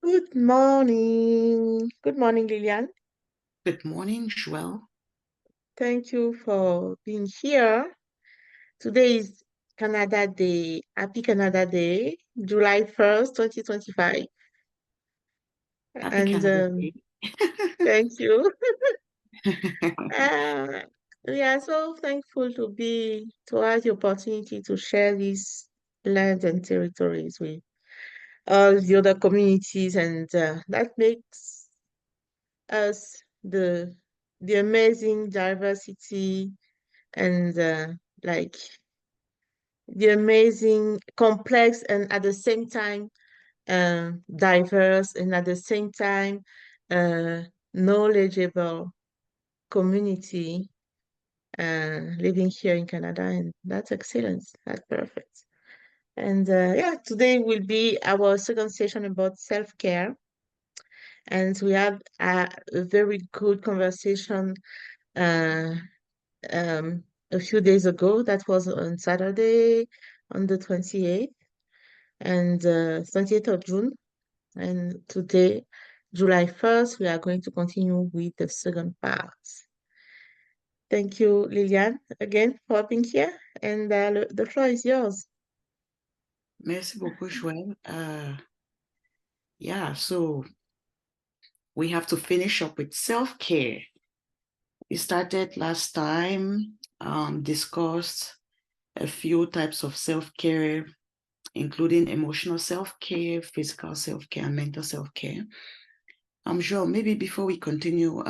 Good morning. Good morning, Lilian. Good morning, Joelle. Thank you for being here. Today is Canada Day. Happy Canada Day, July 1st, 2025. Happy And Canada Day. thank you. Uh, we are so thankful to have the opportunity to share these lands and territories with all the other communities, and that makes us the amazing diversity and like the amazing, complex, and at the same time diverse, and at the same time uh, knowledgeable community living here in Canada, and that's excellent. That's perfect. And yeah, today will be our second session about self-care, and we had a very good conversation uh, a few days ago. That was on Saturday, on the 28th, and 28th of June. And today, July 1st, we are going to continue with the second part. Thank you, Lilian, again for being here. And the floor is yours. Merci beaucoup, Joelle. Yeah, so we have to finish up with self-care. We started last time, discussed a few types of self-care, including emotional self-care, physical self-care, and mental self-care. I'm sure maybe before we continue,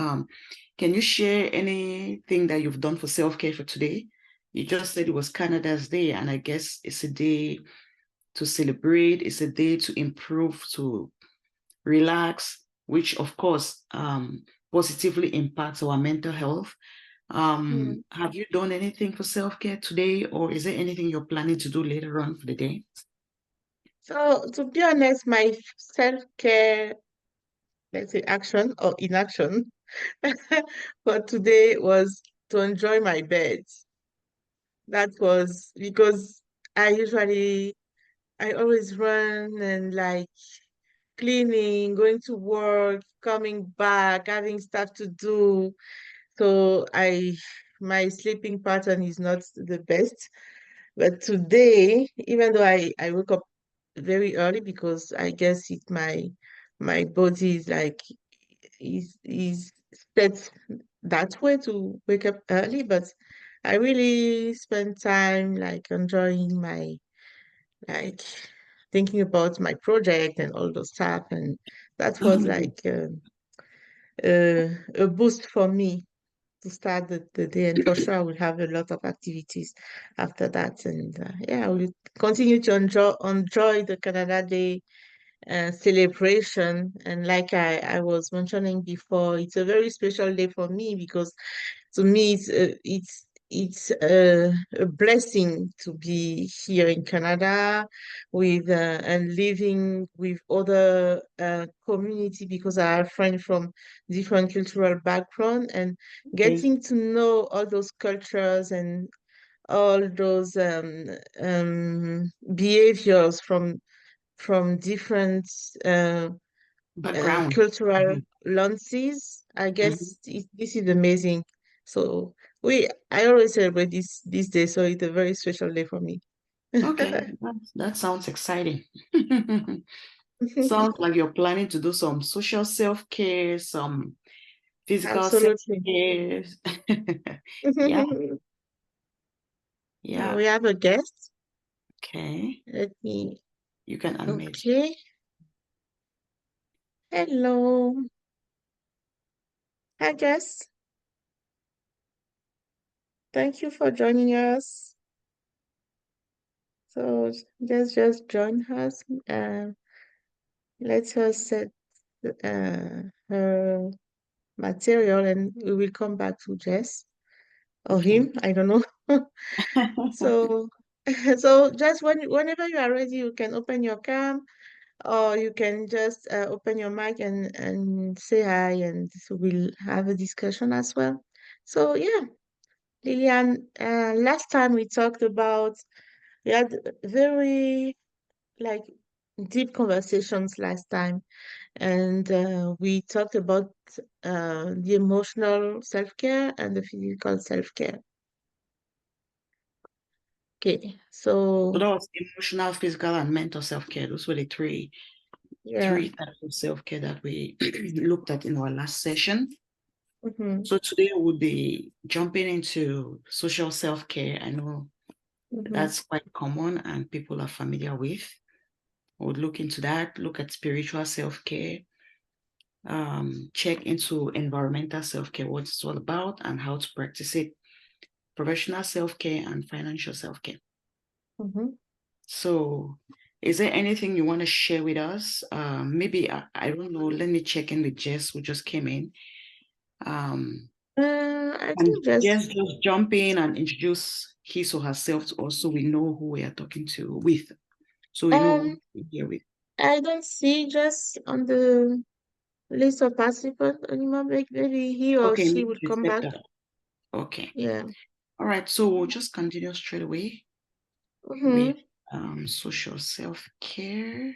can you share anything that you've done for self-care for today? You just said it was Canada's Day, and I guess it's a day to celebrate. It's a day to improve, to relax, which of course positively impacts our mental health. Mm. Have you done anything for self-care today, or is there anything you're planning to do later on for the day? So, to be honest, my self-care, let's say action or inaction for today was to enjoy my bed. That was because I always run and like cleaning, going to work, coming back, having stuff to do. So my sleeping pattern is not the best. But today, even though I woke up very early because I guess my body is like is set that way to wake up early, but I really spend time like enjoying my like thinking about my project and all those stuff, and that was like a boost for me to start the day. And for sure, I will have a lot of activities after that, and yeah, I will continue to enjoy the Canada Day celebration. And like I was mentioning before, it's a very special day for me because to me it's a blessing to be here in Canada with and living with other community, because I have friends from different cultural background, and Okay. getting to know all those cultures and all those behaviors from different Background. cultural Mhm. lenses. I Mhm. guess this is amazing. So I always celebrate this day, so it's a very special day for me. Okay, that sounds exciting. Sounds like you're planning to do some social self-care, some physical Absolutely. self-care. Yeah, Now yeah. we have a guest. Okay. Let me. You can unmute. Okay. Hello. Hi, guest. Thank you for joining us. So just join us. Let us set her material, and we will come back to Jess or Okay. him. I don't know. So, so just whenever you are ready, you can open your cam, or you can just open your mic and say hi, and so we'll have a discussion as well. So yeah, Lilian, last time we talked about we had very like deep conversations last time, and we talked about the emotional self-care and the physical self-care. Okay, So so that was emotional, physical, and mental self-care. Those were the yeah. three types of self-care that we looked at in our last session. Mm-hmm, So today we'll be jumping into social self-care. I know mm-hmm, that's quite common and people are familiar with. We'll look into that, look at spiritual self-care, check into environmental self-care, what it's all about and how to practice it, professional self-care and financial self-care. mm-hmm. So is there anything you want to share with us? Maybe, I don't know, let me check in with Jess, who just came in. I And think just just jump in and introduce his or herself to us so we know who we are talking to with. So we know who um we're here with. I don't see just on the list of participants anymore. Maybe he or Okay, she maybe would she come stepped back. out. Okay. Yeah. All right. So we'll just continue straight away with Mm-hmm. social self-care.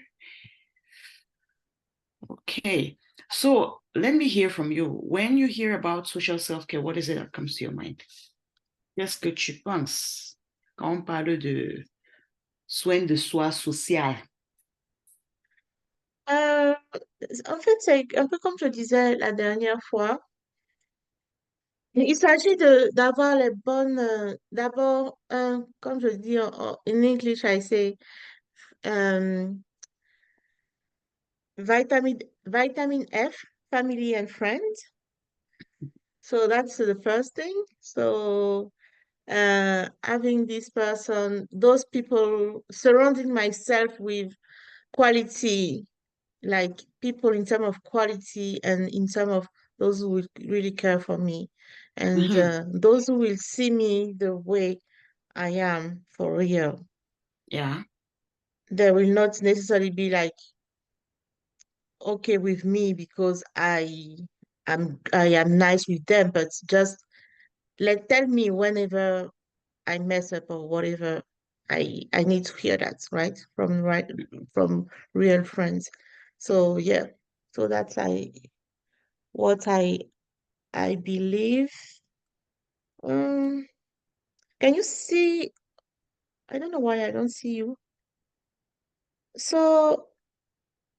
Okay. So let me hear from you. When you hear about social self-care, what is it that comes to your mind? Qu'est-ce que tu penses quand on parle de soins de soi social? Euh, En fait, c'est un peu comme je disais la dernière fois. Il s'agit de d'avoir les bonnes, d'abord, comme je dis in English, I say, um, vitamin F, family and friends. So that's the first thing. So having this person, those people, surrounding myself with quality, like people in terms of quality and in terms of those who will really care for me and Mhm. those who will see me the way I am for real. Yeah. They will not necessarily be like okay with me because I am nice with them, but just tell me whenever I mess up or whatever. I need to hear that, from real friends. So yeah, so that's what I believe. Um, can you see? I don't know why I don't see you. So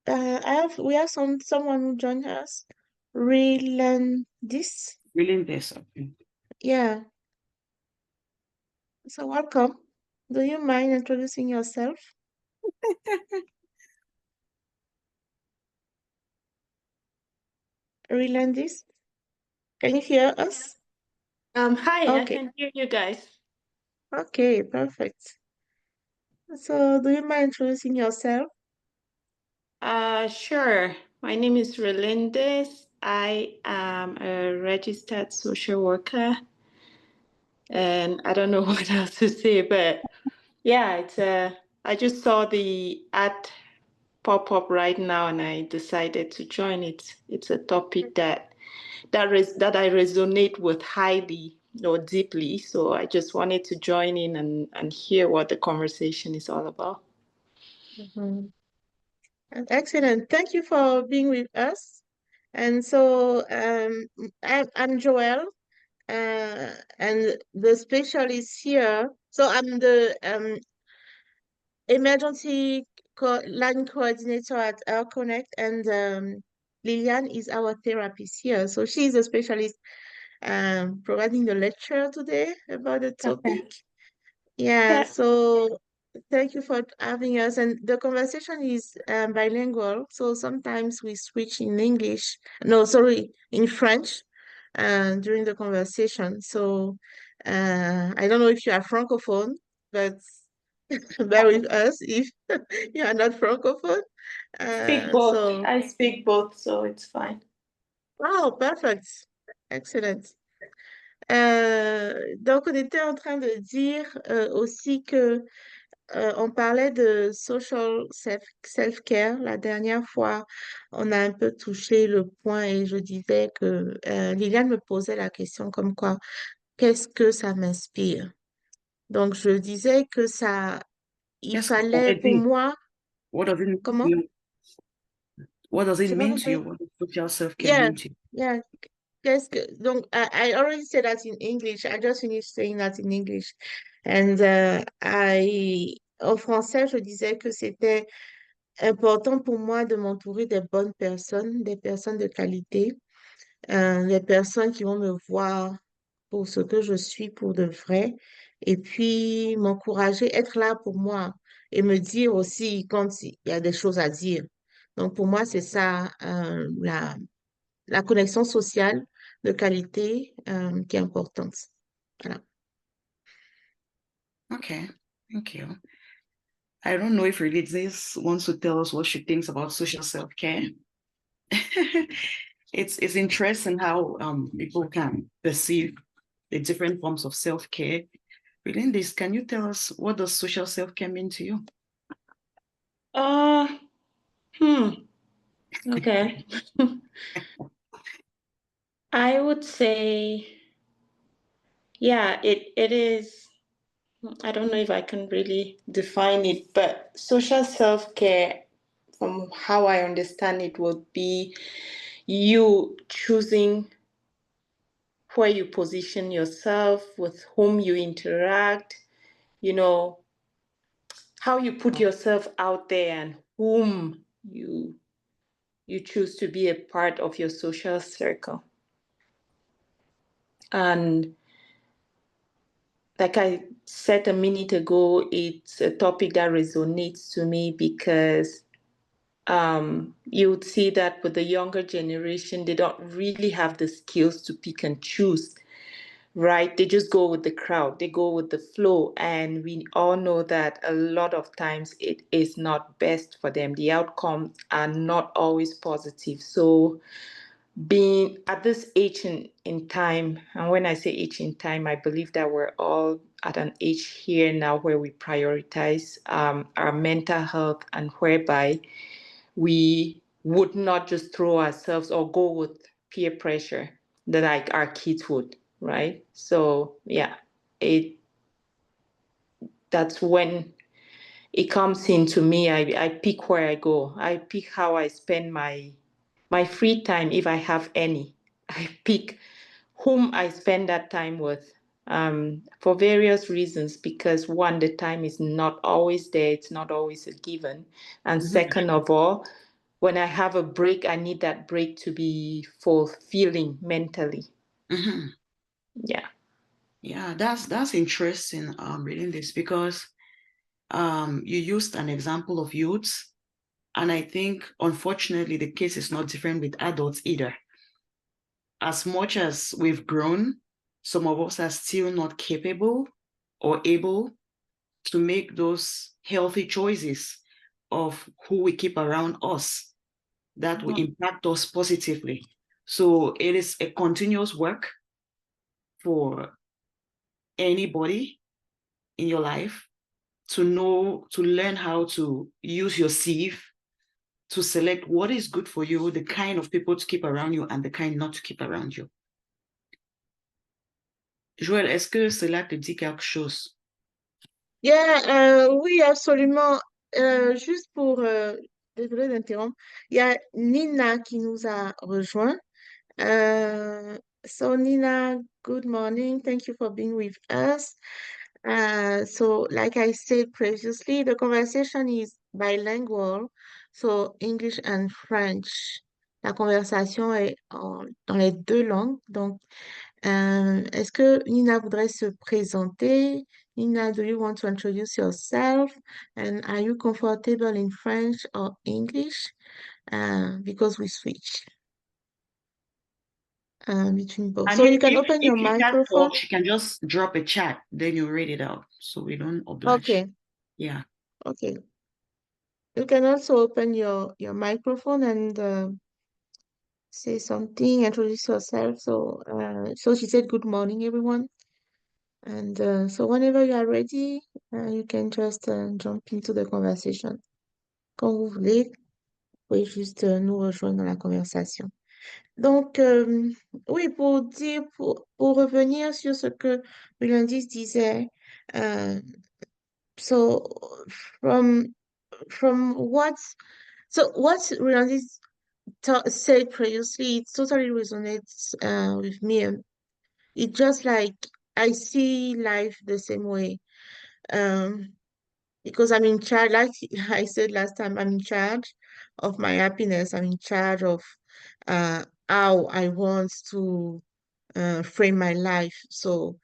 we have someone who joined us. Relearn this. Really this. Okay. Yeah. So welcome. Do you mind introducing yourself? Relearn this. Can you hear us? Hi, I Okay. can hear you guys. Okay, perfect. So do you mind introducing yourself? Sure. My name is Relindes. I am a registered social worker, and I don't know what else to say, but yeah, I just saw the ad pop up right now, and I decided to join it. It's a topic that I resonate with highly or deeply, so I just wanted to join in and hear what the conversation is all about. Mhm. Excellent. Thank you for being with us. And so I'm Joelle, and the specialist here. So I'm the emergency line coordinator at reconnect, and Lilian is our therapist here. So she's a specialist providing the lecture today about the Okay. topic. Yeah, Yeah. so thank you for having us. And the conversation is bilingual, so sometimes we switch in English. No, sorry, in French during the conversation. So I don't know if you are francophone, but bear with us if you are not francophone. Speak both. So, I speak both, so it's fine. wow, perfect. Excellent. Donc, on était en train de dire aussi que on parlait de social self-care la dernière fois. On a un peu touché le point et je disais que Liliane me posait la question comme quoi, qu'est-ce que ça m'inspire? Donc, je disais que il Qu'est-ce que ça fallait veut pour dire? moi, What does it mean to Comment? you? What does it J'ai pas mean to you? compris. What does social self-care Yeah, mean to you? yeah. Donc, I already said that in English. I just finished saying that in English. And en français, je disais que c'était important pour moi de m'entourer des bonnes personnes, des personnes de qualité, des personnes qui vont me voir pour ce que je suis pour de vrai, et puis m'encourager, être là pour moi et me dire aussi quand il y a des choses à dire. Donc, pour moi, c'est ça, la connexion sociale de qualité qui est importante. Voilà. Okay, thank you. I don't know if Religious wants to tell us what she thinks about social self-care. It's interesting how people can perceive the different forms of self-care. Within this, can you tell us what does social self-care mean to you? Okay. I would say, yeah, it is. I don't know if I can really define it, but social self-care, from how I understand it, would be you choosing where you position yourself, with whom you interact, you know, how you put yourself out there and whom you choose to be a part of your social circle. And like I said a minute ago, it's a topic that resonates to me because you would see that with the younger generation, they don't really have the skills to pick and choose, right? They just go with the crowd, they go with the flow. And we all know that a lot of times it is not best for them. The outcomes are not always positive. So being at this age in time, and when I say age in time, I believe that we're all at an age here now where we prioritize our mental health, and whereby we would not just throw ourselves or go with peer pressure that like our kids would, right? So yeah, it that's when it comes into me. I pick where I go. I pick how I spend my free time if I have any. I pick whom I spend that time with, for various reasons. Because one, the time is not always there, it's not always a given. And Mhm, second of all, when I have a break, I need that break to be fulfilling mentally. mhm. Yeah. Yeah, that's interesting reading this because you used an example of youths, and I think unfortunately the case is not different with adults either. As much as we've grown, some of us are still not capable or able to make those healthy choices of who we keep around us that will impact us positively. So it is a continuous work for anybody in your life to know, to learn how to use your sieve to select what is good for you, the kind of people to keep around you and the kind not to keep around you. Joël, est-ce que cela te dit quelque chose? Yeah, oui, absolument. Juste pour, désolée d'interrompre, il y a Nina qui nous a rejoint. So Nina, good morning. Thank you for being with us. So like I said previously, the conversation is bilingual, so English and French. La conversation est dans les deux langues. Donc, est-ce que Nina voudrait se présenter? Nina, do you want to introduce yourself? And are you comfortable in French or English? Because we switch between both. And So you can if, open if your she can't microphone. talk, she can just drop a chat, then you read it out. So we don't oblige. Okay, Yeah. okay. You can also open your microphone and say something, introduce yourself. So she said, "Good morning, everyone." And so whenever you are ready, you can just jump into the conversation. Quand vous voulez, vous pouvez juste nous rejoindre dans la conversation. Donc, oui, pour revenir sur ce que Lundi disait, so from from what Randy said previously, it totally resonates with me. And it's just like I see life the same way. Um, because I'm in charge, like I said last time, I'm in charge of my happiness. I'm in charge of how I want to frame my life. So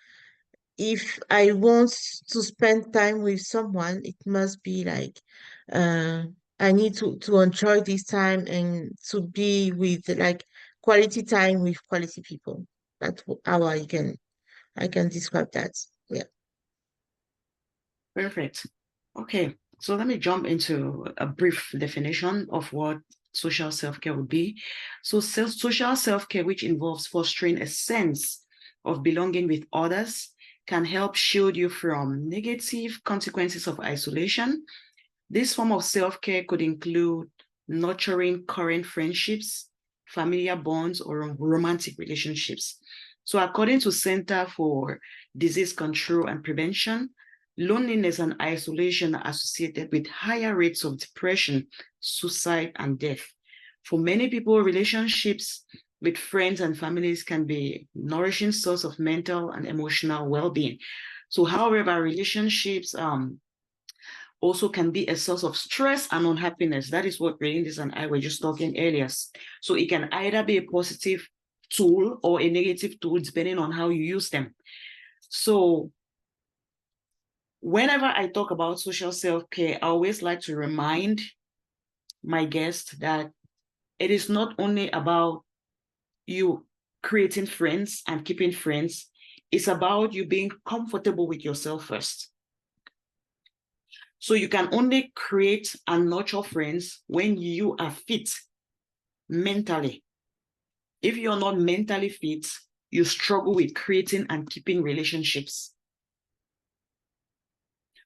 if I want to spend time with someone, it must be like uh, I need to enjoy this time and to be with like quality time with quality people. That's how I can describe that. Yeah. Perfect. Okay, so let me jump into a brief definition of what social self-care would be. So social self-care, which involves fostering a sense of belonging with others, can help shield you from negative consequences of isolation. This form of self-care could include nurturing current friendships, familiar bonds, or romantic relationships. So according to Center for Disease Control and Prevention, loneliness and isolation are associated with higher rates of depression, suicide, and death. For many people, relationships with friends and families can be a nourishing source of mental and emotional well-being. So, however, relationships also can be a source of stress and unhappiness. That is what Relindis and I were just talking earlier. So it can either be a positive tool or a negative tool, depending on how you use them. So whenever I talk about social self-care, I always like to remind my guests that it is not only about you creating friends and keeping friends, it's about you being comfortable with yourself first. So you can only create and nurture friends when you are fit mentally. If you're not mentally fit, you struggle with creating and keeping relationships.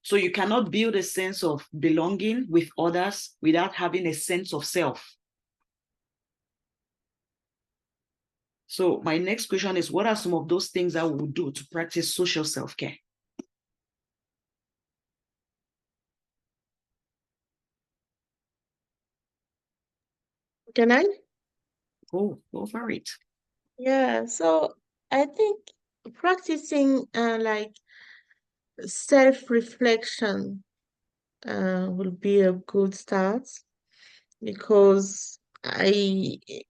So you cannot build a sense of belonging with others without having a sense of self. So my next question is, what are some of those things that we would do to practice social self-care? Can I? Go for it. Yeah. So I think practicing like self-reflection will be a good start because it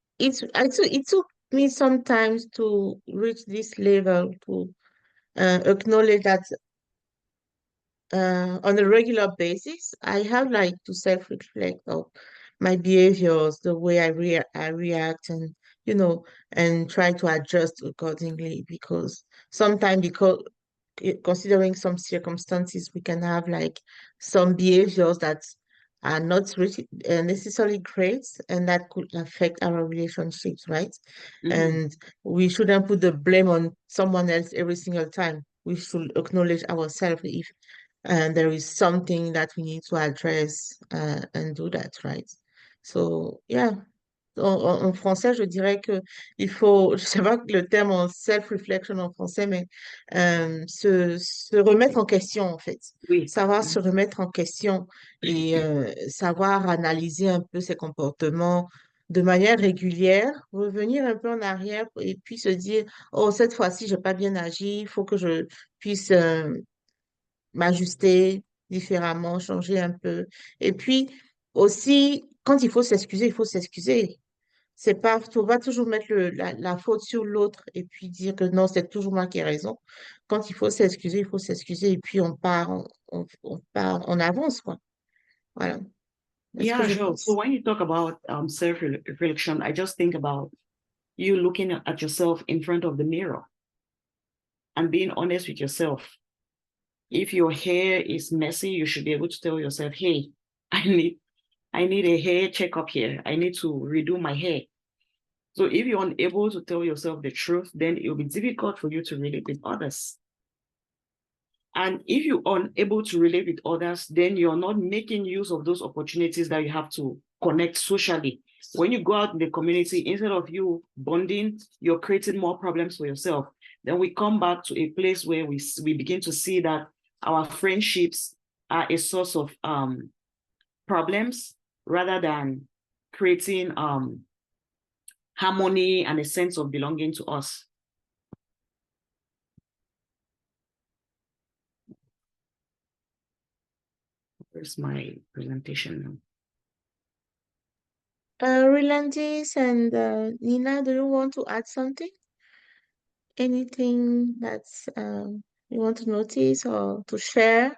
took me sometimes to reach this level to acknowledge that on a regular basis, I have like to self-reflect of my behaviors, the way I react, and you know, and try to adjust accordingly. Because sometimes, because considering some circumstances, we can have like some behaviors that are not really necessarily great, and that could affect our relationships, right? Mm-hmm. And we shouldn't put the blame on someone else every single time. We should acknowledge ourselves if and there is something that we need to address and do that, right? So, yeah. En français, je dirais que il faut, je sais pas le terme en self-reflection en français, mais se remettre en question, en fait. Oui. Savoir se remettre en question et savoir analyser un peu ses comportements de manière régulière, revenir un peu en arrière et puis se dire, oh, cette fois-ci, j'ai pas bien agi, il faut que je puisse m'ajuster différemment, changer un peu. Et puis aussi, quand il faut s'excuser, il faut s'excuser. C'est pas, faut pas toujours mettre la faute sur l'autre et puis dire que non, c'est toujours moi qui ai raison. Quand il faut s'excuser et puis on part, on part, on avance, quoi. Voilà. C'est ce que Yeah, je sure. So pense. when you talk about self-reflection, I just think about you looking at yourself in front of the mirror and being honest with yourself. If your hair is messy, you should be able to tell yourself, hey, I need a hair checkup here. I need to redo my hair. So if you're unable to tell yourself the truth, then it will be difficult for you to relate with others. And if you're unable to relate with others, then you're not making use of those opportunities that you have to connect socially. When you go out in the community, instead of you bonding, you're creating more problems for yourself. Then we come back to a place where we begin to see that our friendships are a source of problems rather than creating harmony and a sense of belonging to us. Where's my presentation now? Relandis and Nina, do you want to add something? Anything that's you want to notice or to share?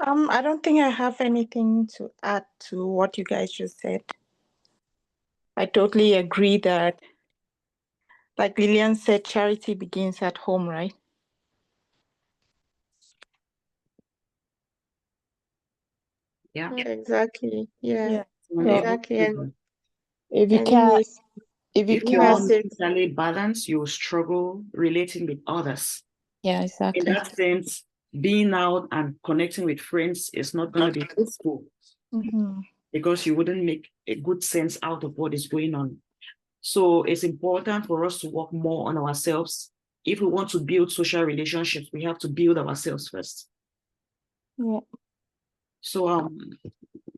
I don't think I have anything to add to what you guys just said. I totally agree that, like Lillian said, charity begins at home, right? Yeah. Exactly. Yeah. So Exactly. And if you and can, Miss if you If you're can, not mentally balanced, you will struggle relating with others. yeah, In exactly. that sense, being out and connecting with friends is not going to be useful because you wouldn't make a good sense out of what is going on. So it's important for us to work more on ourselves. If we want to build social relationships, we have to build ourselves first. Yeah. So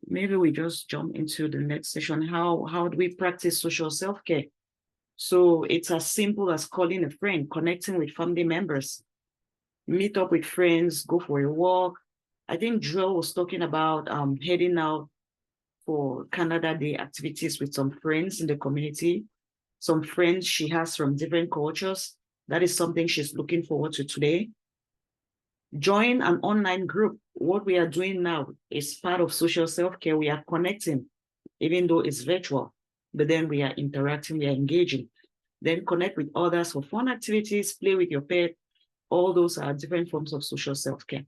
maybe we just jump into the next session. How do we practice social self-care? So it's as simple as calling a friend, connecting with family members, meet up with friends, go for a walk. I think Joel was talking about heading out for Canada Day activities with some friends in the community, some friends she has from different cultures. That is something she's looking forward to today. Join an online group. What we are doing now is part of social self-care. We are connecting, even though it's virtual, but then we are interacting, we are engaging. Then connect with others for fun activities, play with your pet. All those are different forms of social self-care.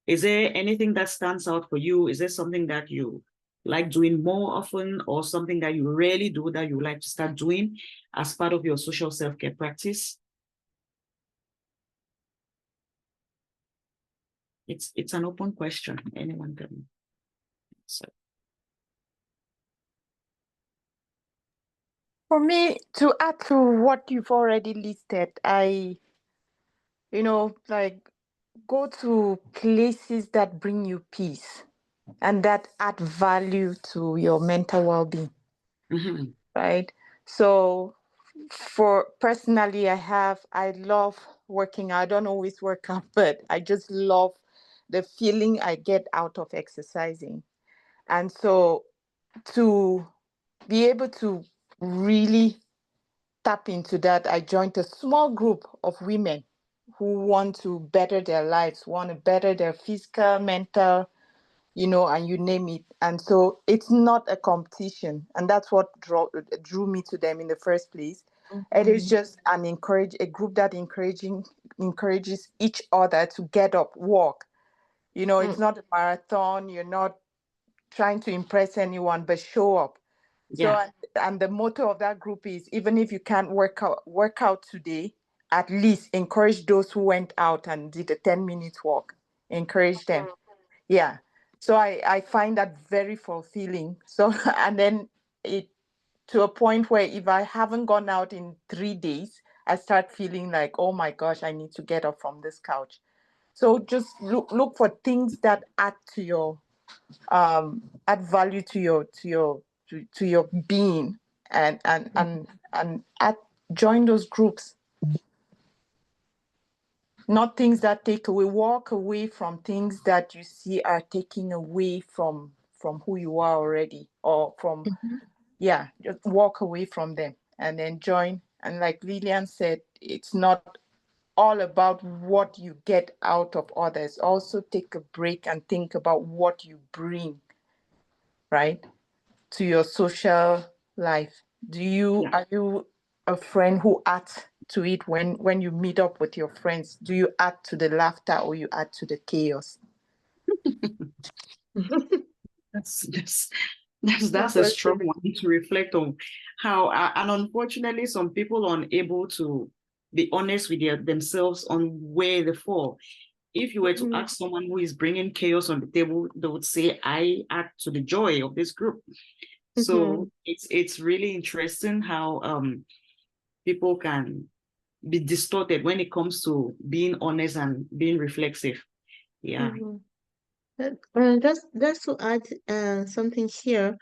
Is there anything that stands out for you? Is there something that you like doing more often or something that you rarely do that you like to start doing as part of your social self-care practice? It's an open question. Anyone can answer. For me, to add to what you've already listed, like go to places that bring you peace and that add value to your mental well-being, right? So for personally, I love working out. I don't always work out, but I just love the feeling I get out of exercising. And so to be able to really tap into that, I joined a small group of women who want to better their lives, want to better their physical, mental, and you name it. And so it's not a competition. And that's what drew me to them in the first place. It is just a group that encourages each other to get up, walk. It's not a marathon. You're not trying to impress anyone, but show up. So, and the motto of that group is, even if you can't work out today, at least encourage those who went out and did a 10-minute walk. Encourage them. Yeah. So I find that very fulfilling. So, and then it to a point where if I haven't gone out in 3 days, I start feeling like, oh my gosh, I need to get up from this couch. So just look for things that add to your add value to your being, and join those groups. Not things that take away. Walk away from things that you see are taking away from who you are already, or from just walk away from them and then join. And like Lillian said, it's not all about what you get out of others. Also take a break and think about what you bring, right, to your social life. Are you a friend who adds to it when you meet up with your friends? Do you add to the laughter or you add to the chaos? That's a strong one to reflect on. How and unfortunately some people are unable to be honest with themselves on where they fall. If you were to ask someone who is bringing chaos on the table, they would say, I add to the joy of this group. So it's really interesting how people can be distorted when it comes to being honest and being reflexive. Yeah. Mhm. Just to add something here,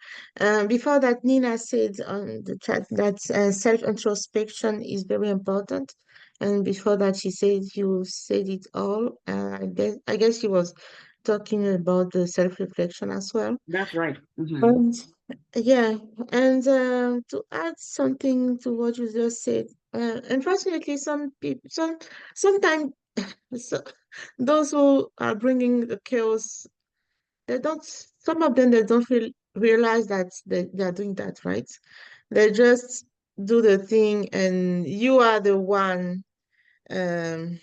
before that, Nina said on the chat that self-introspection is very important, and before that, she said you said it all. I guess she was talking about the self-reflection as well. That's right. And yeah, and to add something to what you just said, unfortunately, some people, sometimes, so, those who are bringing the chaos, they don't, some of them, they don't realize that they are doing that, right? They just do the thing, and you are the one um,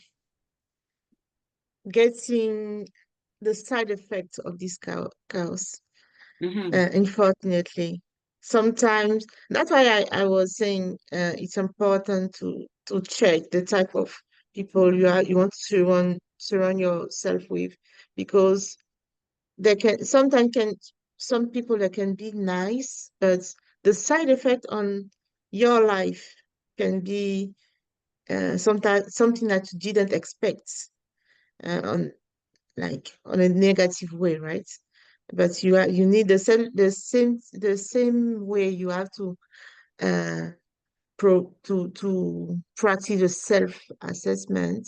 getting the side effects of this chaos. Unfortunately, sometimes that's why I was saying it's important to check the type of people you want to surround yourself with, because they can sometimes can some people that can be nice, but the side effect on your life can be sometimes something that you didn't expect, on like on a negative way, right? But you need the same way you have to to practice the self-assessment.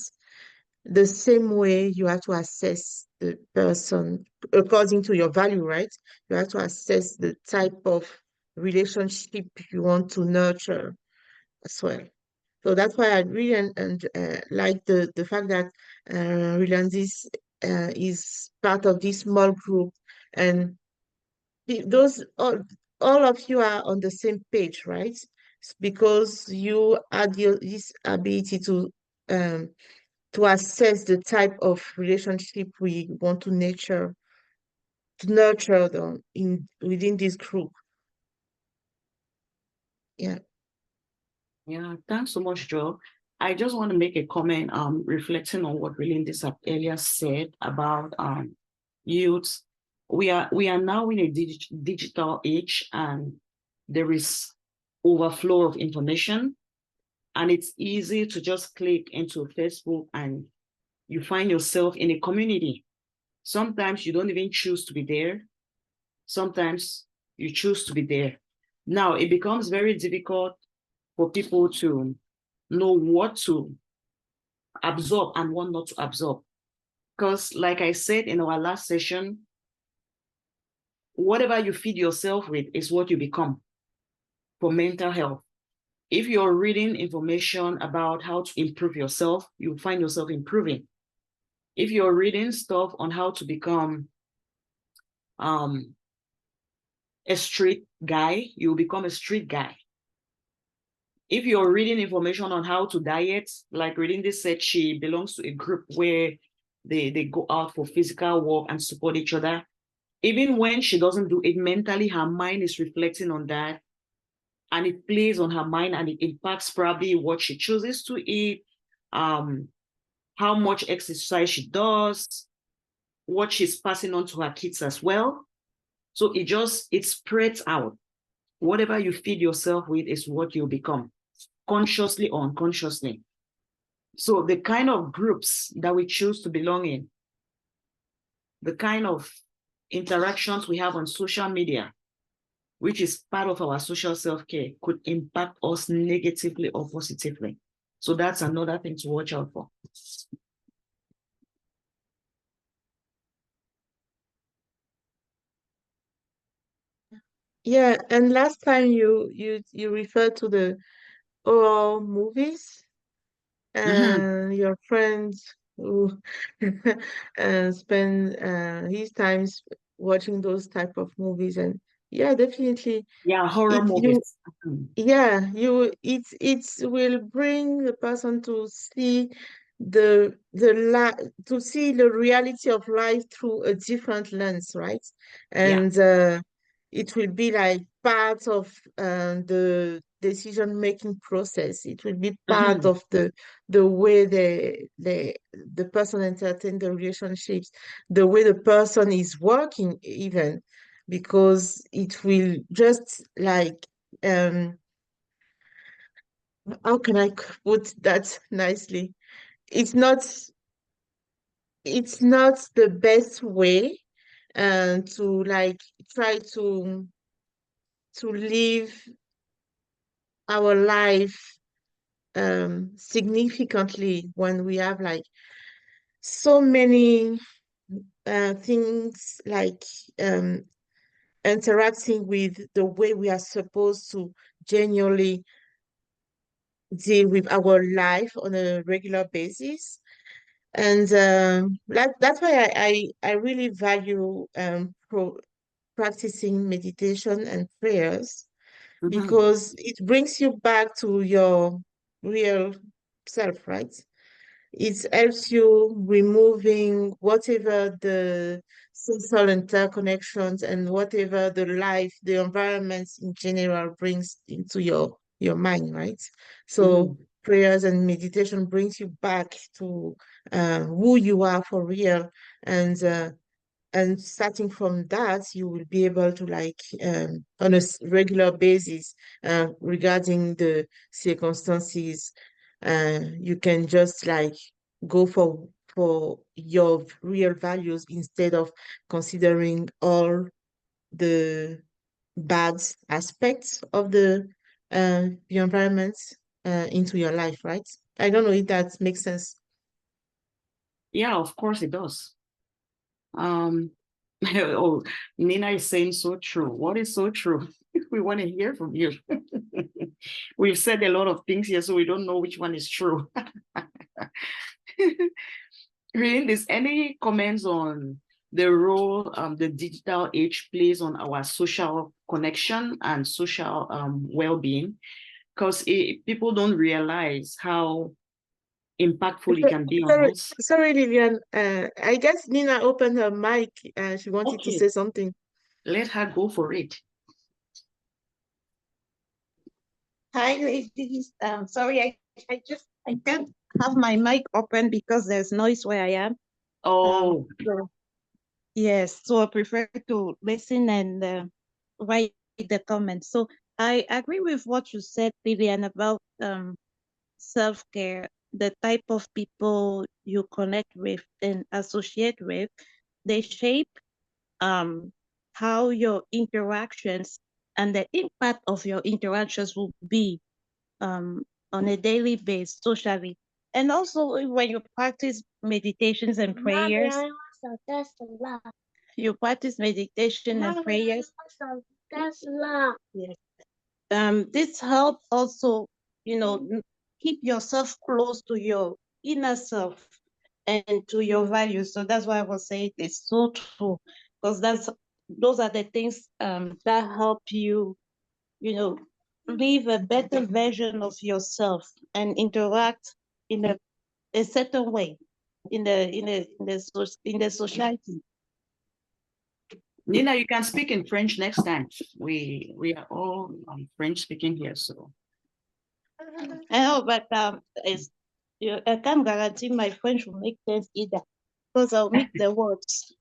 The same way you have to assess the person according to your value, right? You have to assess the type of relationship you want to nurture as well. So that's why I really like the fact that Relandis is part of this small group, and those all of you are on the same page, right? Because you had this ability um, to assess the type of relationship we want to nurture them in within this group. Yeah. Yeah, thanks so much, Joe. I just want to make a comment, reflecting on what Relindis earlier said about youths. We are now in a digital age, and there is overflow of information, and it's easy to just click into Facebook and you find yourself in a community. Sometimes you don't even choose to be there. Sometimes you choose to be there. Now it becomes very difficult for people to know what to absorb and what not to absorb. Because, like I said in our last session, whatever you feed yourself with is what you become for mental health. If you're reading information about how to improve yourself, you'll find yourself improving. If you're reading stuff on how to become um, a street guy, you'll become a street guy. If you're reading information on how to diet, like reading this said, she belongs to a group where they go out for physical work and support each other. Even when she doesn't do it mentally, her mind is reflecting on that, and it plays on her mind, and it impacts probably what she chooses to eat, how much exercise she does, what she's passing on to her kids as well. So it spreads out. Whatever you feed yourself with is what you become, consciously or unconsciously. So the kind of groups that we choose to belong in, the kind of interactions we have on social media, which is part of our social self-care, could impact us negatively or positively. So that's another thing to watch out for. Yeah, and last time you referred to the horror movies, and your friends who spend his times watching those type of movies, and yeah, definitely Yeah, horror it movies. you yeah, it will bring the person to see to see the reality of life through a different lens, right? Yeah. And it will be like part of the decision-making process. It will be part of the way the person entertain the relationships, the way the person is working even, because it will just like um how can I put that nicely? It's not it's not the best way to like try to live our life significantly when we have like so many things like um interacting with the way we are supposed to genuinely deal with our life on a regular basis. And that's why I really value practicing meditation and prayers Mhm. because it brings you back to your real self, right? It helps you removing whatever the social interconnections and whatever the life, the environment in general brings into your mind, right? So Mhm. prayers and meditation brings you back to who you are for real, and starting from that, you will be able to like on a regular basis regarding the circumstances, you can just like go for your real values instead of considering all the bad aspects of the environment into your life, right? I don't know if that makes sense. Yeah, of course it does. Oh, Nina is saying so true. What is so true? We want to hear from you. We've said a lot of things here, so we don't know which one is true. Really, is any comments on the role the digital age plays on our social connection and social well-being? Because people don't realize how impactful it can be on Sorry, us. sorry, Lilian. I guess Nina opened her mic. She wanted to Okay, say something. let her go for it. Hi, ladies. Sorry, I can't have my mic open because there's noise where I am. Oh, So yes, so I prefer to listen and write the comments. So I agree with what you said, Lillian, about self-care, the type of people you connect with and associate with, they shape um how your interactions and the impact of your interactions will be um, on a daily basis socially. And also when you practice meditations and prayers, you practice meditation and prayers. Yes. This help also, keep yourself close to your inner self and to your values. So that's why I was saying it's so true because those are the things that help you, you know, live a better version of yourself and interact in a certain way in the society. Nina, you can speak in French next time. We are all French speaking here, so. I know, but I can't guarantee my French will make sense either because I'll mix the words.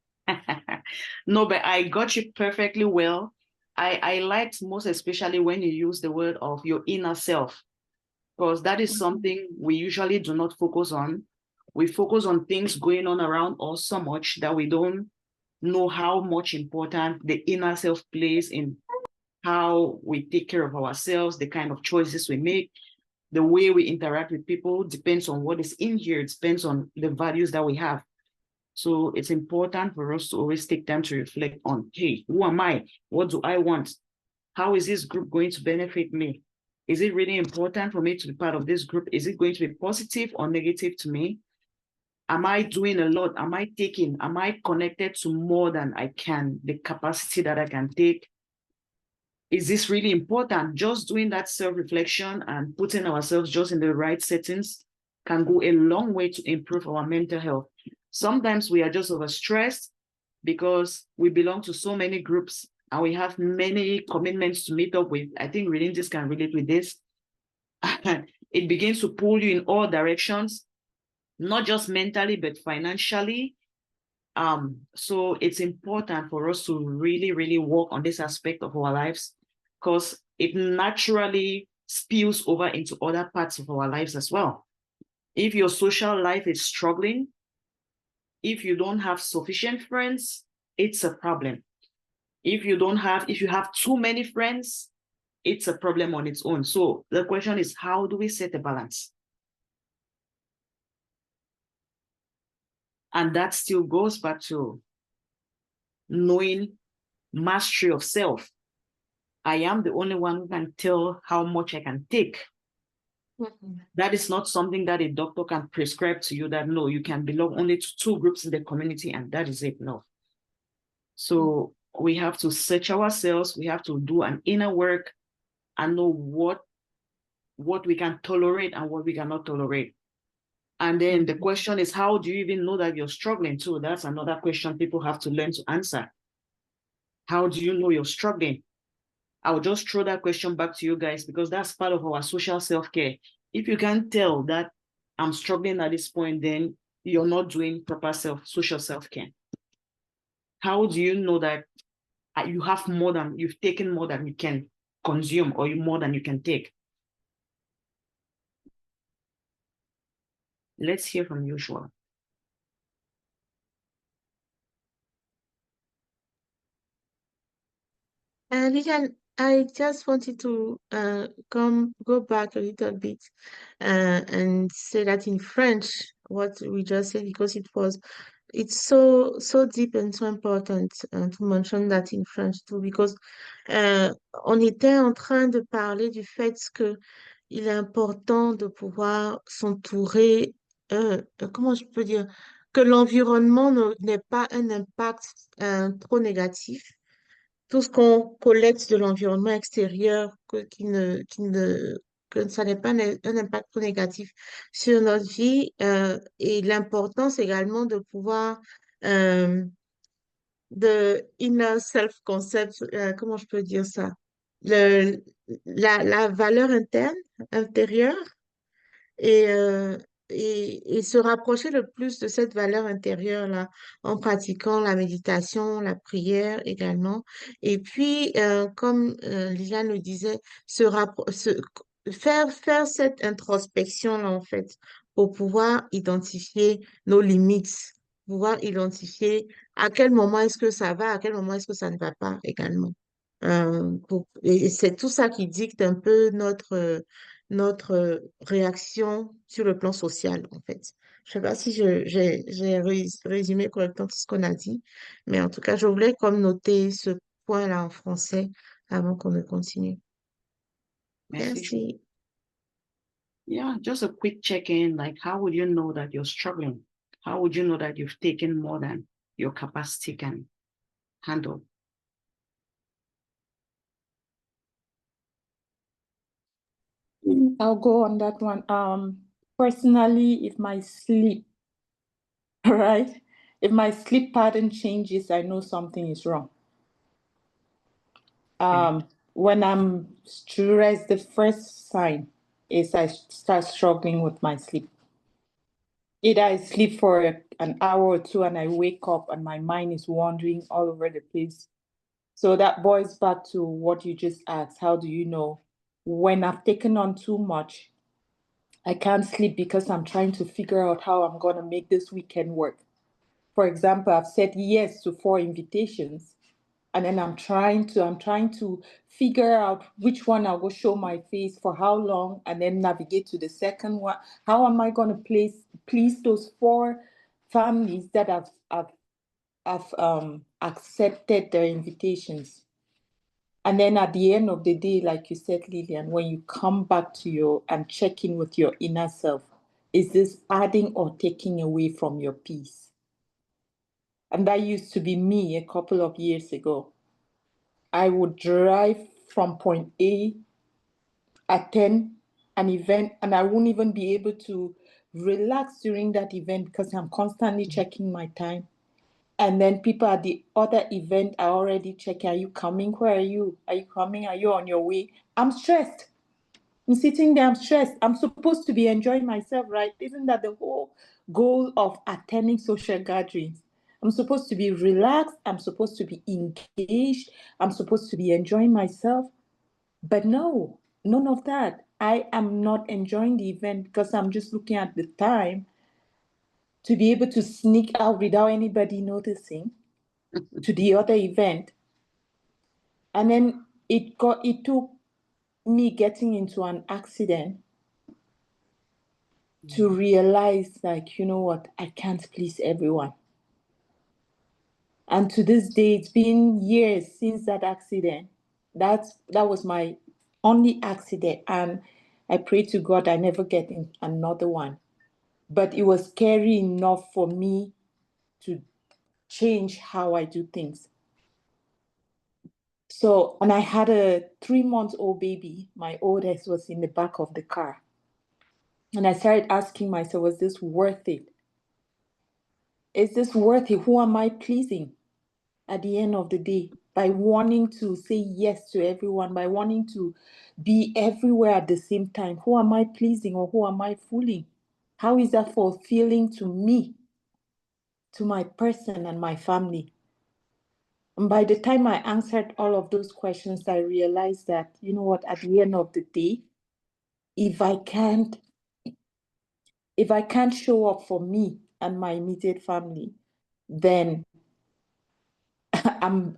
No, but I got you perfectly well. I liked most especially when you use the word of your inner self, because that is Mhm. something we usually do not focus on. We focus on things going on around us so much that we don't know how much important the inner self plays in how we take care of ourselves, the kind of choices we make, the way we interact with people depends on what is in here. It depends on the values that we have. So it's important for us to always take time to reflect on, hey, who am I? What do I want? How is this group going to benefit me? Is it really important for me to be part of this group? Is it going to be positive or negative to me? Am I doing a lot? Am I taking? Am I connected to more than I can, the capacity that I can take? Is this really important? Just doing that self-reflection and putting ourselves just in the right settings can go a long way to improve our mental health. Sometimes we are just overstressed because we belong to so many groups and we have many commitments to meet up with. I think religious can relate with this. It begins to pull you in all directions, not just mentally, but financially. So it's important for us to really, really work on this aspect of our lives because it naturally spills over into other parts of our lives as well. If your social life is struggling, if you don't have sufficient friends, it's a problem. If you have too many friends, it's a problem on its own. So the question is, how do we set a balance? And that still goes back to knowing mastery of self. I am the only one who can tell how much I can take. Mm-hmm. That is not something that a doctor can prescribe to you, that no, you can belong only to 2 groups in the community and that is it. No. So we have to search ourselves. We have to do an inner work and know what we can tolerate and what we cannot tolerate. And then the question is, how do you even know that you're struggling too? That's another question people have to learn to answer. How do you know you're struggling? I'll just throw that question back to you guys because that's part of our social self-care. If you can't tell that I'm struggling at this point, then you're not doing proper social self-care. How do you know that you've taken more than you can consume or more than you can take? Let's hear from you, Joshua. Lilian, I just wanted to go back a little bit and say that in French, what we just said, because it's so deep and so important to mention that in French too, because on était en train de parler du fait que il est important de pouvoir s'entourer, comment je peux dire, que l'environnement n'ait pas un impact trop négatif. Tout ce qu'on collecte de l'environnement extérieur, que ça n'ait pas un impact trop négatif sur notre vie. Et l'importance également de pouvoir, de inner self-concept, comment je peux dire ça? Le, la valeur intérieure et, et se rapprocher le plus de cette valeur intérieure-là en pratiquant la méditation, la prière également. Et puis, comme Liliane le disait, faire cette introspection-là, en fait, pour pouvoir identifier nos limites, pouvoir identifier à quel moment est-ce que ça va, à quel moment est-ce que ça ne va pas également. Et c'est tout ça qui dicte un peu notre réaction sur le plan social, en fait. Je ne sais pas si j'ai résumé correctement tout ce qu'on a dit, mais en tout cas, je voulais comme noter ce point-là en français avant qu'on ne continue. Merci. Yeah, just a quick check-in, like how would you know that you're struggling? How would you know that you've taken more than your capacity can handle? I'll go on that one. Personally, if my sleep, right? If my sleep pattern changes, I know something is wrong. When I'm stressed, the first sign is I start struggling with my sleep. Either I sleep for an hour or two and I wake up and my mind is wandering all over the place. So that boils back to what you just asked. How do you know? When I've taken on too much, I can't sleep because I'm trying to figure out how I'm going to make this weekend work. For example, I've said yes to 4 invitations, and then I'm trying to figure out which one I will show my face for how long, and then navigate to the second one. How am I going to please those 4 families that have accepted their invitations? And then at the end of the day, like you said, Lillian, when you come back to and check in with your inner self, is this adding or taking away from your peace? And that used to be me a couple of years ago. I would drive from point A, attend an event, and I won't even be able to relax during that event because I'm constantly checking my time. And then people at the other event are already checking, are you coming? Where are you? Are you coming? Are you on your way? I'm stressed. I'm sitting there, I'm stressed. I'm supposed to be enjoying myself, right? Isn't that the whole goal of attending social gatherings? I'm supposed to be relaxed. I'm supposed to be engaged. I'm supposed to be enjoying myself. But no, none of that. I am not enjoying the event because I'm just looking at the time to be able to sneak out without anybody noticing to the other event. And then it took me getting into an accident to realize, like, you know what, I can't please everyone. And to this day, it's been years since that accident. That was my only accident, and I pray to God I never get in another one. But it was scary enough for me to change how I do things. So, and I had a 3-month-old baby. My oldest was in the back of the car. And I started asking myself, was this worth it? Is this worth it? Who am I pleasing at the end of the day? By wanting to say yes to everyone, by wanting to be everywhere at the same time, who am I pleasing or who am I fooling? How is that fulfilling to me, to my person and my family? And by the time I answered all of those questions, I realized that, you know what, at the end of the day, if I can't show up for me and my immediate family, then I'm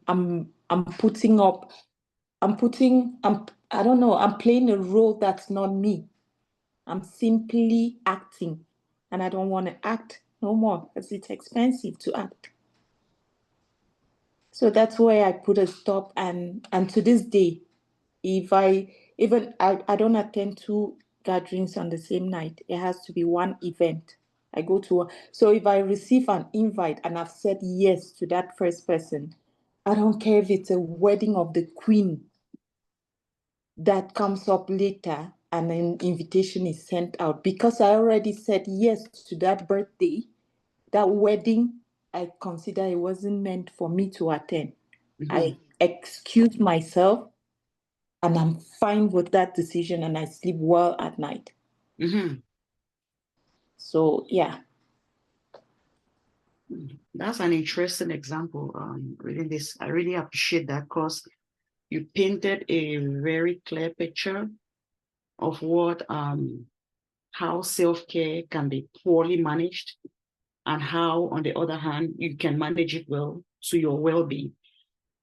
putting up, I don't know, I'm playing a role that's not me. I'm simply acting, and I don't want to act no more because it's expensive to act. So that's where I put a stop, and to this day, if I don't attend 2 gatherings on the same night. It has to be one event. I go to one. So if I receive an invite and I've said yes to that first person, I don't care if it's a wedding of the queen that comes up later and an invitation is sent out, because I already said yes to that birthday, that wedding. I consider it wasn't meant for me to attend. I excuse myself, and I'm fine with that decision, and I sleep well at night. So yeah. That's an interesting example. Reading this, I really appreciate that, because you painted a very clear picture of what how self-care can be poorly managed, and how, on the other hand, you can manage it well to your well-being.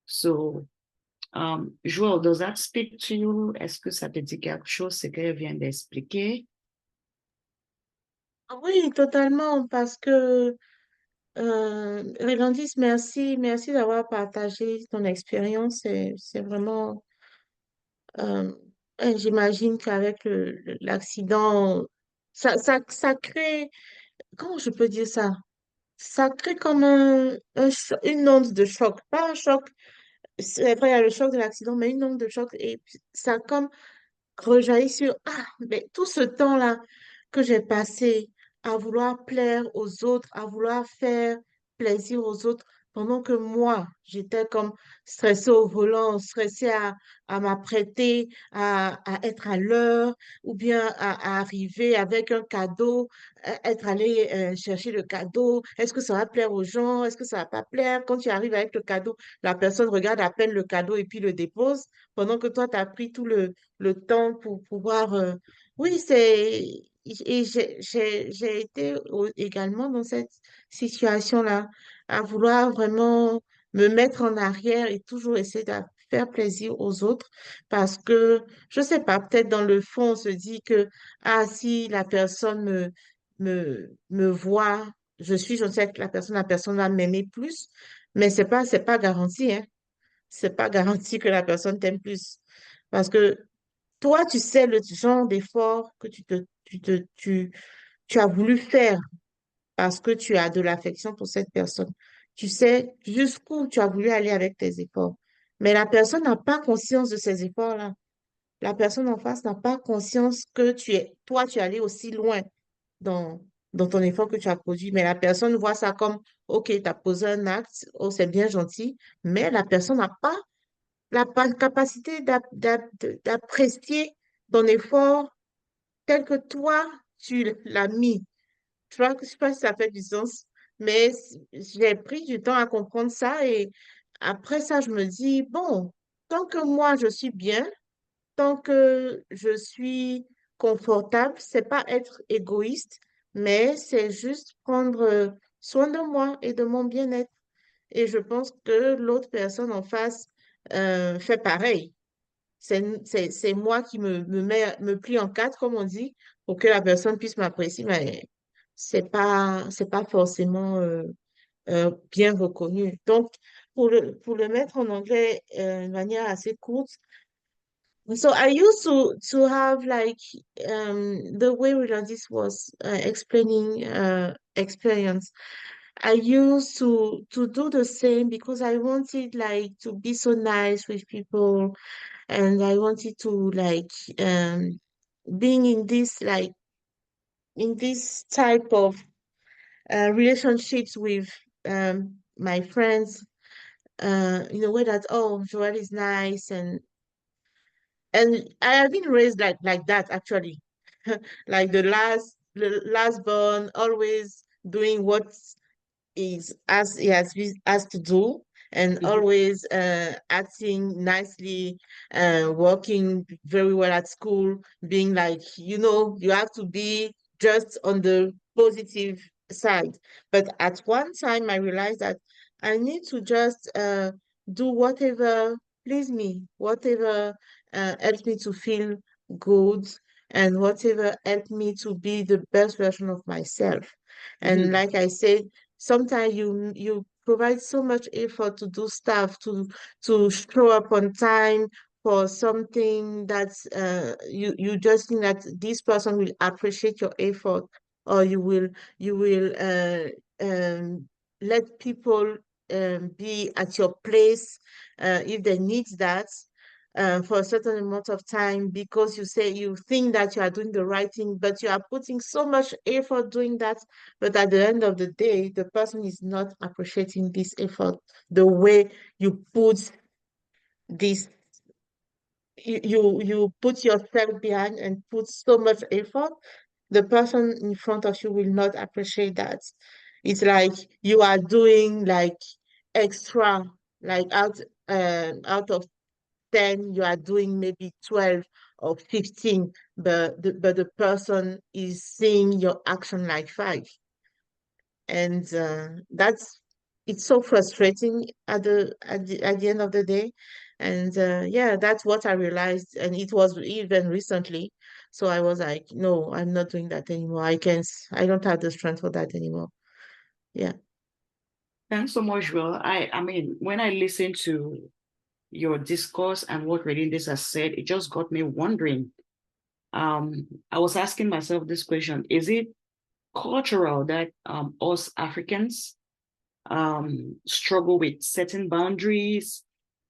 So, Joël, does that speak to you? Est-ce que ça te dit quelque chose, ce qu'elle vient d'expliquer? Oui, totalement, parce que Régandis, merci d'avoir partagé ton expérience. C'est vraiment, euh, j'imagine qu'avec l'accident, ça crée, comment je peux dire ça? Ça crée comme une onde de choc, pas un choc, c'est vrai, il y a le choc de l'accident, mais une onde de choc, et puis ça comme rejaillit sur, ah, mais tout ce temps-là que j'ai passé à vouloir plaire aux autres, à vouloir faire plaisir aux autres, pendant que moi, j'étais comme stressée au volant, stressée à m'apprêter, à être à l'heure, ou bien à arriver avec un cadeau, être allé chercher le cadeau. Est-ce que ça va plaire aux gens? Est-ce que ça va pas plaire? Quand tu arrives avec le cadeau, la personne regarde à peine le cadeau et puis le dépose, pendant que toi, tu as pris tout le temps pour pouvoir... Oui, c'est... Et j'ai été également dans cette situation-là, à vouloir vraiment me mettre en arrière et toujours essayer de faire plaisir aux autres, parce que, je sais pas, peut-être dans le fond, on se dit que, ah, si la personne me voit, je sais que la personne va m'aimer plus, mais c'est pas garanti, hein. C'est pas garanti que la personne t'aime plus. Parce que toi, tu sais le genre d'effort que tu as voulu faire parce que tu as de l'affection pour cette personne. Tu sais jusqu'où tu as voulu aller avec tes efforts. Mais la personne n'a pas conscience de ces efforts-là. La personne en face n'a pas conscience que toi, tu es allé aussi loin dans, dans ton effort que tu as produit. Mais la personne voit ça comme, OK, tu as posé un acte, oh, c'est bien gentil, mais la personne n'a pas capacité d'apprécier ton effort tel que toi, tu l'as mis. Tu vois, je ne sais pas si ça fait du sens, mais j'ai pris du temps à comprendre ça et après ça, je me dis, bon, tant que moi, je suis bien, tant que je suis confortable, c'est pas être égoïste, mais c'est juste prendre soin de moi et de mon bien-être. Et je pense que l'autre personne en face fait pareil. C'est moi qui me plie en quatre, comme on dit, pour que la personne puisse m'apprécier, mais c'est pas forcément bien reconnu. Donc, pour le mettre en anglais de manière assez courte, so I used to have like the way Rolandis was explaining experience. I used to do the same because I wanted like to be so nice with people, and I wanted to like being in this like in this type of relationships with my friends in a way that, oh, Joel is nice, and I have been raised like that actually. Like the last born, always doing what is as he has to do, and Mhm. always acting nicely, working very well at school, being like, you have to be just on the positive side. But at one time I realized that I need to just do whatever please me, whatever helps me to feel good, and whatever helped me to be the best version of myself. And Mhm. like I said, sometimes you provide so much effort to do stuff, to show up on time for something that's you just think that this person will appreciate your effort, or you will let people be at your place if they need that for a certain amount of time, because you say you think that you are doing the right thing, but you are putting so much effort doing that, but at the end of the day, the person is not appreciating this effort the way you put this, you put yourself behind and put so much effort. The person in front of you will not appreciate that. It's like you are doing like extra, like out of 10, you are doing maybe 12 or 15, but the person is seeing your action like 5. And that's it's so frustrating at the end of the day. And yeah, that's what I realized, and it was even recently. So I was like, no, I'm not doing that anymore. I don't have the strength for that anymore. Yeah. Thanks so much, Will. I mean, when I listen to your discourse and what Redindis has said, it just got me wondering. I was asking myself this question: is it cultural that us Africans struggle with setting boundaries,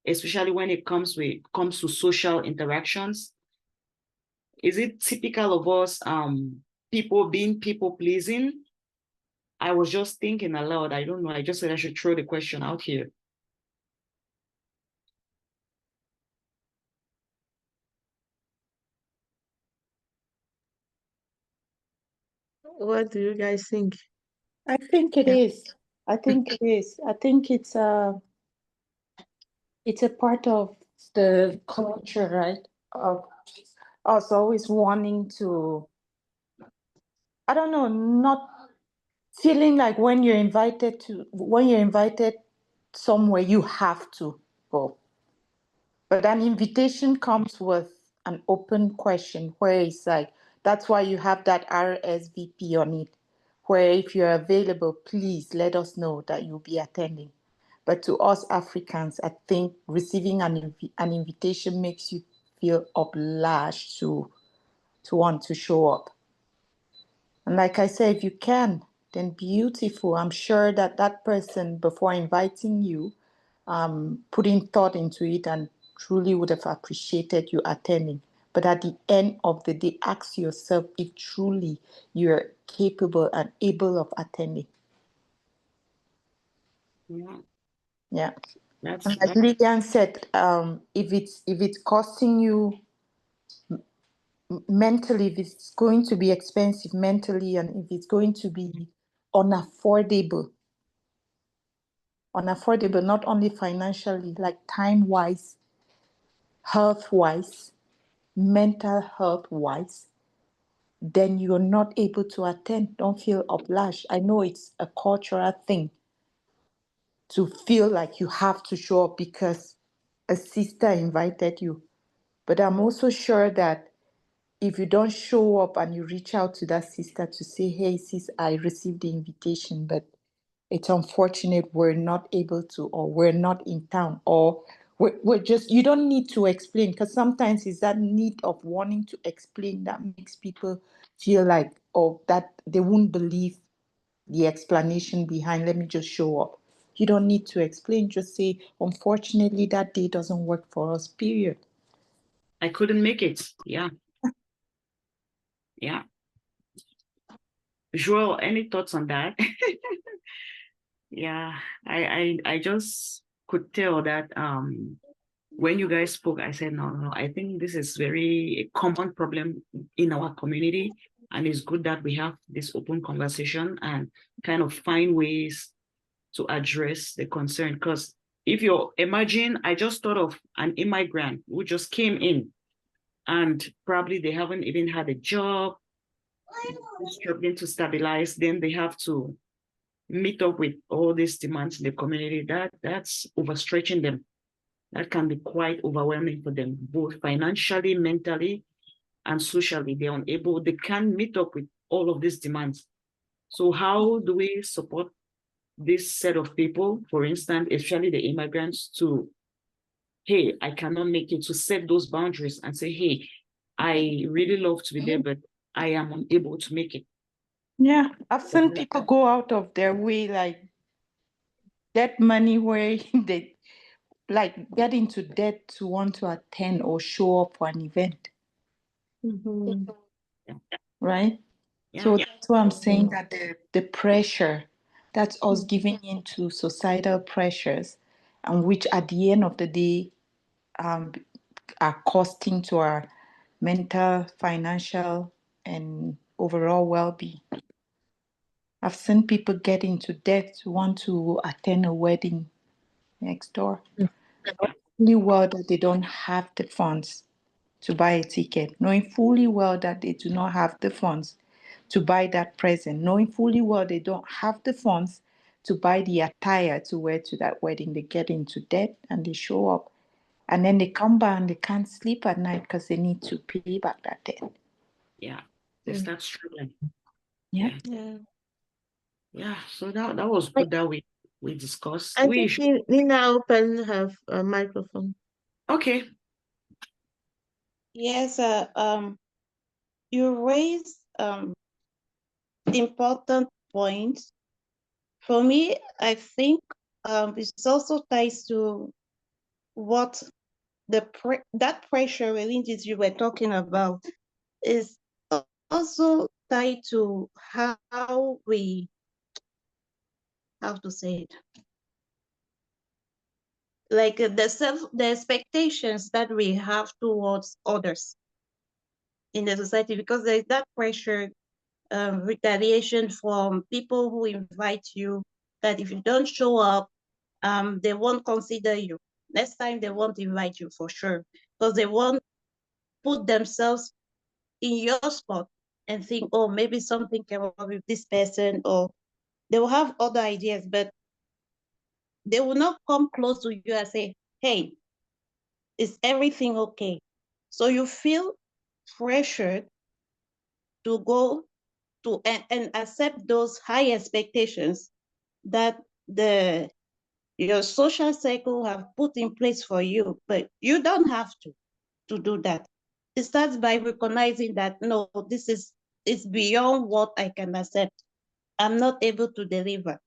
especially when it comes to social interactions? Is it typical of us people being people pleasing? I was just thinking aloud. I don't know. I just said I should throw the question out here. What do you guys think? I think it Yeah. is. I think it is. I think it's a part of the culture, right? Of us always wanting to, I don't know, not feeling like when you're invited somewhere, you have to go. But an invitation comes with an open question where it's like, that's why you have that RSVP on it, where if you're available, please let us know that you'll be attending. But to us Africans, I think receiving an invitation makes you feel obliged to want to show up. And like I said, if you can, then beautiful. I'm sure that that person, before inviting you, putting thought into it and truly would have appreciated you attending. But at the end of the day, ask yourself if truly you're capable and able of attending. Yeah, Yeah. that's And like that. Lillian said, if it's costing you mentally, if it's going to be expensive mentally, and if it's going to be unaffordable, not only financially, like time wise, health wise, mental health wise, then you're not able to attend. Don't feel obliged. I know it's a cultural thing to feel like you have to show up because a sister invited you. But I'm also sure that if you don't show up and you reach out to that sister to say, hey, sis, I received the invitation, but it's unfortunate we're not able to, or we're not in town, or we're just, you don't need to explain, because sometimes it's that need of wanting to explain that makes people feel like, oh, that they won't believe the explanation behind, let me just show up. You don't need to explain, just say, unfortunately, that day doesn't work for us, period. I couldn't make it. Yeah. Yeah. Joel, any thoughts on that? Yeah, I just could tell that when you guys spoke, I said, no, I think this is very a common problem in our community. And it's good that we have this open conversation and kind of find ways to address the concern. Because if you're imagine, I just thought of an immigrant who just came in and probably they haven't even had a job, struggling to stabilize, then they have to meet up with all these demands in the community. That's overstretching them. That can be quite overwhelming for them, both financially, mentally, and socially. They're unable, they can't meet up with all of these demands. So how do we support this set of people, for instance, especially the immigrants, to, hey, I cannot make it, to set those boundaries and say, hey, I really love to be there, but I am unable to make it. Yeah, I've seen people go out of their way, like get money where they like get into debt to want to attend or show up for an event, Mhm. right? Yeah. So that's why I'm saying that the pressure, that's us giving into societal pressures, and which at the end of the day um, are costing to our mental, financial, and overall well-being. I've seen people get into debt to want to attend a wedding next door. Knowing fully well that they don't have the funds to buy a ticket, knowing fully well that they do not have the funds to buy that present, knowing fully well they don't have the funds to buy the attire to wear to that wedding. They get into debt and they show up. And then they come back and they can't sleep at night because they need to pay back that debt. Yeah, they start struggling. Yeah. Yeah. Yeah, so that was good that we discussed. I think Nina open have a microphone. Okay. Yes, you raised important points. For me, I think it also ties to what that pressure releases you were talking about is also tied to how we, how to say it, like the expectations that we have towards others in the society, because there's that pressure, retaliation from people who invite you, that if you don't show up, they won't consider you. Next time they won't invite you for sure, because they won't put themselves in your spot and think, oh, maybe something came up with this person, or they will have other ideas, but they will not come close to you and say, hey, is everything okay? So you feel pressured to go to and accept those high expectations that your social circle have put in place for you, but you don't have to do that. It starts by recognizing that no, it's beyond what I can accept. I'm not able to deliver.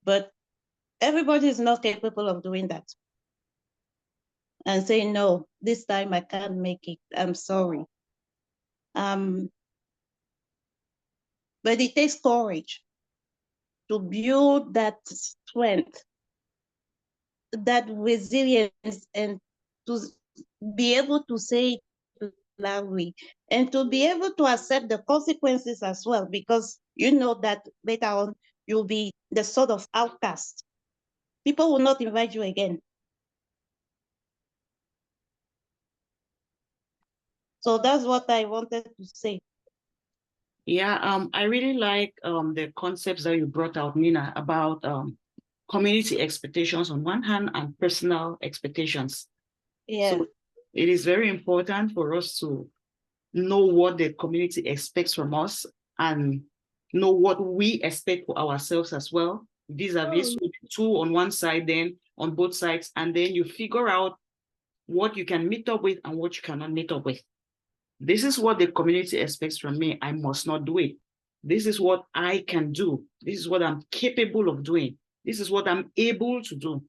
But everybody is not capable of doing that. And saying, no, this time I can't make it. I'm sorry. But it takes courage to build that strength, that resilience, and to be able to say it loudly, and to be able to accept the consequences as well, because you know that later on you'll be the sort of outcast. People will not invite you again. So that's what I wanted to say. Yeah, I really like the concepts that you brought out, Nina, about community expectations on one hand and personal expectations. Yeah. So it is very important for us to know what the community expects from us and know what we expect for ourselves as well, vis-a-vis two on one side, then on both sides, and then you figure out what you can meet up with and what you cannot meet up with. This is what the community expects from me. I must not do it. This is what I can do. This is what I'm capable of doing. This is what I'm able to do.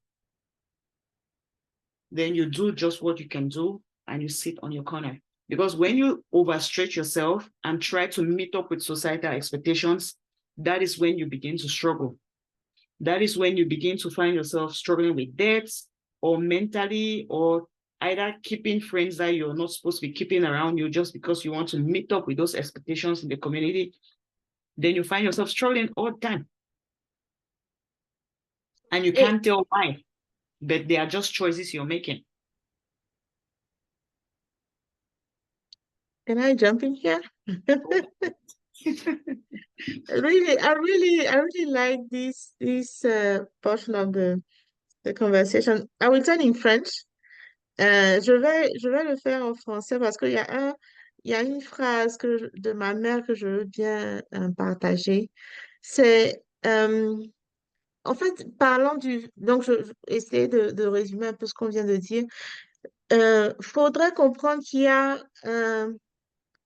Then you do just what you can do and you sit on your corner. Because when you overstretch yourself and try to meet up with societal expectations, that is when you begin to struggle. That is when you begin to find yourself struggling with debts or mentally, or either keeping friends that you're not supposed to be keeping around you just because you want to meet up with those expectations in the community. Then you find yourself struggling all the time. And you can't tell why, but they are just choices you're making. Can I jump in here? I really like this portion of the conversation. I will tell in French. Je vais le faire en français parce il y a une phrase de ma mère que je veux bien partager. C'est, en fait, parlant donc je vais essayer de résumer un peu ce qu'on vient de dire. Faudrait comprendre qu'il y a,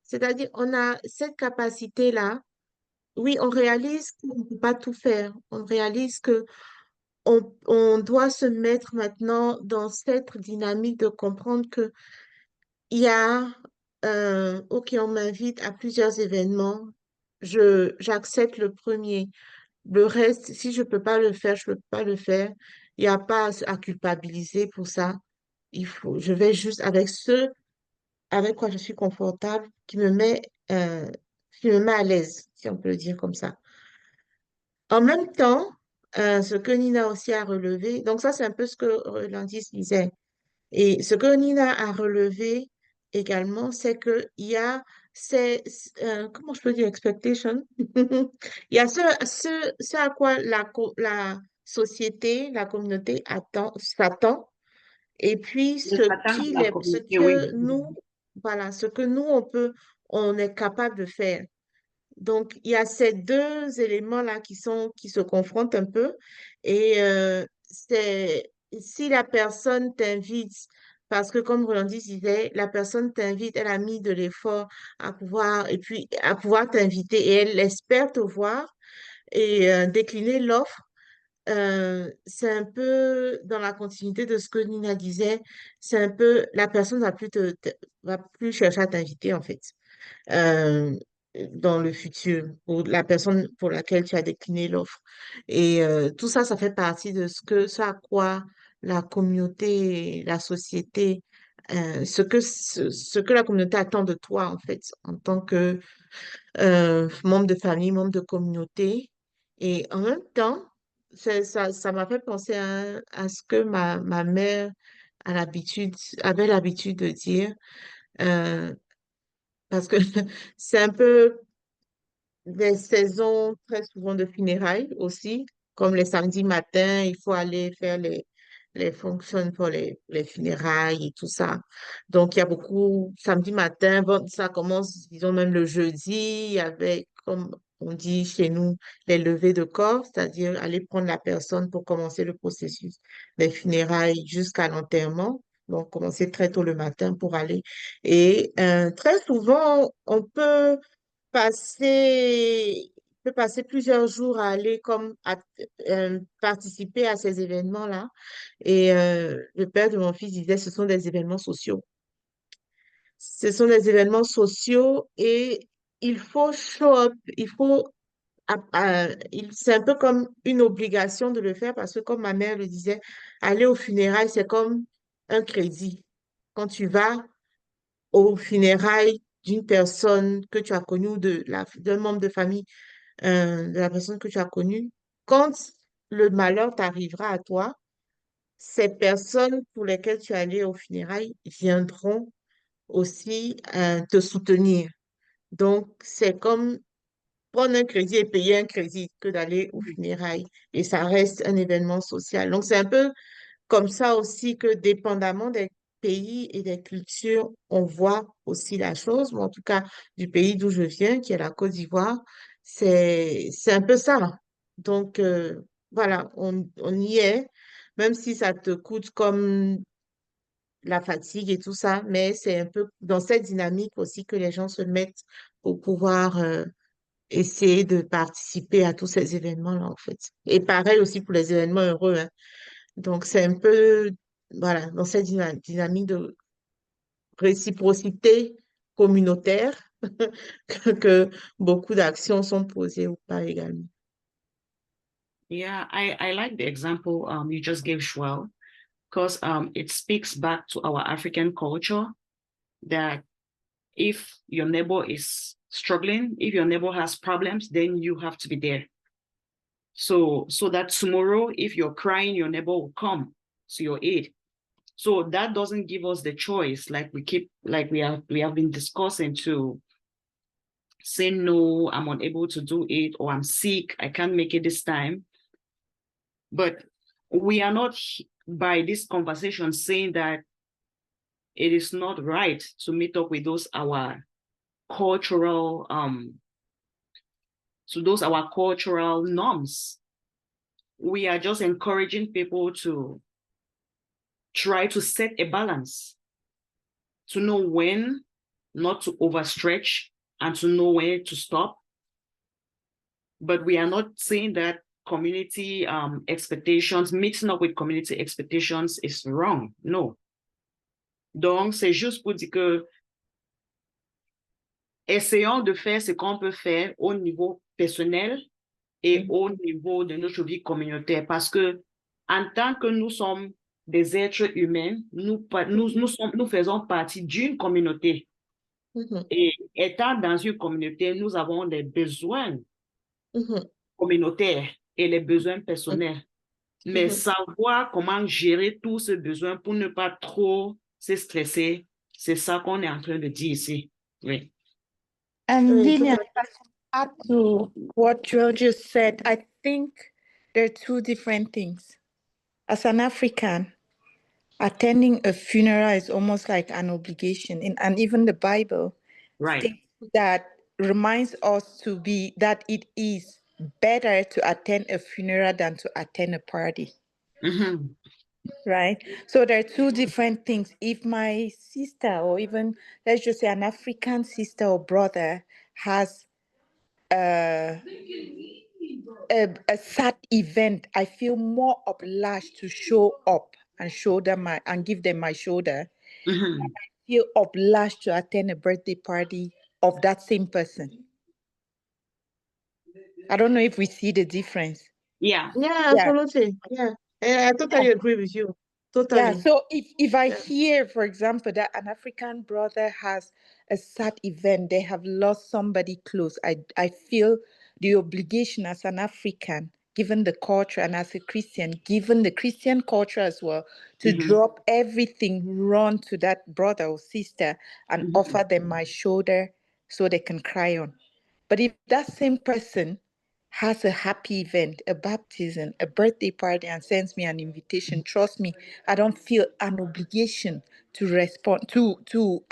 c'est-à-dire, on a cette capacité-là. Oui, on réalise qu'on ne peut pas tout faire. On réalise que on doit se mettre maintenant dans cette dynamique de comprendre que il y a, ok, on m'invite à plusieurs événements. J'accepte le premier. Le reste, si je peux pas le faire, je peux pas le faire. Il n'y a pas à culpabiliser pour ça. Je vais juste avec avec quoi je suis confortable, euh, qui me met à l'aise, si on peut le dire comme ça. En même temps, ce que Nina aussi a relevé, donc ça c'est un peu ce que Rolandis disait. Et ce que Nina a relevé également, c'est que il y a comment je peux dire expectation? Il y a ce à quoi la société, la communauté s'attend, et puis La ce communauté, oui. que nous, voilà, ce que nous on est capable de faire. Donc, il y a ces deux éléments-là qui se confrontent un peu. Et si la personne t'invite, parce que comme Roland disait, la personne t'invite, elle a mis de l'effort et puis à pouvoir t'inviter et elle espère te voir et décliner l'offre. C'est un peu dans la continuité de ce que Nina disait, c'est un peu, la personne va plus chercher à t'inviter en fait euh, dans le futur pour la personne pour laquelle tu as décliné l'offre. Et tout ça, ça fait partie de ce à quoi la communauté, la société, ce que la communauté attend de toi, en fait, en tant que membre de famille, membre de communauté. Et en même temps, ça m'a fait penser à ce que ma mère avait l'habitude de dire. euh, parce que c'est un peu des saisons très souvent de funérailles aussi, comme les samedis matins, il faut aller faire les fonctions pour les funérailles et tout ça. Donc, il y a beaucoup, samedi matin, bon, ça commence, disons même le jeudi, il y avait, comme on dit chez nous, les levées de corps, c'est-à-dire aller prendre la personne pour commencer le processus des funérailles jusqu'à l'enterrement. Donc, commencer très tôt le matin pour aller. Et très souvent, peut passer plusieurs jours à aller participer à ces événements-là. Et le père de mon fils disait, ce sont des événements sociaux. Ce sont des événements sociaux et il faut show up, c'est un peu comme une obligation de le faire parce que comme ma mère le disait, aller au funérailles, c'est comme un crédit. Quand tu vas aux funérailles d'une personne que tu as connue ou d'un membre de famille de la personne que tu as connue, quand le malheur t'arrivera à toi, ces personnes pour lesquelles tu es allé au funérailles viendront aussi te soutenir. Donc, c'est comme prendre un crédit et payer un crédit que d'aller aux funérailles. Et ça reste un événement social. Donc, c'est un peu comme ça aussi que dépendamment des pays et des cultures, on voit aussi la chose. Moi, en tout cas, du pays d'où je viens, qui est la Côte d'Ivoire, c'est un peu ça. Donc, voilà, on y est, même si ça te coûte comme la fatigue et tout ça, mais c'est un peu dans cette dynamique aussi que les gens se mettent pour pouvoir essayer de participer à tous ces événements-là, en fait. Et pareil aussi pour les événements heureux, hein. Donc, c'est un peu, voilà, dans cette dynamique de réciprocité communautaire que beaucoup d'actions sont posées ou pas également. Yeah, I like the example you just gave, Shwell, because it speaks back to our African culture that if your neighbor is struggling, if your neighbor has problems, then you have to be there. So that tomorrow, if you're crying, your neighbor will come to your aid. So that doesn't give us the choice, like we have been discussing, to say no, I'm unable to do it, or I'm sick, I can't make it this time. But we are not, by this conversation, saying that it is not right to meet up with those our cultural norms. We are just encouraging people to try to set a balance, to know when not to overstretch and to know when to stop. But we are not saying that community expectations, mixing up with community expectations is wrong. No. Donc, c'est juste pour dire que essayons de faire ce qu'on peut faire au niveau personnel et au niveau de notre vie communautaire, parce que en tant que nous sommes des êtres humains, nous faisons partie d'une communauté. Et étant dans une communauté, nous avons des besoins communautaires et les besoins personnels. Mais savoir comment gérer tous ces besoins pour ne pas trop se stresser, c'est ça qu'on est en train de dire ici. Oui. And Oui, Lillian, tout if I can add to what Joe just said, I think there are two different things. As an African, attending a funeral is almost like an obligation. And even the Bible states that reminds us that it is better to attend a funeral than to attend a party. Mm-hmm. Right? So there are two different things. If my sister, or even let's just say an African sister or brother, has a sad event, I feel more obliged to show up and give them my shoulder. Mm-hmm. I feel obliged to attend a birthday party of that same person. I don't know if we see the difference. Yeah. Yeah, absolutely. Yeah. And I totally agree with you. Yeah, Totally. so if I hear, for example, that an African brother has a sad event, they have lost somebody close, I feel the obligation as an African, given the culture, and as a Christian, given the Christian culture as well, to drop everything, run to that brother or sister and offer them my shoulder so they can cry on. But if that same person has a happy event, a baptism, a birthday party, and sends me an invitation, trust me, I don't feel an obligation to respond to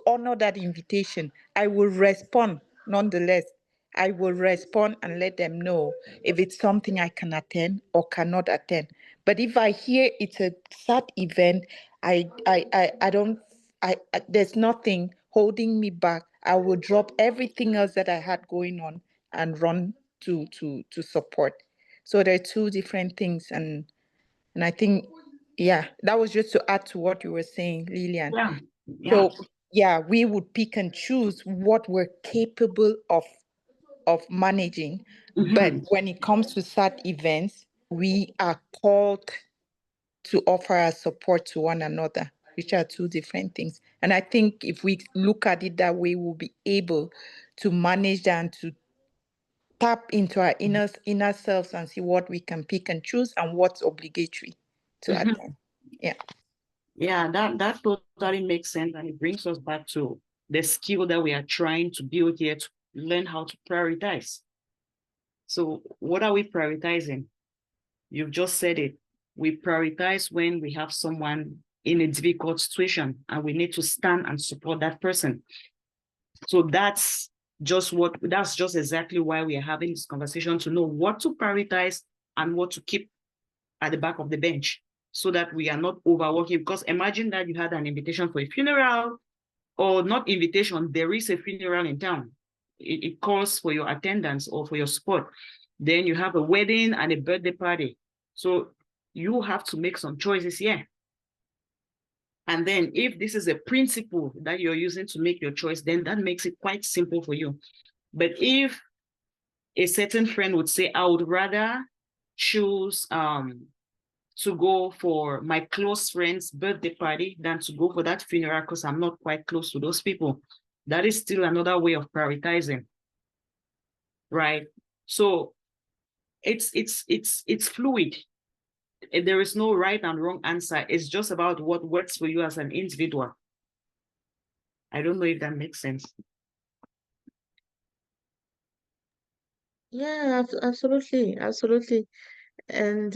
honor that invitation. I will respond nonetheless. I will respond and let them know if it's something I can attend or cannot attend. But if I hear it's a sad event, I don't there's nothing holding me back. I will drop everything else that I had going on and run to support. So there are two different things, and I think, yeah, that was just to add to what you were saying, Lillian. Yeah. Yeah. So yeah, we would pick and choose what we're capable of managing. But when it comes to sad events, we are called to offer our support to one another, which are two different things. And I think if we look at it that way, we'll be able to manage that and to tap into our inner selves and see what we can pick and choose and what's obligatory to attend. Yeah. Yeah, that totally makes sense. And it brings us back to the skill that we are trying to build here to learn how to prioritize. So what are we prioritizing? You've just said it. We prioritize when we have someone in a difficult situation and we need to stand and support that person. So that's just exactly why we are having this conversation, to know what to prioritize and what to keep at the back of the bench so that we are not overworking. Because imagine that you had an invitation for a funeral, or not invitation, there is a funeral in town. It calls for your attendance or for your support. Then you have a wedding and a birthday party. So you have to make some choices here. And then if this is a principle that you're using to make your choice, then that makes it quite simple for you. But if a certain friend would say, I would rather choose to go for my close friend's birthday party than to go for that funeral because I'm not quite close to those people, that is still another way of prioritizing, right? So it's fluid. There is no right and wrong answer. It's just about what works for you as an individual. I don't know if that makes sense. Yeah, absolutely, absolutely. And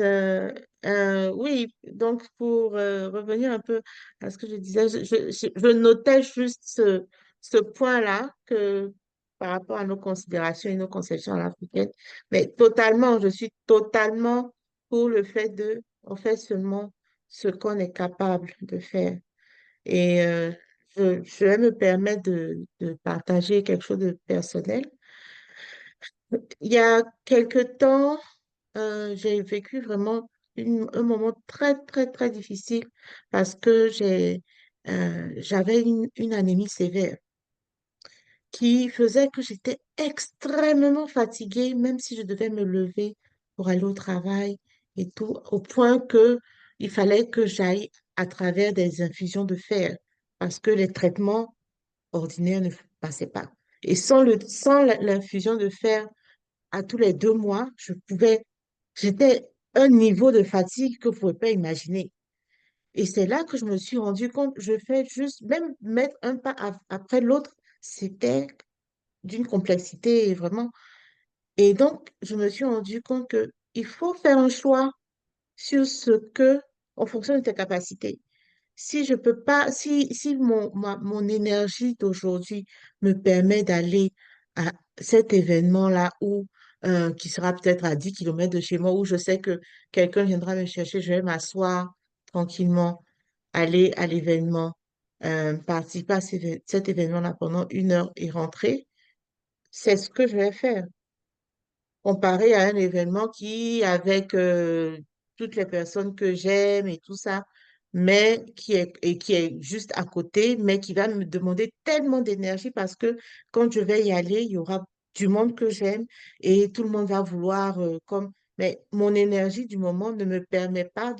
oui, donc pour revenir un peu à ce que je disais, je notais juste ce point-là que par rapport à nos considérations et nos conceptions à l'africaine, mais totalement, je suis totalement pour le fait de, on fait seulement ce qu'on est capable de faire. Et je vais me permettre de partager quelque chose de personnel. Il y a quelque temps, j'ai vécu vraiment un moment très, très, très difficile parce que j'avais une anémie sévère qui faisait que j'étais extrêmement fatiguée, même si je devais me lever pour aller au travail et tout, au point que il fallait que j'aille à travers des infusions de fer parce que les traitements ordinaires ne passaient pas. Et sans l'infusion de fer, à tous les 2 mois, j'étais à un niveau de fatigue que vous ne pouvez pas imaginer. Et c'est là que je me suis rendu compte, je fais juste, même mettre un pas après l'autre, c'était d'une complexité vraiment. Et donc, je me suis rendu compte que il faut faire un choix sur en fonction de tes capacités. Si je peux pas, si mon énergie d'aujourd'hui me permet d'aller à cet événement-là qui sera peut-être à 10 kilomètres de chez moi, où je sais que quelqu'un viendra me chercher, je vais m'asseoir tranquillement, aller à l'événement, participer à cet événement-là pendant 1 heure et rentrer, c'est ce que je vais faire comparé à un événement avec toutes les personnes que j'aime et tout ça, mais qui est juste à côté, mais qui va me demander tellement d'énergie parce que quand je vais y aller, il y aura du monde que j'aime et tout le monde va vouloir mais mon énergie du moment ne me permet pas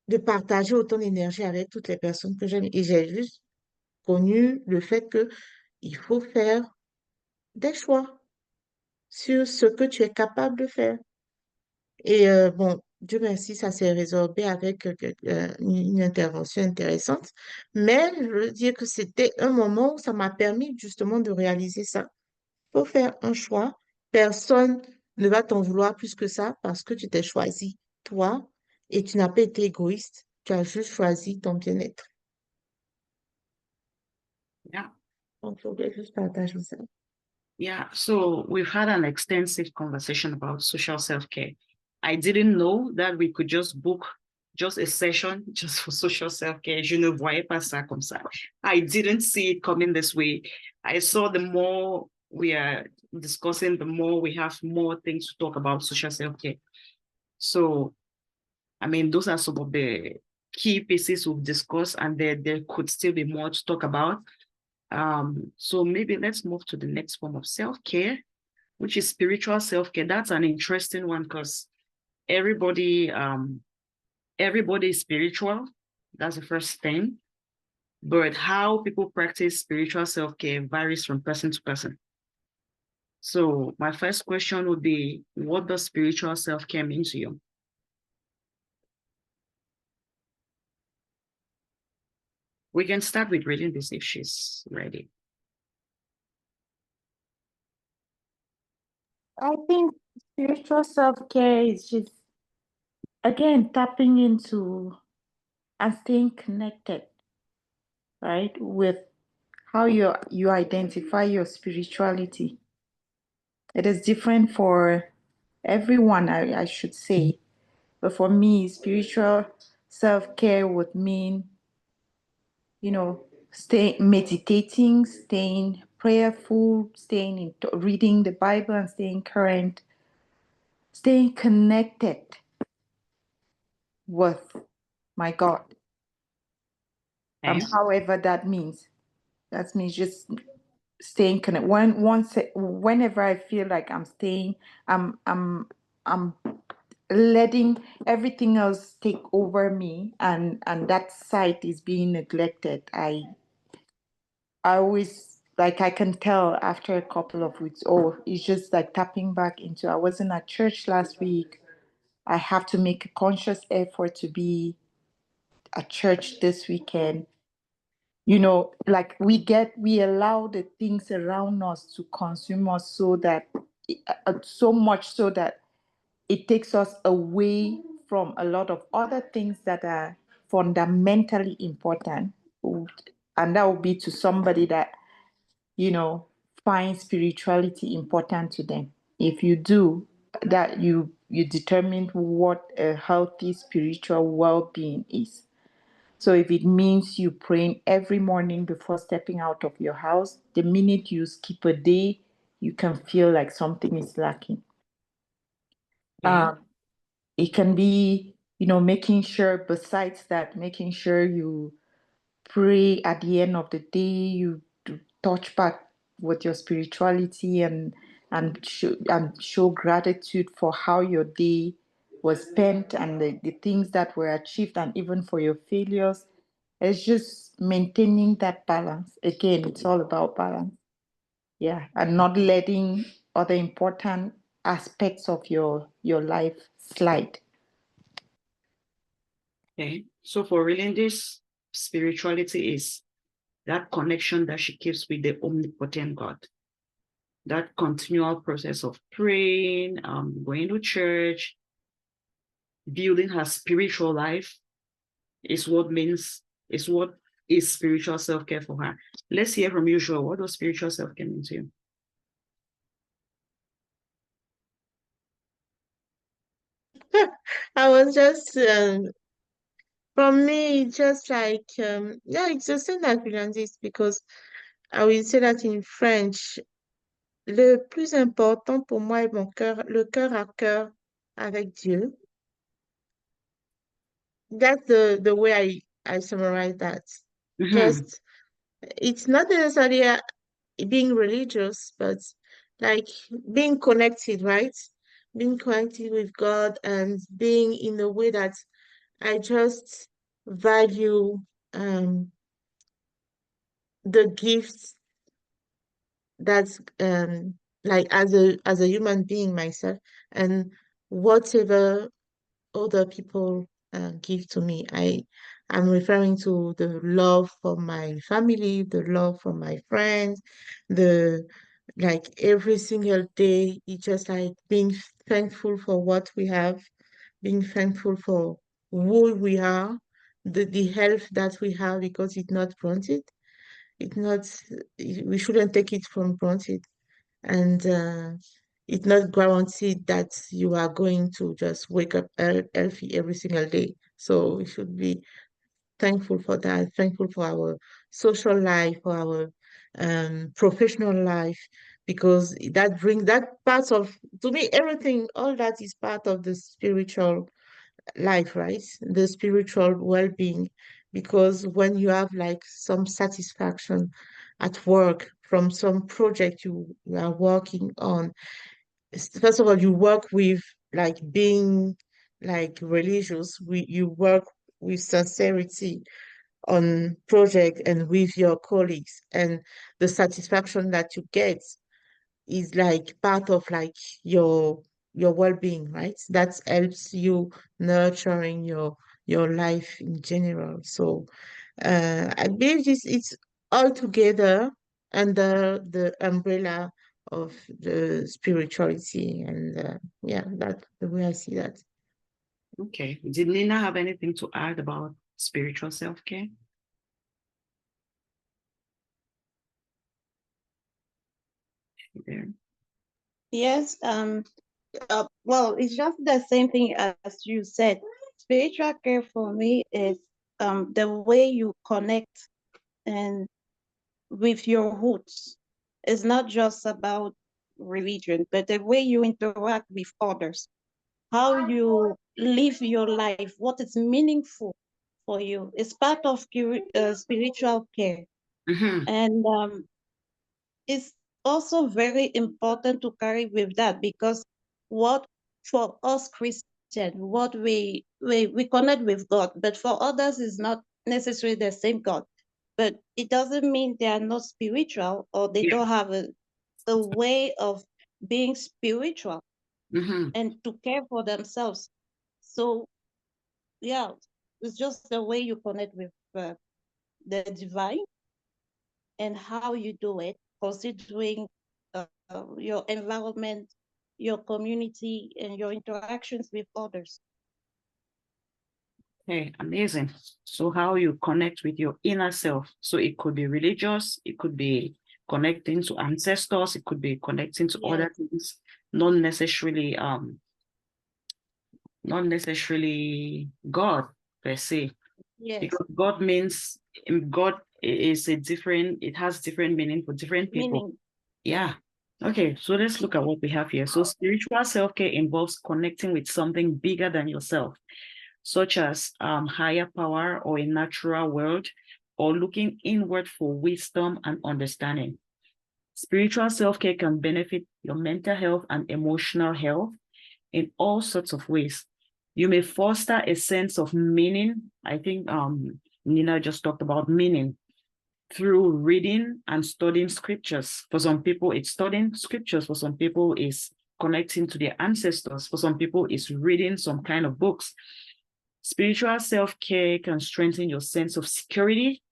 de partager autant d'énergie avec toutes les personnes que j'aime. Et j'ai juste connu le fait que il faut faire des choix sur ce que tu es capable de faire. Et bon, Dieu merci, ça s'est résorbé avec une intervention intéressante. Mais je veux dire que c'était un moment où ça m'a permis justement de réaliser ça. Il faut faire un choix. Personne ne va t'en vouloir plus que ça parce que tu t'es choisi, toi, et tu n'as pas été égoïste. Tu as juste choisi ton bien-être. Yeah. Donc, je voulais juste partager ça. Yeah, so we've had an extensive conversation about social self-care. I didn't know that we could just book just a session just for social self-care. Je ne voyais pas ça comme ça. I didn't see it coming this way. I saw the more we are discussing, the more we have more things to talk about social self-care. So, I mean, those are some of the key pieces we've discussed, and there could still be more to talk about. So maybe let's move to the next form of self-care, which is spiritual self-care. That's an interesting one because everybody is spiritual. That's the first thing. But how people practice spiritual self-care varies from person to person. So my first question would be, what does spiritual self-care mean to you? We can start with reading this if she's ready. I think spiritual self-care is just, again, tapping into and staying connected, right, with how you identify your spirituality. It is different for everyone, I should say. But for me, spiritual self-care would mean, stay meditating, staying prayerful, staying reading the Bible and staying current, staying connected with my God. Okay. However that means. That means just staying connected. Whenever I feel like I'm staying, I'm letting everything else take over me, and that side is being neglected. I always, like, I can tell after a couple of weeks, oh, it's just like tapping back into, I wasn't at church last week. I have to make a conscious effort to be at church this weekend. Like we allow the things around us to consume us so much so that it takes us away from a lot of other things that are fundamentally important. And that would be to somebody that, find spirituality important to them. If you do that, you determine what a healthy spiritual well-being is. So if it means you praying every morning before stepping out of your house, the minute you skip a day, you can feel like something is lacking. Okay. It can be, making sure, besides that, making sure you pray at the end of the day, you touch back with your spirituality and show gratitude for how your day was spent and the things that were achieved and even for your failures. It's just maintaining that balance. Again, it's all about balance. Yeah. And not letting other important aspects of your life slide. Okay. So for reading this, spirituality is that connection that she keeps with the omnipotent God. That continual process of praying, going to church, building her spiritual life is what is spiritual self-care for her. Let's hear from you, Joel. What does spiritual self-care mean to you? I was just for me, just like yeah, it's the same that Finlandese because I will say that in French. Le plus important pour moi est mon cœur, le cœur à cœur avec Dieu. That's the way I summarize that. Mm-hmm. Just it's not necessarily being religious, but like being connected, right? Being connected with God and being in a way that I just value the gifts that's like as a human being myself and whatever other people give to me. I'm referring to the love from my family, the love from my friends, the like every single day. It's just like being thankful for what we have, being thankful for who we are, the health that we have because it's not granted. It's not. We shouldn't take it for granted, and it's not guaranteed that you are going to just wake up healthy every single day. So we should be thankful for that, thankful for our social life, for our professional life, because that brings that part of, to me, everything, all that is part of the spiritual life, right? The spiritual well-being. Because when you have like some satisfaction at work from some project you are working on, first of all, you work with like being like religious, you work with sincerity on project and with your colleagues, and the satisfaction that you get is like part of like your well-being, right? That helps you nurturing your life in general. So I believe it's all together under the umbrella of the spirituality, and yeah, that's the way I see that. Okay. Did Nina have anything to add about spiritual self-care? There. Yes, well, it's just the same thing as you said. Spiritual care for me is the way you connect and with your roots. It's not just about religion, but the way you interact with others, how you live your life, what is meaningful for you. It's part of spiritual care. Mm-hmm. And it's also very important to carry with that because what for us Christians, what we connect with God, but for others is not necessarily the same God. But it doesn't mean they are not spiritual or they Yeah. don't have a way of being spiritual Mm-hmm. and to care for themselves. So yeah, it's just the way you connect with the divine and how you do it, considering your environment, your community, and your interactions with others. Okay, amazing. So how you connect with your inner self. So it could be religious, it could be connecting to ancestors, it could be connecting to Yes, other things, not necessarily God per se. yes, Because God means God is a different, it has different meaning for different people. meaning, Yeah. Okay, so let's look at what we have here. So spiritual self-care involves connecting with something bigger than yourself, such as higher power or a natural world, or looking inward for wisdom and understanding. Spiritual self-care can benefit your mental health and emotional health in all sorts of ways. You may foster a sense of meaning. I think Nina just talked about meaning through reading and studying scriptures. For some people, it's studying scriptures. For some people, it's connecting to their ancestors. For some people, it's reading some kind of books. Spiritual self-care can strengthen your sense of security.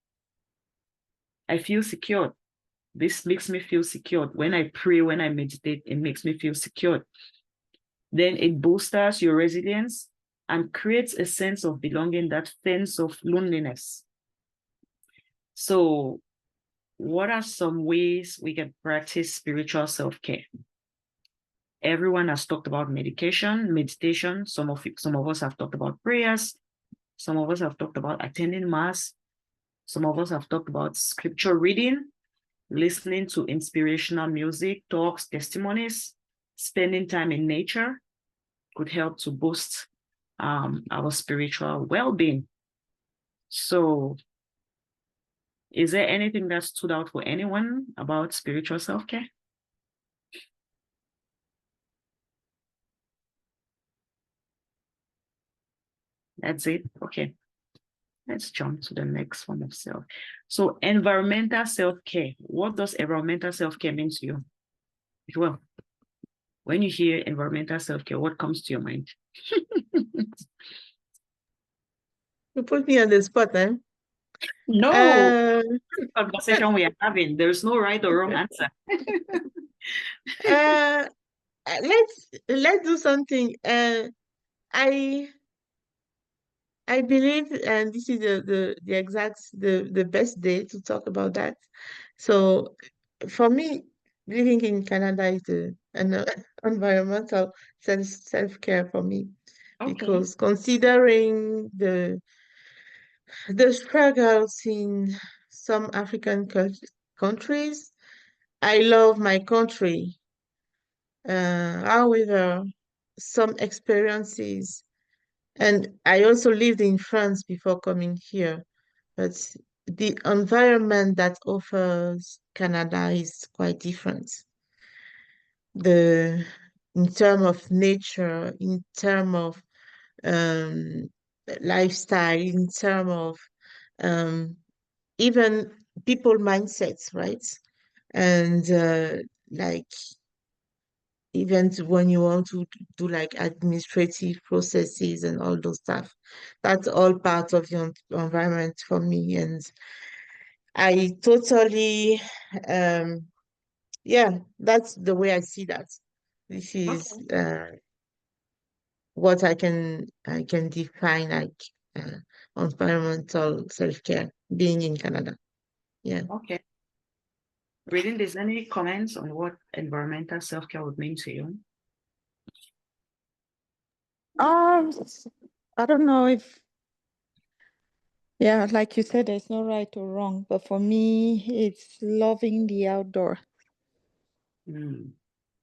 I feel secure. This makes me feel secure. When I pray, when I meditate, it makes me feel secure. Then it bolsters your resilience and creates a sense of belonging that fends off loneliness. So, what are some ways we can practice spiritual self-care? Everyone has talked about meditation. Some of us have talked about prayers. Some of us have talked about attending mass. Some of us have talked about scripture reading, listening to inspirational music, talks, testimonies, spending time in nature could help to boost our spiritual well-being. So, is there anything that stood out for anyone about spiritual self-care? That's it. Okay. Let's jump to the next one of self. So, environmental self-care. What does environmental self-care mean to you? Well, when you hear environmental self-care, what comes to your mind? You put me on the spot, eh? No, Uh, conversation we are having. There's no right or wrong answer. uh, let's do something. I I believe, and this is the exact the best day to talk about that. So, for me, living in Canada is an environmental self-care for me, Okay. because considering the struggles in some African countries, I love my country. However, some experiences, and I also lived in France before coming here, but the environment that offers Canada is quite different. The In terms of nature, in terms of um, lifestyle, in terms of um, even people mindsets, right? And like even when you want to do like administrative processes and all those stuff. That's all part of your environment for me. And I totally, um, yeah, that's the way I see that. This is Okay. what I can define like uh, environmental self-care being in Canada. Yeah. Okay. Reading, is any comments on what environmental self-care would mean to you? Um, I don't know if, yeah, like you said, there's no right or wrong, but for me, it's loving the outdoor, Mm.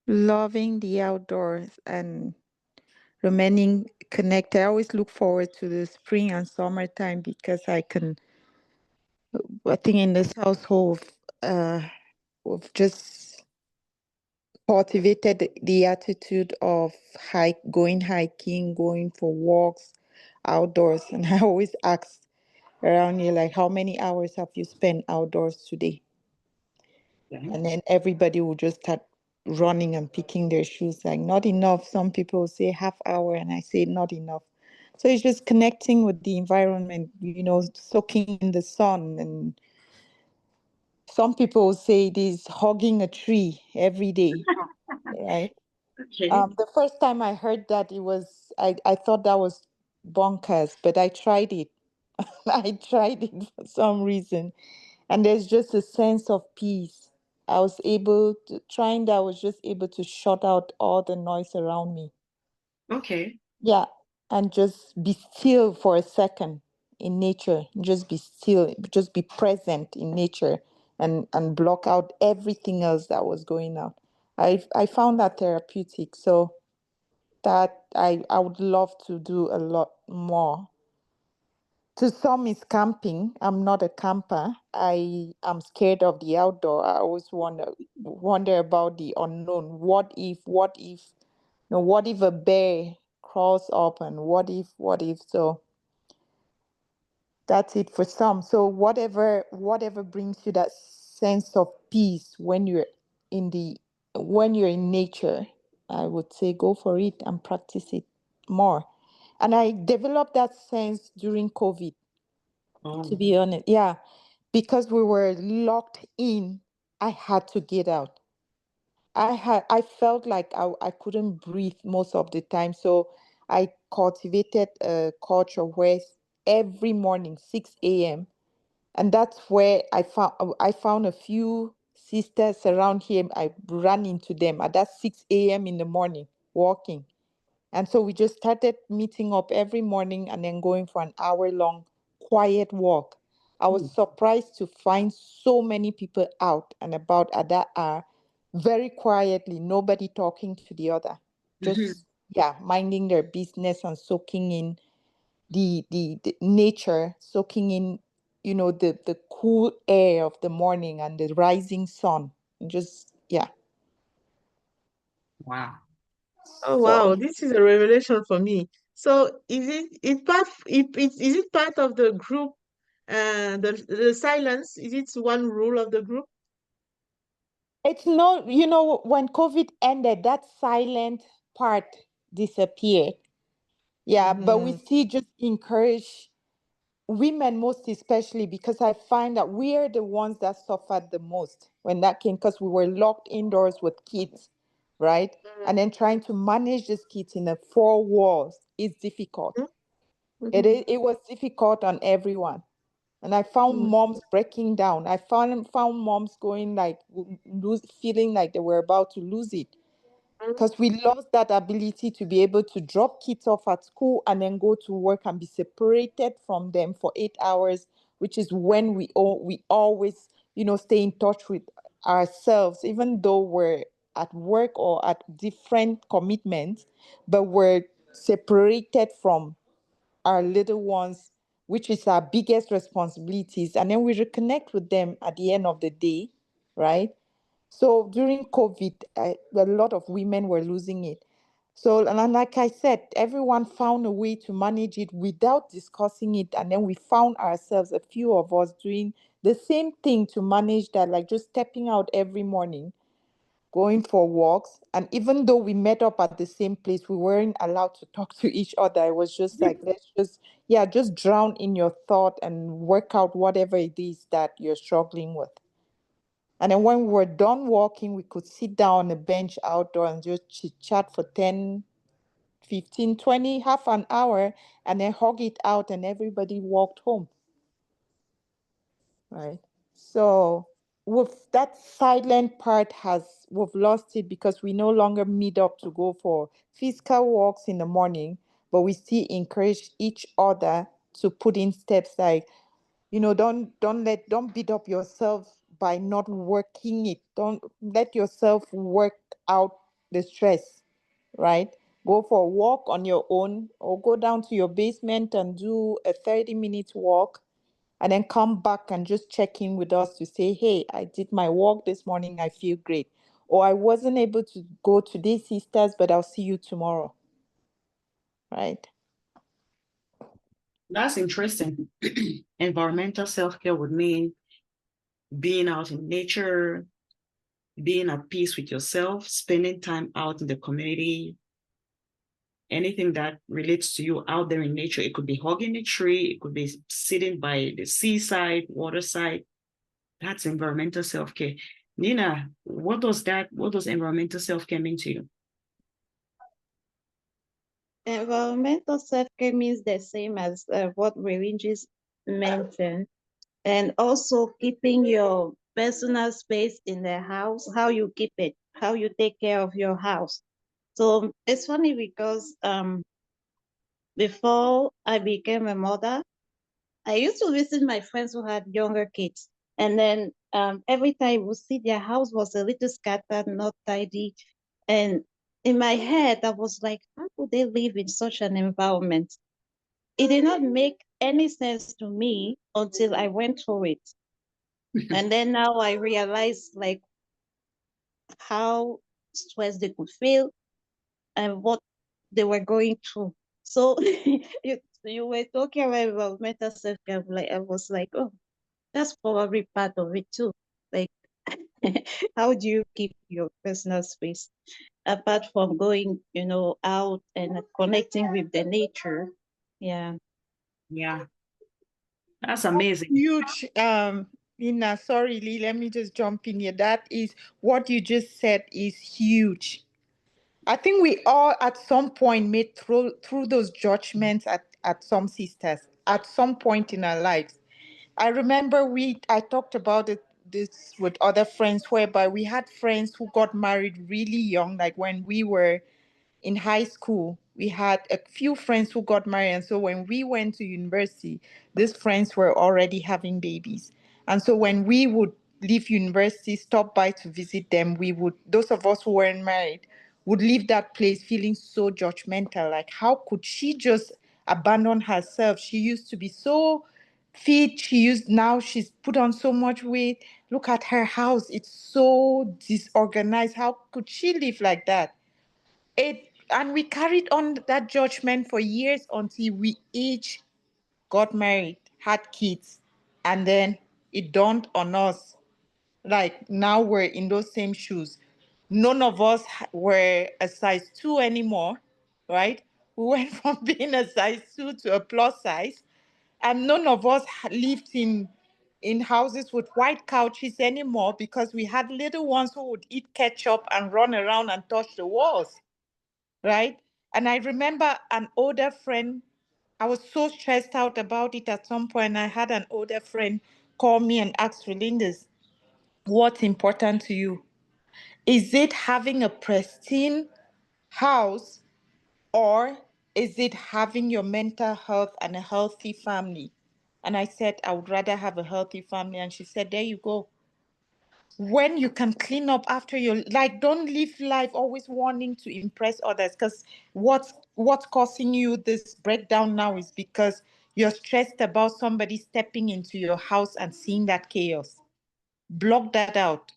loving the outdoors and remaining connected. I always look forward to the spring and summertime because I think in this household, we've just cultivated the attitude of going hiking, going for walks outdoors. And I always ask around here, like, how many hours have you spent outdoors today? Okay. And then everybody will just start running and picking their shoes, like, not enough. Some people will say half hour, and I say not enough. So it's just connecting with the environment, soaking in the sun. And some people will say it is hugging a tree every day, right? Okay. The first time I heard that, I thought that was bonkers, but I tried it. I tried it for some reason. And there's just a sense of peace. I was able to, trying that, I was just able to shut out all the noise around me. Okay. Yeah. And just be still for a second in nature. Just be still, just be present in nature and block out everything else that was going on. I found that therapeutic. So that I would love to do a lot more. To some, it's camping. I'm not a camper. I am scared of the outdoor. I always wonder about the unknown. What if a bear crawls up, and what if? So that's it for some. So whatever brings you that sense of peace when you're in nature, I would say go for it and practice it more. And I developed that sense during COVID, to Oh. be honest. Yeah, because we were locked in, I had to get out. I felt like I couldn't breathe most of the time. So I cultivated a culture where every morning 6 a.m., and that's where I found a few sisters around here. I ran into them at that 6 a.m. in the morning walking. And so we just started meeting up every morning and then going for an hour long quiet walk. I was Mm. surprised to find so many people out and about at that hour, very quietly, nobody talking to the other. Mhm. Just, yeah, minding their business and soaking in the nature, soaking in, the cool air of the morning and the rising sun. Just, yeah. Wow. Oh So wow, this is a revelation for me. So is it part of the group, the silence? Is it one rule of the group? it's not, when COVID ended, that silent part disappeared. Yeah, but we Mm-hmm. still just encourage women, most especially, because I find that we are the ones that suffered the most when that came, because we were locked indoors with kids, right? And then trying to manage these kids in the four walls is difficult. Mm-hmm. It was difficult on everyone. And I found moms breaking down. I found moms going like feeling like they were about to lose it, because we lost that ability to be able to drop kids off at school and then go to work and be separated from them for 8 hours, which is when we always, stay in touch with ourselves, even though we're at work or at different commitments, but we're separated from our little ones, which is our biggest responsibilities. And then we reconnect with them at the end of the day, right? So during COVID, a lot of women were losing it. So, and like I said, everyone found a way to manage it without discussing it. And then we found ourselves, a few of us, doing the same thing to manage that, like just stepping out every morning, going for walks. And even though we met up at the same place, we weren't allowed to talk to each other. It was just like, let's just drown in your thought and work out whatever it is that you're struggling with. And then when we were done walking, we could sit down on a bench outdoor and just chit chat for 10, 15, 20, half an hour, and then hug it out, and everybody walked home. Right. So with that silent part we've lost it because we no longer meet up to go for physical walks in the morning, but we still encourage each other to put in steps like, don't beat up yourself by not working it. Don't let yourself work out the stress, right? Go for a walk on your own or go down to your basement and do a 30-minute walk and then come back and just check in with us to say, hey, I did my walk this morning. I feel great. Or I wasn't able to go today, sisters, but I'll see you tomorrow. Right? That's interesting. Environmental self-care would mean being out in nature, being at peace with yourself, spending time out in the community, anything that relates to you out there in nature. It could be hugging a tree, it could be sitting by the seaside, waterside. That's environmental self-care. Nina, what does environmental self-care mean to you? Environmental self-care means the same as what Regis mentioned, and also keeping your personal space in the house, how you keep it, how you take care of your house. So it's funny because before I became a mother, I used to visit my friends who had younger kids. And then every time we see their house was a little scattered, not tidy. And in my head, I was like, how could they live in such an environment? It did not make any sense to me until I went through it. And then now I realize like how stressed they could feel and what they were going through. So you were talking about mental self-care, like I was like, oh, that's probably part of it too. Like, how do you keep your personal space apart from going, out and connecting with the nature? Yeah. Yeah, that's amazing. Huge. Nina, sorry, Lee, let me just jump in here. That is what you just said is huge. I think we all at some point made through those judgments at some sisters at some point in our lives. I remember I talked about this with other friends whereby we had friends who got married really young, like when we were in high school. We had a few friends who got married, and so when we went to university, these friends were already having babies. And so when we would leave university, stop by to visit them, those of us who weren't married would leave that place feeling so judgmental, like how could she just abandon herself? She used to be so fit, now she's put on so much weight. Look at her house, it's so disorganized. How could she live like that? And we carried on that judgment for years until we each got married, had kids, and then it dawned on us, like now we're in those same shoes. None of us were a size 2 anymore, right? We went from being a size 2 to a plus size, and none of us lived in houses with white couches anymore because we had little ones who would eat ketchup and run around and touch the walls, right? And I remember an older friend, I was so stressed out about it at some point. I had an older friend call me and ask Relinda's, what's important to you? Is it having a pristine house, or is it having your mental health and a healthy family? And I said, I would rather have a healthy family. And she said, there you go. When you can clean up after don't live life always wanting to impress others, because what's causing you this breakdown now is because you're stressed about somebody stepping into your house and seeing that chaos. Block that out.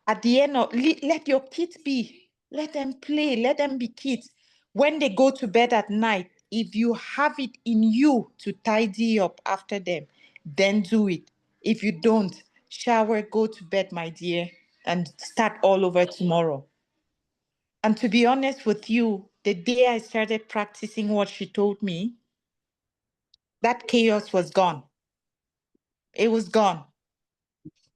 At the end of, let your kids be, let them play, let them be kids. When they go to bed at night, if you have it in you to tidy up after them, then do it. If you don't, shower, go to bed, my dear. and start all over tomorrow. And to be honest with you, the day I started practicing what she told me, that chaos was gone. It was gone.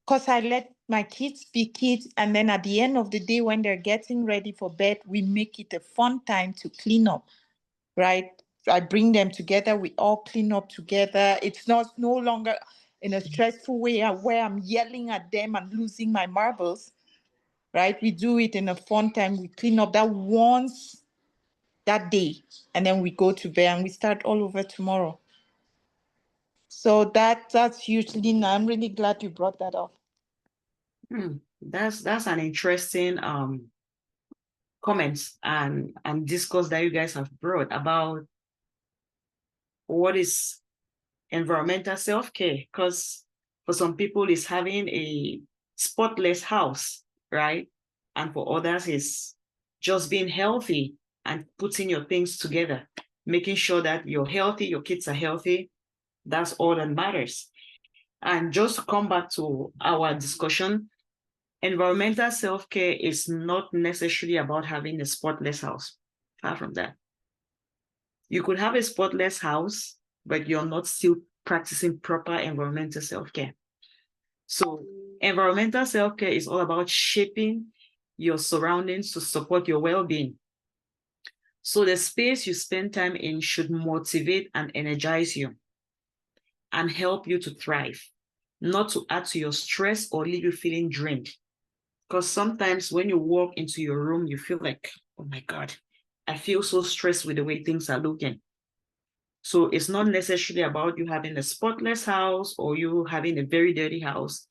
Because I let my kids be kids. And then at the end of the day, when they're getting ready for bed, we make it a fun time to clean up, right? I bring them together. We all clean up together. It's not no longer in a stressful way where I'm yelling at them and losing my marbles, right? We do it in a fun time. We clean up that once that day, and then we go to bed and we start all over tomorrow. So that's hugely. I'm really glad you brought that up. That's an interesting comments and discourse that you guys have brought about what is environmental self-care, because for some people it's having a spotless house, right? And for others it's just being healthy and putting your things together, making sure that you're healthy, your kids are healthy. That's all that matters. And just to come back to our discussion, environmental self-care is not necessarily about having a spotless house. Far from that. You could have a spotless house, but you're not still practicing proper environmental self-care. So environmental self-care is all about shaping your surroundings to support your well-being. So the space you spend time in should motivate and energize you and help you to thrive, not to add to your stress or leave you feeling drained. Because sometimes when you walk into your room, you feel like, oh my God, I feel so stressed with the way things are looking. So it's not necessarily about you having a spotless house or you having a very dirty house.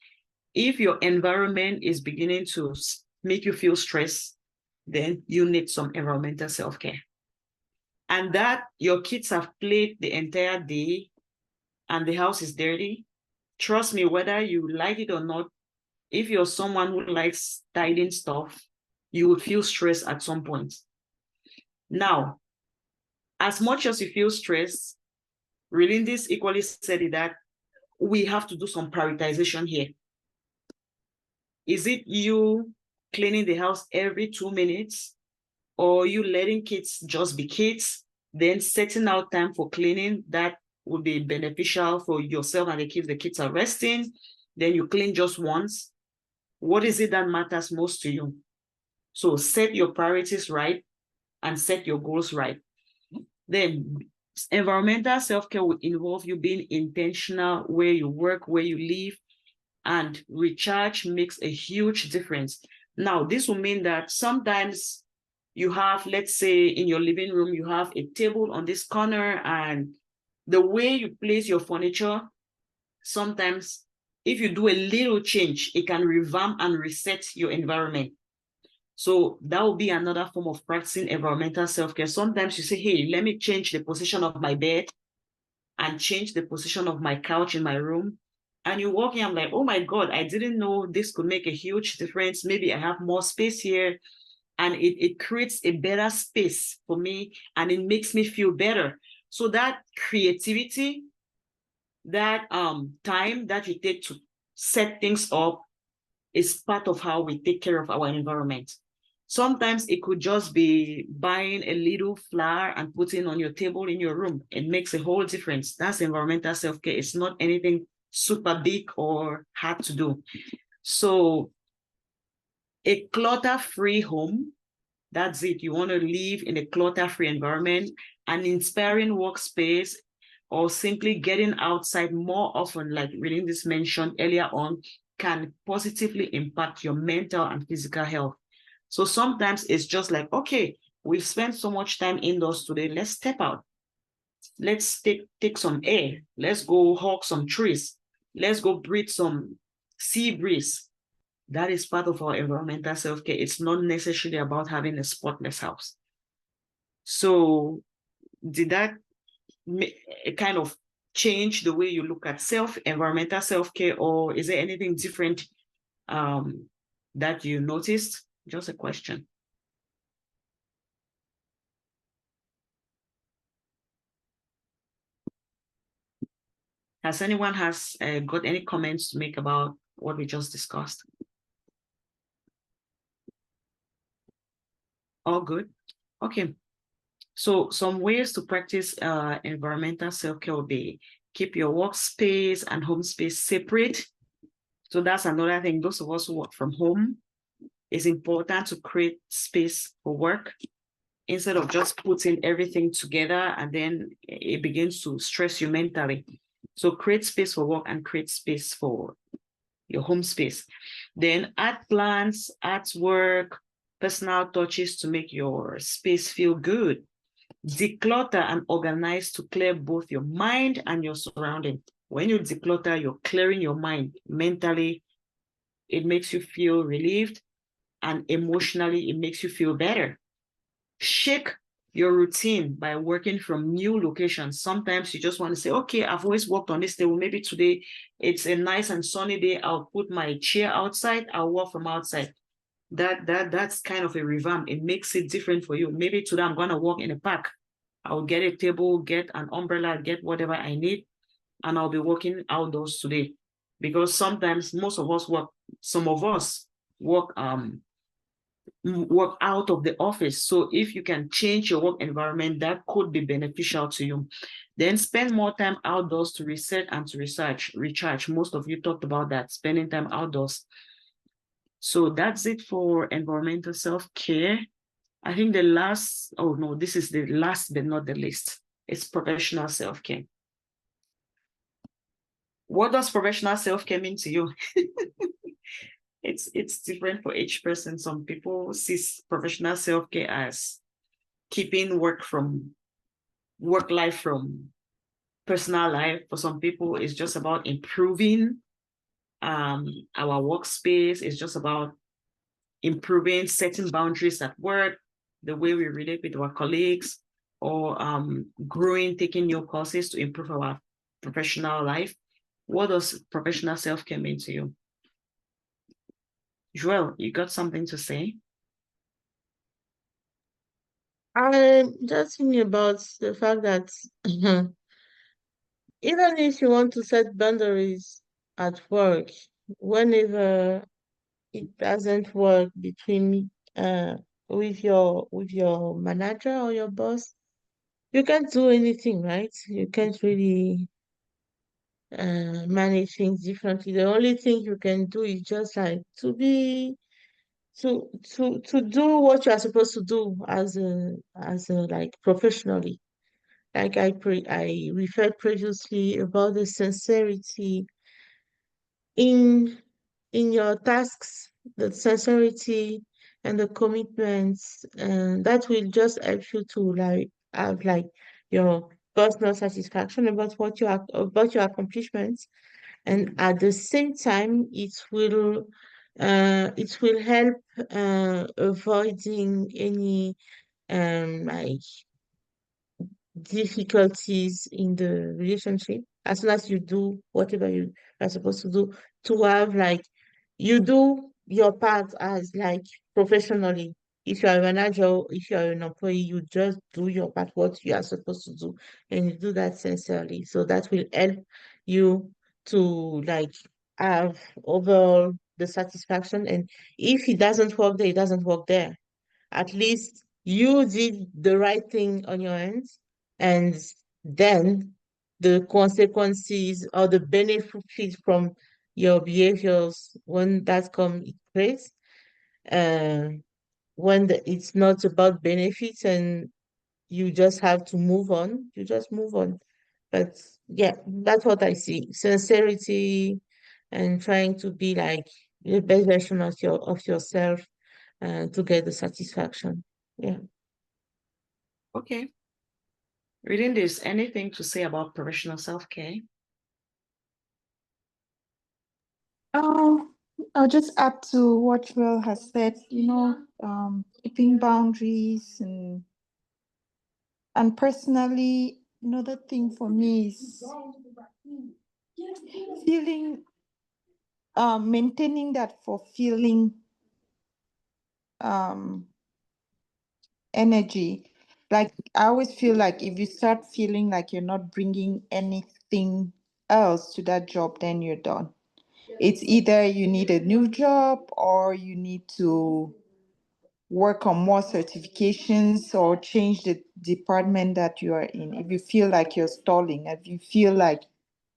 If your environment is beginning to make you feel stressed, then you need some environmental self-care. And that your kids have played the entire day and the house is dirty, trust me, whether you like it or not, if you're someone who likes tidying stuff, you would feel stressed at some point. Now, as much as you feel stressed, Relindis equally said it that we have to do some prioritization here. Is it you cleaning the house every 2 minutes, or you letting kids just be kids, then setting out time for cleaning that would be beneficial for yourself and the kids are resting, then you clean just once? What is it that matters most to you? So set your priorities right and set your goals right. Then environmental self-care would involve you being intentional where you work, where you live, and recharge makes a huge difference. Now, this will mean that sometimes you have, let's say in your living room, you have a table on this corner, and the way you place your furniture, sometimes if you do a little change, it can revamp and reset your environment. So that will be another form of practicing environmental self-care. Sometimes you say, hey, let me change the position of my bed and change the position of my couch in my room. And you walk in, I'm like, oh my God, I didn't know this could make a huge difference. Maybe I have more space here. And it creates a better space for me and it makes me feel better. So that creativity, that time that you take to set things up is part of how we take care of our environment. Sometimes it could just be buying a little flower and putting on your table in your room. It makes a whole difference. That's environmental self-care. It's not anything super big or hard to do. So a clutter-free home, that's it. You want to live in a clutter-free environment, an inspiring workspace, or simply getting outside more often, like Relindis mentioned earlier on, can positively impact your mental and physical health. So sometimes it's just like, okay, we've spent so much time indoors today, let's step out. Let's take some air. Let's go hug some trees. Let's go breathe some sea breeze. That is part of our environmental self-care. It's not necessarily about having a spotless house. So did that kind of change the way you look at environmental self-care, or is there anything different that you noticed? Just a question. Has anyone got any comments to make about what we just discussed? All good. Okay. So some ways to practice environmental self-care will be keep your workspace and home space separate. So that's another thing. Those of us who work from home, it's important to create space for work instead of just putting everything together and then it begins to stress you mentally. So create space for work and create space for your home space. Then add plants, artwork, personal touches to make your space feel good. Declutter and organize to clear both your mind and your surrounding. When you declutter, you're clearing your mind mentally. It makes you feel relieved, and emotionally, it makes you feel better. Shake your routine by working from new locations. Sometimes you just want to say, okay, I've always worked on this table. Maybe today it's a nice and sunny day. I'll put my chair outside. I'll work from outside. That's kind of a revamp. It makes it different for you. Maybe today I'm going to work in a park. I'll get a table, get an umbrella, get whatever I need, and I'll be working outdoors today. Because sometimes most of us work, some of us work out of the office. So if you can change your work environment, that could be beneficial to you. Then spend more time outdoors to reset and to recharge. Most of you talked about that, spending time outdoors. So that's it for environmental self-care. I think the last, oh no, this is the last but not the least. It's professional self-care. What does professional self-care mean to you? It's different for each person. Some people see professional self-care as keeping work life from personal life. For some people, it's just about improving our workspace. It's just about improving, setting boundaries at work, the way we relate with our colleagues, or growing, taking new courses to improve our professional life. What does professional self-care mean to you? Joel, you got something to say? I'm just thinking about the fact that even if you want to set boundaries at work, whenever it doesn't work between with your manager or your boss, you can't do anything, right? You can't really manage things differently. The only thing you can do is just like to do what you are supposed to do as a like professionally. Like I referred previously about the sincerity in in your tasks, the sincerity and the commitments, and that will just help you to like have like your personal satisfaction about your accomplishments, and at the same time it will help avoiding any like difficulties in the relationship as soon as you do whatever you are supposed to do, to have like you do your part as like professionally. If you are a manager, if you are an employee, you just do your part, what you are supposed to do, and you do that sincerely. So that will help you to like have overall the satisfaction. And if it doesn't work there, it doesn't work there. At least you did the right thing on your end, and then the consequences or the benefits from your behaviors when that comes in place, uh, it's not about benefits and you just have to move on, you just move on. But yeah, that's what I see. Sincerity and trying to be like the best version of yourself to get the satisfaction. Yeah. Okay. Reading this, anything to say about professional self-care? Oh, I'll just add to what Will has said, keeping boundaries and personally, another thing for me is feeling maintaining that fulfilling um energy. Like I always feel like if you start feeling like you're not bringing anything else to that job, then you're done. It's either you need a new job or you need to work on more certifications or change the department that you are in. If you feel like you're stalling, if you feel like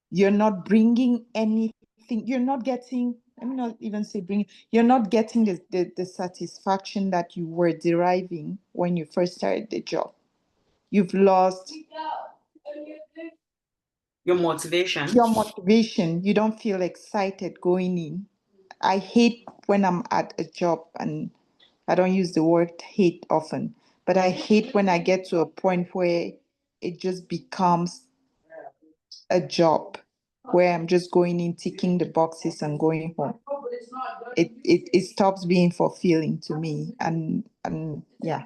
you're not bringing anything, you're not getting, let me not even say bring, you're not getting the satisfaction that you were deriving when you first started the job. You've lost Your motivation. your motivation. You don't feel excited going in. I hate when I'm at a job, and I don't use the word hate often, but I hate when I get to a point where it just becomes a job where I'm just going in, ticking the boxes and going home. It stops being fulfilling to me. And yeah.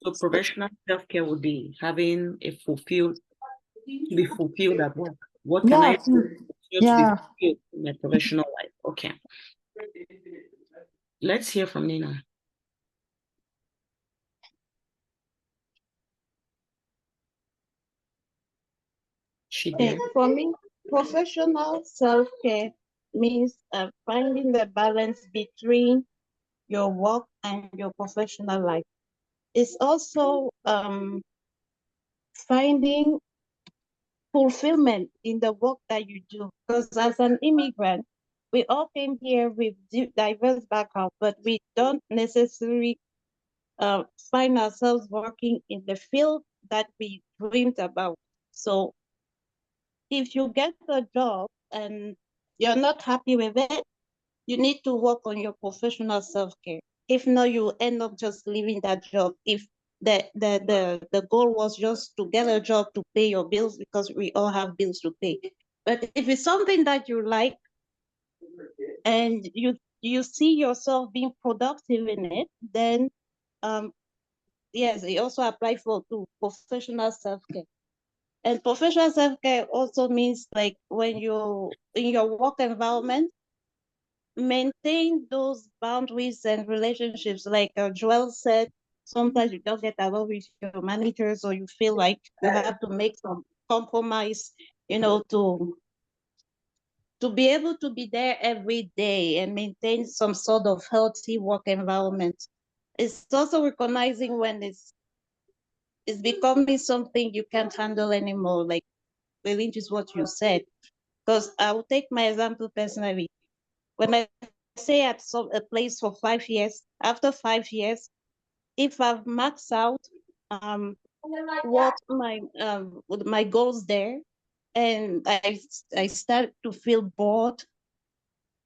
So professional self-care would be having a fulfilled, to be fulfilled at work. What can I do to be fulfilled in my professional life? Okay. Let's hear from Nina. She did. For me, professional self-care means finding the balance between your work and your professional life. It's also finding fulfillment in the work that you do. Because as an immigrant, we all came here with diverse backgrounds, but we don't necessarily find ourselves working in the field that we dreamed about. So if you get a job and you're not happy with it, you need to work on your professional self-care. If not, you end up just leaving that job. If the goal was just to get a job to pay your bills, because we all have bills to pay. But if it's something that you like and you see yourself being productive in it, then yes, it also applies to professional self-care. And professional self-care also means like when you're in your work environment, maintain those boundaries and relationships. Like Joel said, sometimes you don't get along with your managers, or you feel like you have to make some compromise, to be able to be there every day and maintain some sort of healthy work environment. It's also recognizing when it's becoming something you can't handle anymore, like Belinch is what you said. Because I will take my example personally. When I stay at a place for 5 years, after 5 years, if I've maxed out what my goals there, and I start to feel bored,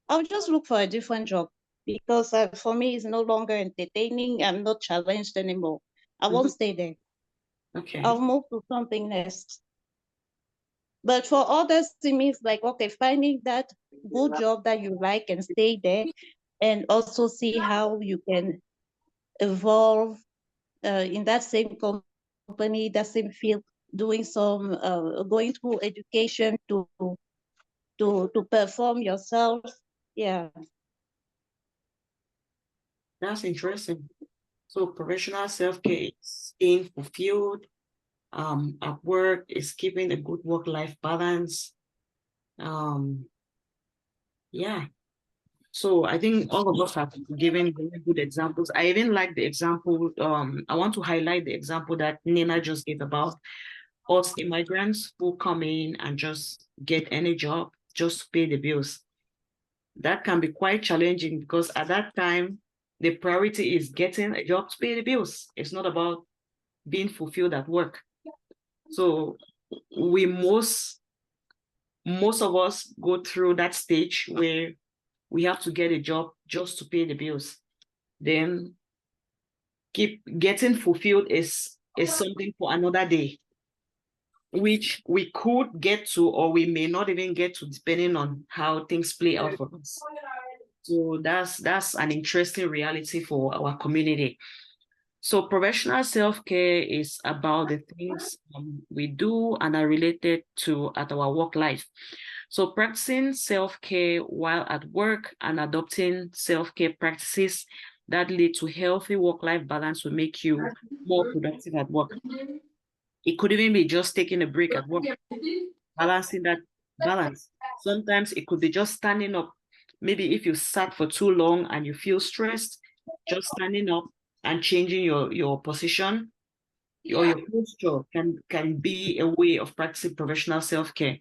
I'll just look for a different job, because for me it's no longer entertaining. I'm not challenged anymore. I won't stay there. Okay. I'll move to something next. But for others, it means like, okay, finding that good job that you like and stay there, and also see how you can evolve in that same company, that same field, doing some, going through education to perform yourself. Yeah. That's interesting. So professional self-care is being fulfilled at work, is keeping a good work-life balance. Yeah. So I think all of us have given very good examples. I even like the example, I want to highlight the example that Nina just gave about us immigrants who come in and just get any job just to pay the bills. That can be quite challenging, because at that time, the priority is getting a job to pay the bills. It's not about being fulfilled at work. So we most of us go through that stage where we have to get a job just to pay the bills. Then keep getting fulfilled is something for another day, which we could get to, or we may not even get to, depending on how things play out for us. So that's an interesting reality for our community. So professional self-care is about the things we do and are related to at our work life. So practicing self-care while at work and adopting self-care practices that lead to healthy work-life balance will make you more productive at work. It could even be just taking a break at work, balancing that balance. Sometimes it could be just standing up Maybe if you sat for too long and you feel stressed, just standing up and changing your position or your posture can be a way of practicing professional self-care.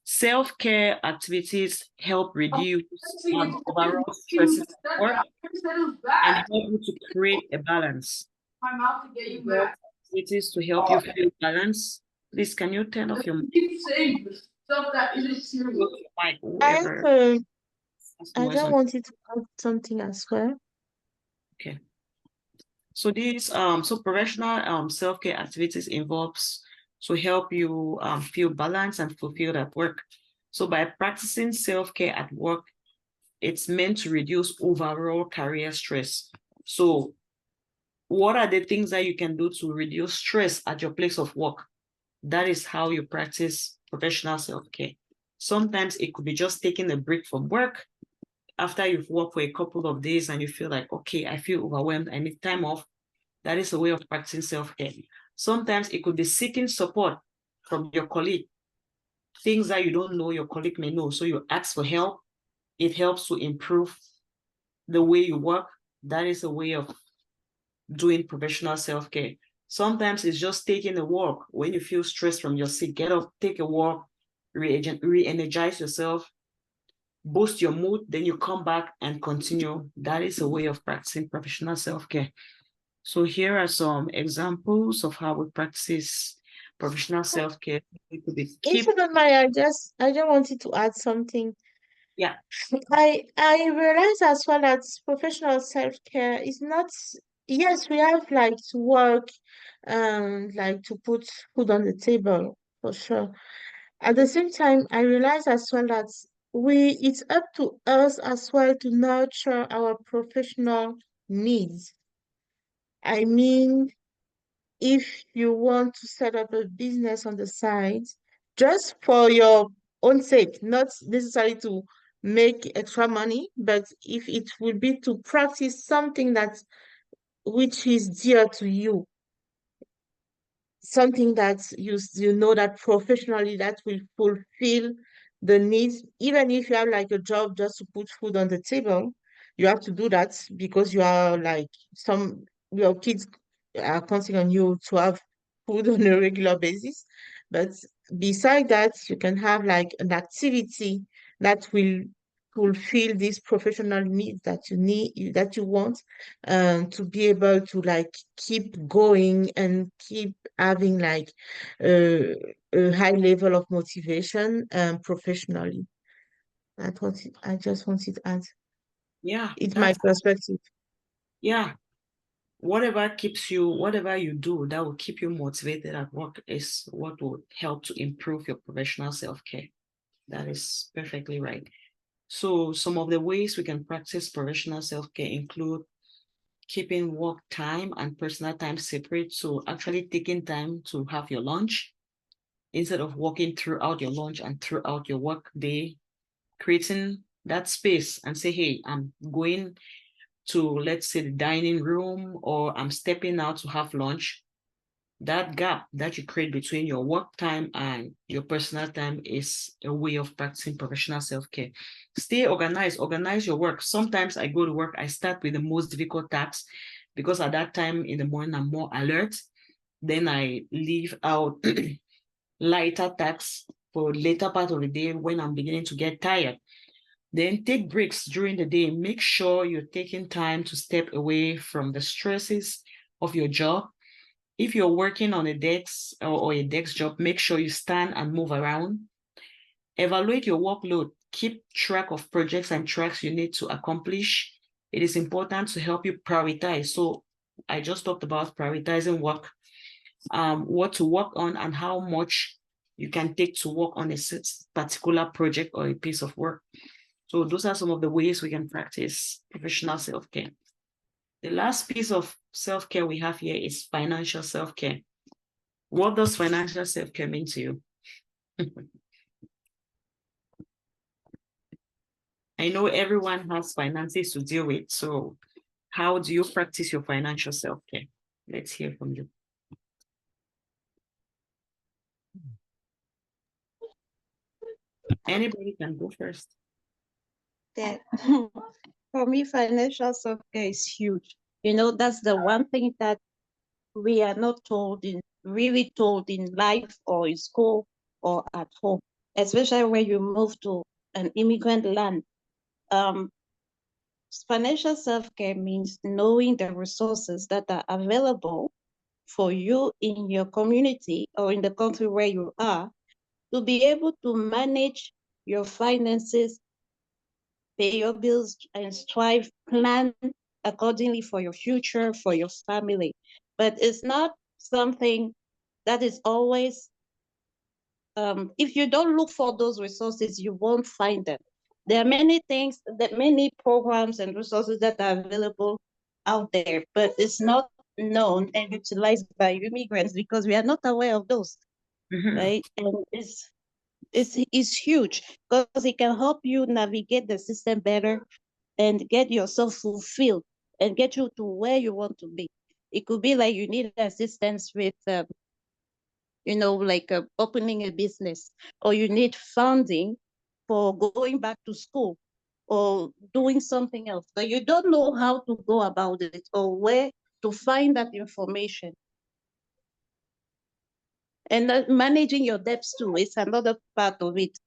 Self-care activities help reduce overall stresses at work and help you to create a balance. Activities to help you feel balance. Please, can you turn off your mic, I whoever has I noise just on? wanted to add something as well. Okay. So these so professional self-care activities involves to help you feel balanced and fulfilled at work. So by practicing self-care at work, it's meant to reduce overall career stress. So what are the things that you can do to reduce stress at your place of work? That is how you practice professional self-care. Sometimes it could be just taking a break from work after you've worked for a couple of days and you feel like, okay, I feel overwhelmed, I need time off. That is a way of practicing self-care. Sometimes it could be seeking support from your colleague, things that you don't know your colleague may know. So you ask for help. It helps to improve the way you work. That is a way of doing professional self-care. Sometimes it's just taking a walk. When you feel stressed from your seat, get up, take a walk, re-energize yourself, boost your mood, then you come back and continue. That is a way of practicing professional self-care. So here are some examples of how we practice professional self-care. It could be If you don't mind, I just wanted to add something. yeah. I realize as well that professional self-care is not, yes, we have like to work, like to put food on the table for sure. At the same time, I realize as well that it's up to us as well to nurture our professional needs. I mean, if you want to set up a business on the side, just for your own sake, not necessarily to make extra money, but if it will be to practice something that which is dear to you, something that you know that professionally that will fulfill the needs, even if you have like a job just to put food on the table, you have to do that because you are like some your kids are counting on you to have food on a regular basis. But beside that, you can have like an activity that will fulfill these professional needs that you want, to be able to like keep going and keep having like a, a high level of motivation professionally. I just wanted to add. Yeah, It's my that's perspective. yeah. Whatever you do that will keep you motivated at work is what will help to improve your professional self-care. That is perfectly right. So some of the ways we can practice professional self-care include keeping work time and personal time separate. So actually taking time to have your lunch instead of working throughout your lunch and throughout your work day, creating that space and say, hey, I'm going to, let's say, the dining room, or I'm stepping out to have lunch. That gap that you create between your work time and your personal time is a way of practicing professional self-care. Stay organized, organize your work. Sometimes I go to work, I start with the most difficult tasks because at that time in the morning I'm more alert. Then I leave out lighter tasks for later part of the day when I'm beginning to get tired. Then take breaks during the day. Make sure you're taking time to step away from the stresses of your job. If you're working on a desk or a desk job, make sure you stand and move around. Evaluate your workload. Keep track of projects and tracks you need to accomplish. It is important to help you prioritize. So I just talked about prioritizing work, what to work on and how much you can take to work on a particular project or a piece of work. So those are some of the ways we can practice professional self-care. The last piece of self-care we have here is financial self-care. What does financial self-care mean to you? I know everyone has finances to deal with, so how do you practice your financial self-care? Let's hear from you. Anybody can go first. that for me, financial self-care is huge. That's the one thing that we are not really told in life or in school or at home, especially when you move to an immigrant land. Um, Financial self-care means knowing the resources that are available for you in your community or in the country where you are to be able to manage your finances, pay your bills, and strive, plan accordingly for your future, for your family. But it's not something that is always, if you don't look for those resources, you won't find them. There are many things, that many programs and resources that are available out there, but it's not known and utilized by immigrants because we are not aware of those, right? And it's huge because it can help you navigate the system better and get yourself fulfilled and get you to where you want to be. It could be like you need assistance with, like opening a business, or you need funding for going back to school or doing something else, but you don't know how to go about it or where to find that information. And managing your debts too is another part of it,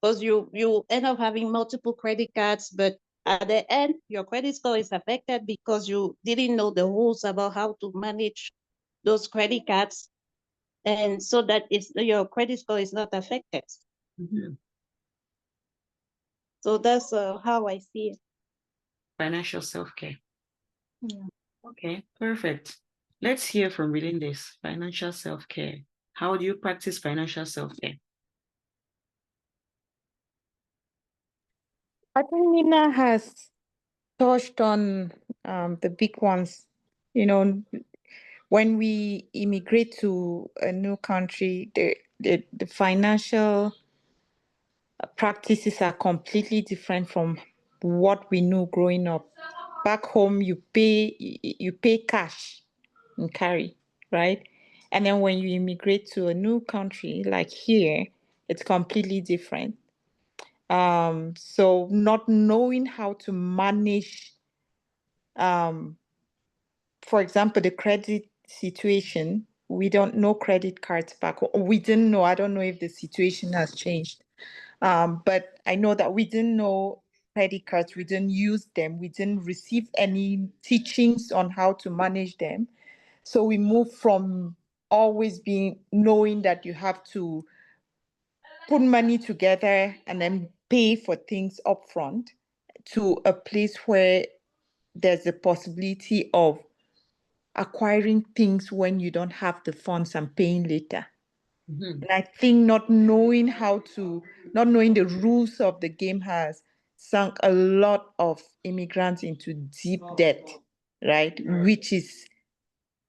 because you end up having multiple credit cards, but at the end, your credit score is affected because you didn't know the rules about how to manage those credit cards, and so that your credit score is not affected. So that's how I see it. Financial self-care. Yeah. Okay, perfect. Let's hear from Relinda's financial self-care. How do you practice financial self-care? I think Nina has touched on the big ones. When we immigrate to a new country, the financial practices are completely different from what we knew growing up. Back home, you pay cash and carry, right? And then when you immigrate to a new country like here, it's completely different. So not knowing how to manage, for example, the credit situation, we don't know credit cards back home. We didn't know. I don't know if the situation has changed. But I know that we didn't know credit cards, we didn't use them, we didn't receive any teachings on how to manage them. So we moved from always knowing that you have to put money together and then pay for things upfront, to a place where there's a possibility of acquiring things when you don't have the funds and paying later. And I think not knowing the rules of the game has sunk a lot of immigrants into deep debt, right? Which is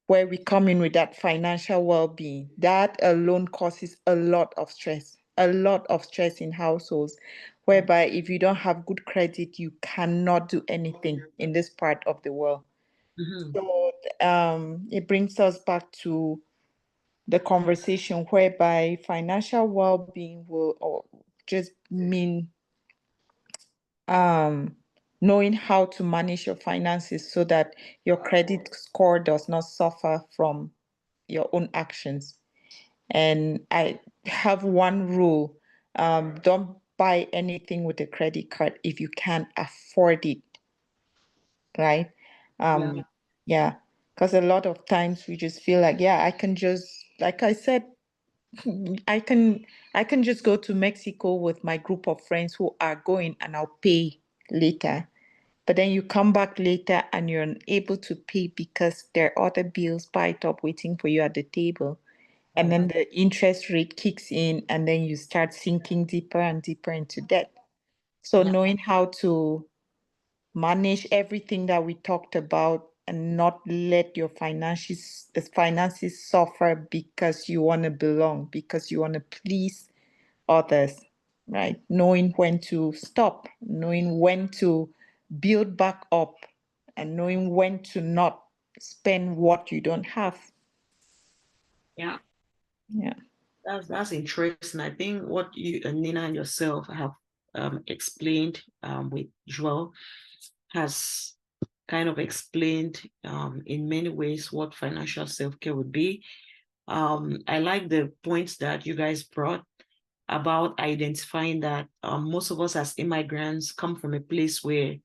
where we come in with that financial well-being. That alone causes a lot of stress in households, whereby if you don't have good credit, you cannot do anything in this part of the world. So it brings us back to the conversation whereby financial well-being will just mean knowing how to manage your finances so that your credit score does not suffer from your own actions. And I have one rule: don't buy anything with a credit card if you can't afford it, right? Yeah, because a lot of times we just feel like, yeah, I can just, like I said, I can just go to Mexico with my group of friends who are going, and I'll pay later. But then you come back later and you're unable to pay because there are other bills piled up waiting for you at the table. And then the interest rate kicks in, and then you start sinking deeper and deeper into debt. So knowing how to manage everything that we talked about and not let your finances suffer because you want to belong, because you want to please others, right? Knowing when to stop, knowing when to build back up, and knowing when to not spend what you don't have. Yeah. Yeah. That's interesting. I think what you and Nina and yourself have explained with Joel has kind of explained in many ways what financial self-care would be. I like the points that you guys brought about identifying that most of us as immigrants come from a place where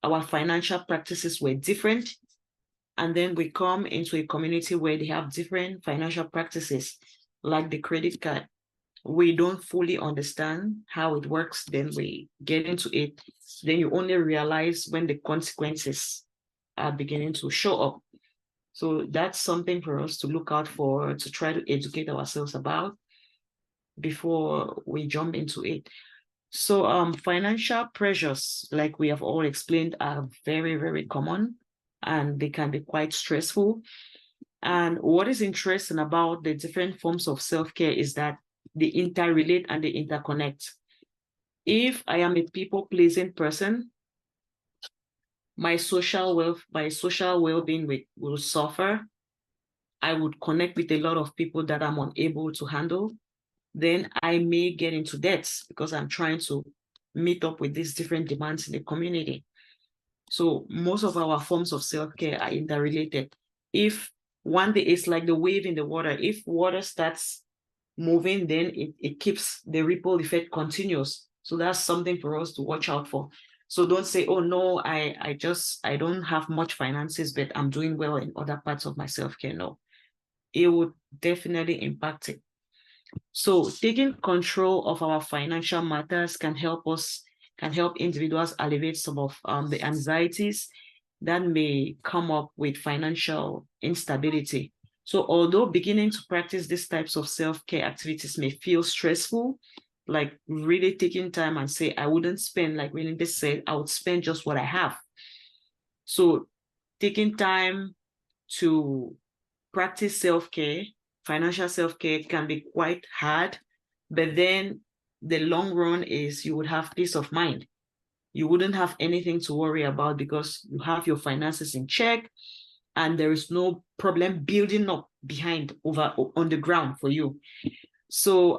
our financial practices were different. And then we come into a community where they have different financial practices, like the credit card. We don't fully understand how it works. Then we get into it. Then you only realize when the consequences are beginning to show up. So that's something for us to look out for, to try to educate ourselves about before we jump into it. So financial pressures, like we have all explained, are very, very common, and they can be quite stressful. And what is interesting about the different forms of self-care is that they interrelate and they interconnect. If I am a people-pleasing person, my social well-being will suffer. I would connect with a lot of people that I'm unable to handle. Then I may get into debts because I'm trying to meet up with these different demands in the community. So most of our forms of self-care are interrelated. If one day it's like the wave in the water, if water starts moving, then it keeps the ripple effect continuous. So that's something for us to watch out for. So don't say, oh no, I don't have much finances, but I'm doing well in other parts of my self-care. No, it would definitely impact it. So taking control of our financial matters can help individuals alleviate some of the anxieties that may come up with financial instability. So although beginning to practice these types of self-care activities may feel stressful, like really taking time and say, I wouldn't spend, like Melinda said, I would spend just what I have. So taking time to practice self-care, financial self-care can be quite hard, but then the long run is you would have peace of mind. You wouldn't have anything to worry about because you have your finances in check and there is no problem building up behind over on the ground for you. So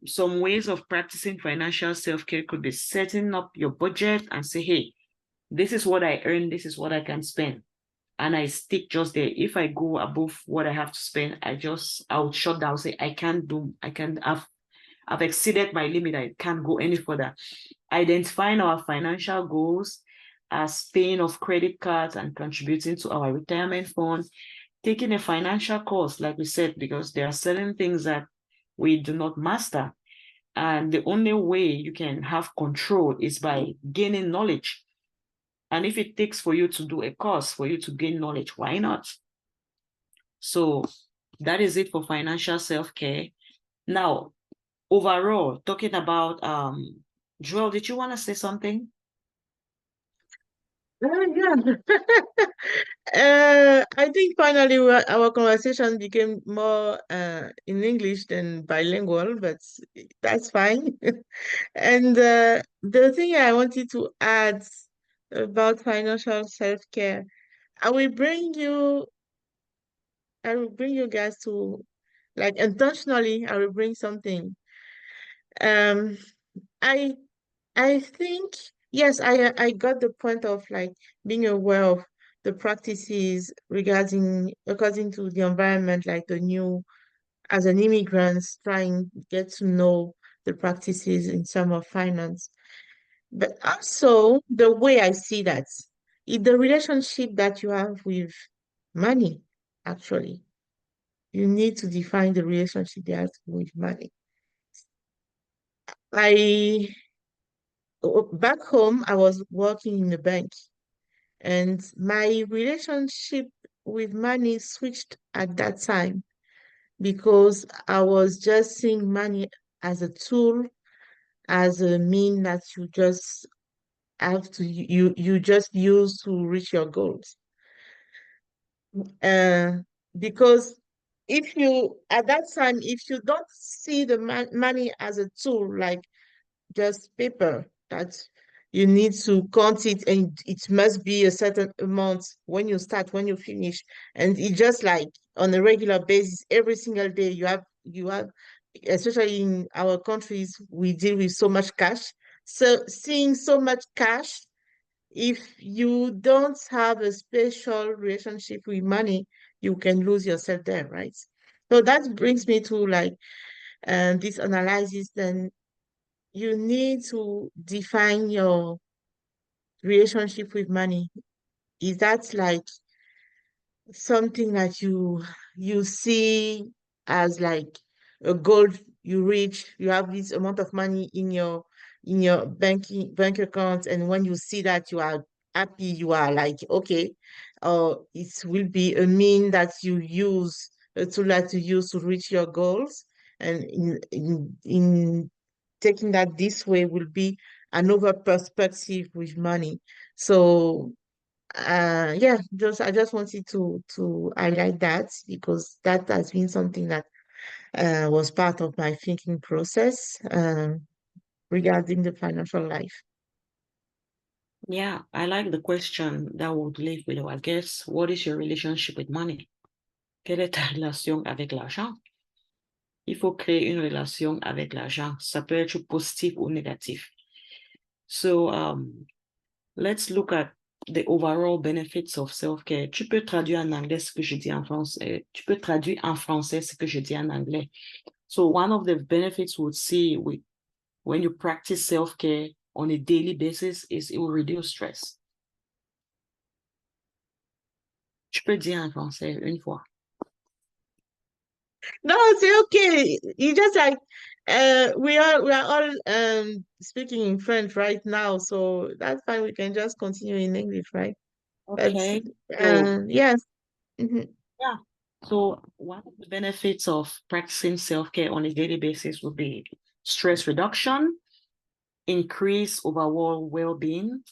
some ways of practicing financial self-care could be setting up your budget and say, hey, this is what I earn, this is what I can spend. And I stick just there. If I go above what I have to spend, I would shut down, say, I've exceeded my limit. I can't go any further. Identifying our financial goals as paying off credit cards and contributing to our retirement fund, taking a financial course, like we said, because there are certain things that we do not master. And the only way you can have control is by gaining knowledge. And if it takes for you to do a course, for you to gain knowledge, why not? So that is it for financial self-care. Now, overall, talking about, Joel, did you want to say something? Yeah. I think finally our conversation became more in English than bilingual, but that's fine. And the thing I wanted to add about financial self-care, I will bring you, I will bring you guys to, like, intentionally, I will bring something. Um, I I think yes, I got the point of like being aware of the practices regarding according to the environment, like the new as an immigrant, trying to get to know the practices in terms of finance. But also the way I see that, is the relationship that you have with money, actually. You need to define the relationship you have with money. I back home, I was working in a bank. And my relationship with money switched at that time because I was just seeing money as a tool, as a mean that you just have to you just use to reach your goals. Uh, because if you at that time, if you don't see the money as a tool, like just paper that you need to count it and it must be a certain amount when you start, when you finish. And it just like on a regular basis, every single day you have, especially in our countries, we deal with so much cash. so seeing so much cash, if you don't have a special relationship with money, you can lose yourself there, right? So that brings me to like this analysis. Then you need to define your relationship with money. Is that like something that you see as like a goal you reach? You have this amount of money in your bank account, and when you see that, you are happy, you are like, okay, it will be a mean that you use, a tool that you use to reach your goals, and in taking that this way will be another perspective with money. So yeah, just I just wanted to highlight that, because that has been something that was part of my thinking process regarding the financial life. Yeah, I like the question that would leave with our guests. What is your relationship with money? Quelle est ta relation avec l'argent? Il faut créer une relation avec l'argent. Ça peut être positif ou négatif. So, let's look at the overall benefits of self-care. Tu peux traduire en anglais ce que je dis en français. Tu peux traduire en français ce que je dis en anglais. So one of the benefits we'll see when you practice self-care on a daily basis is it will reduce stress. Tu peux dire en français une fois. No, it's okay. You just like we are all speaking in French right now, so that's fine. We can just continue in English, right? Okay. Yes. Mhm. Yeah. So one of the benefits of practicing self-care on a daily basis would be stress reduction, increase overall well-being.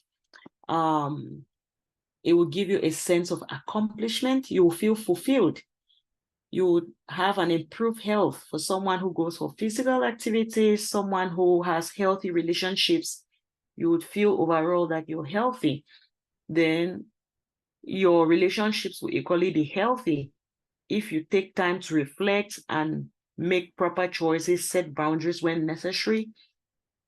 It will give you a sense of accomplishment. You will feel fulfilled. You would have an improved health for someone who goes for physical activities, someone who has healthy relationships. You would feel overall that you're healthy. Then your relationships will equally be healthy if you take time to reflect and make proper choices, set boundaries when necessary.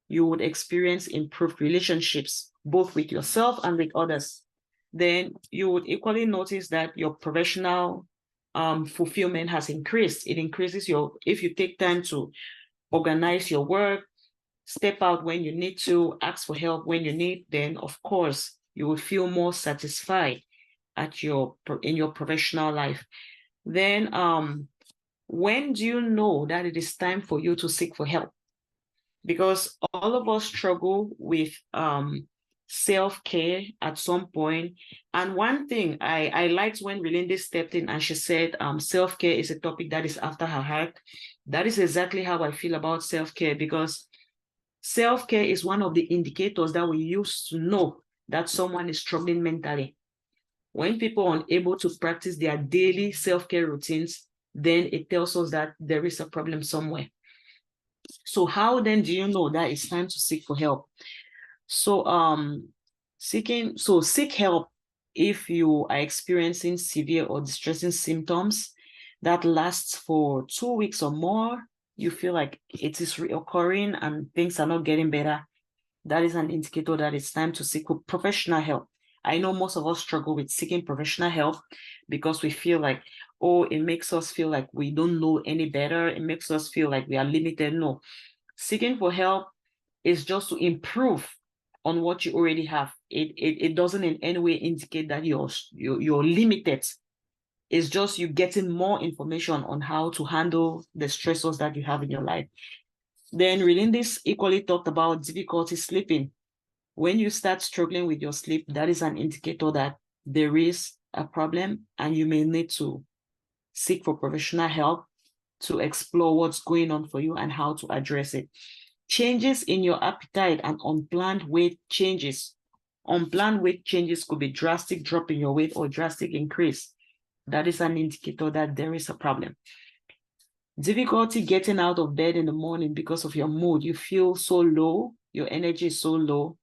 You would experience improved relationships, both with yourself and with others. Then you would equally notice that your professional fulfillment has increased. It increases if you take time to organize your work, step out when you need to, ask for help when you need, then of course you will feel more satisfied in your professional life. Then when do you know that it is time for you to seek for help? Because all of us struggle with self-care at some point. And one thing I liked when Relinde stepped in and she said self-care is a topic that is after her heart. That is exactly how I feel about self-care, because self-care is one of the indicators that we use to know that someone is struggling mentally. When people are unable to practice their daily self-care routines, then it tells us that there is a problem somewhere. So how then do you know that it's time to seek for help? So seek help if you are experiencing severe or distressing symptoms that lasts for 2 weeks or more. You feel like it is reoccurring and things are not getting better. That is an indicator that it's time to seek professional help. I know most of us struggle with seeking professional help because we feel like, oh, it makes us feel like we don't know any better. It makes us feel like we are limited. No, seeking for help is just to improve on what you already have. It doesn't in any way indicate that you're limited. It's just you getting more information on how to handle the stressors that you have in your life. Then Relindis equally talked about difficulty sleeping. When you start struggling with your sleep, that is an indicator that there is a problem and you may need to seek for professional help to explore what's going on for you and how to address it. Changes in your appetite and unplanned weight changes. Unplanned weight changes could be drastic drop in your weight or drastic increase. That is an indicator that there is a problem. Difficulty getting out of bed in the morning because of your mood. You feel so low, your energy is so low.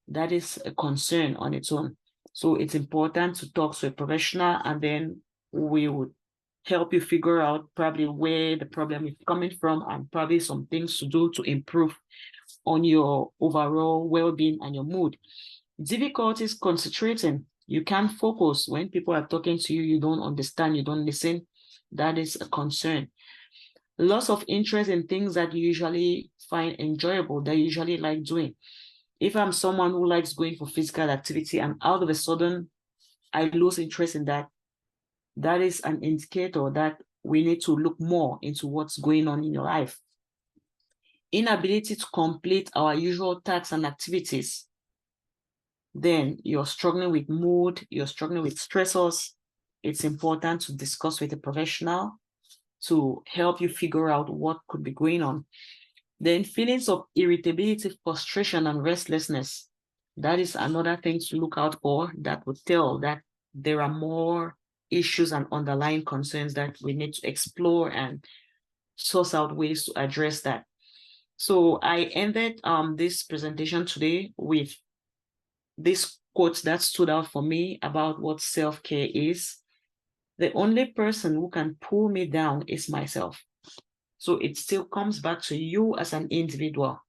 That is a concern on its own. So it's important to talk to a professional, and then we would help you figure out probably where the problem is coming from and probably some things to do to improve on your overall well-being and your mood. Difficulties concentrating. You can't focus when people are talking to you, you don't understand, you don't listen. That is a concern. Loss of interest in things that you usually find enjoyable, that you usually like doing. If I'm someone who likes going for physical activity and all of a sudden I lose interest in that, that is an indicator that we need to look more into what's going on in your life. Inability to complete our usual tasks and activities. Then you're struggling with mood, you're struggling with stressors. It's important to discuss with a professional to help you figure out what could be going on. Then feelings of irritability, frustration, and restlessness. That is another thing to look out for that would tell that there are more issues and underlying concerns that we need to explore and source out ways to address that. So I ended this presentation today with this quote that stood out for me about what self-care is. The only person who can pull me down is myself. So it still comes back to you as an individual.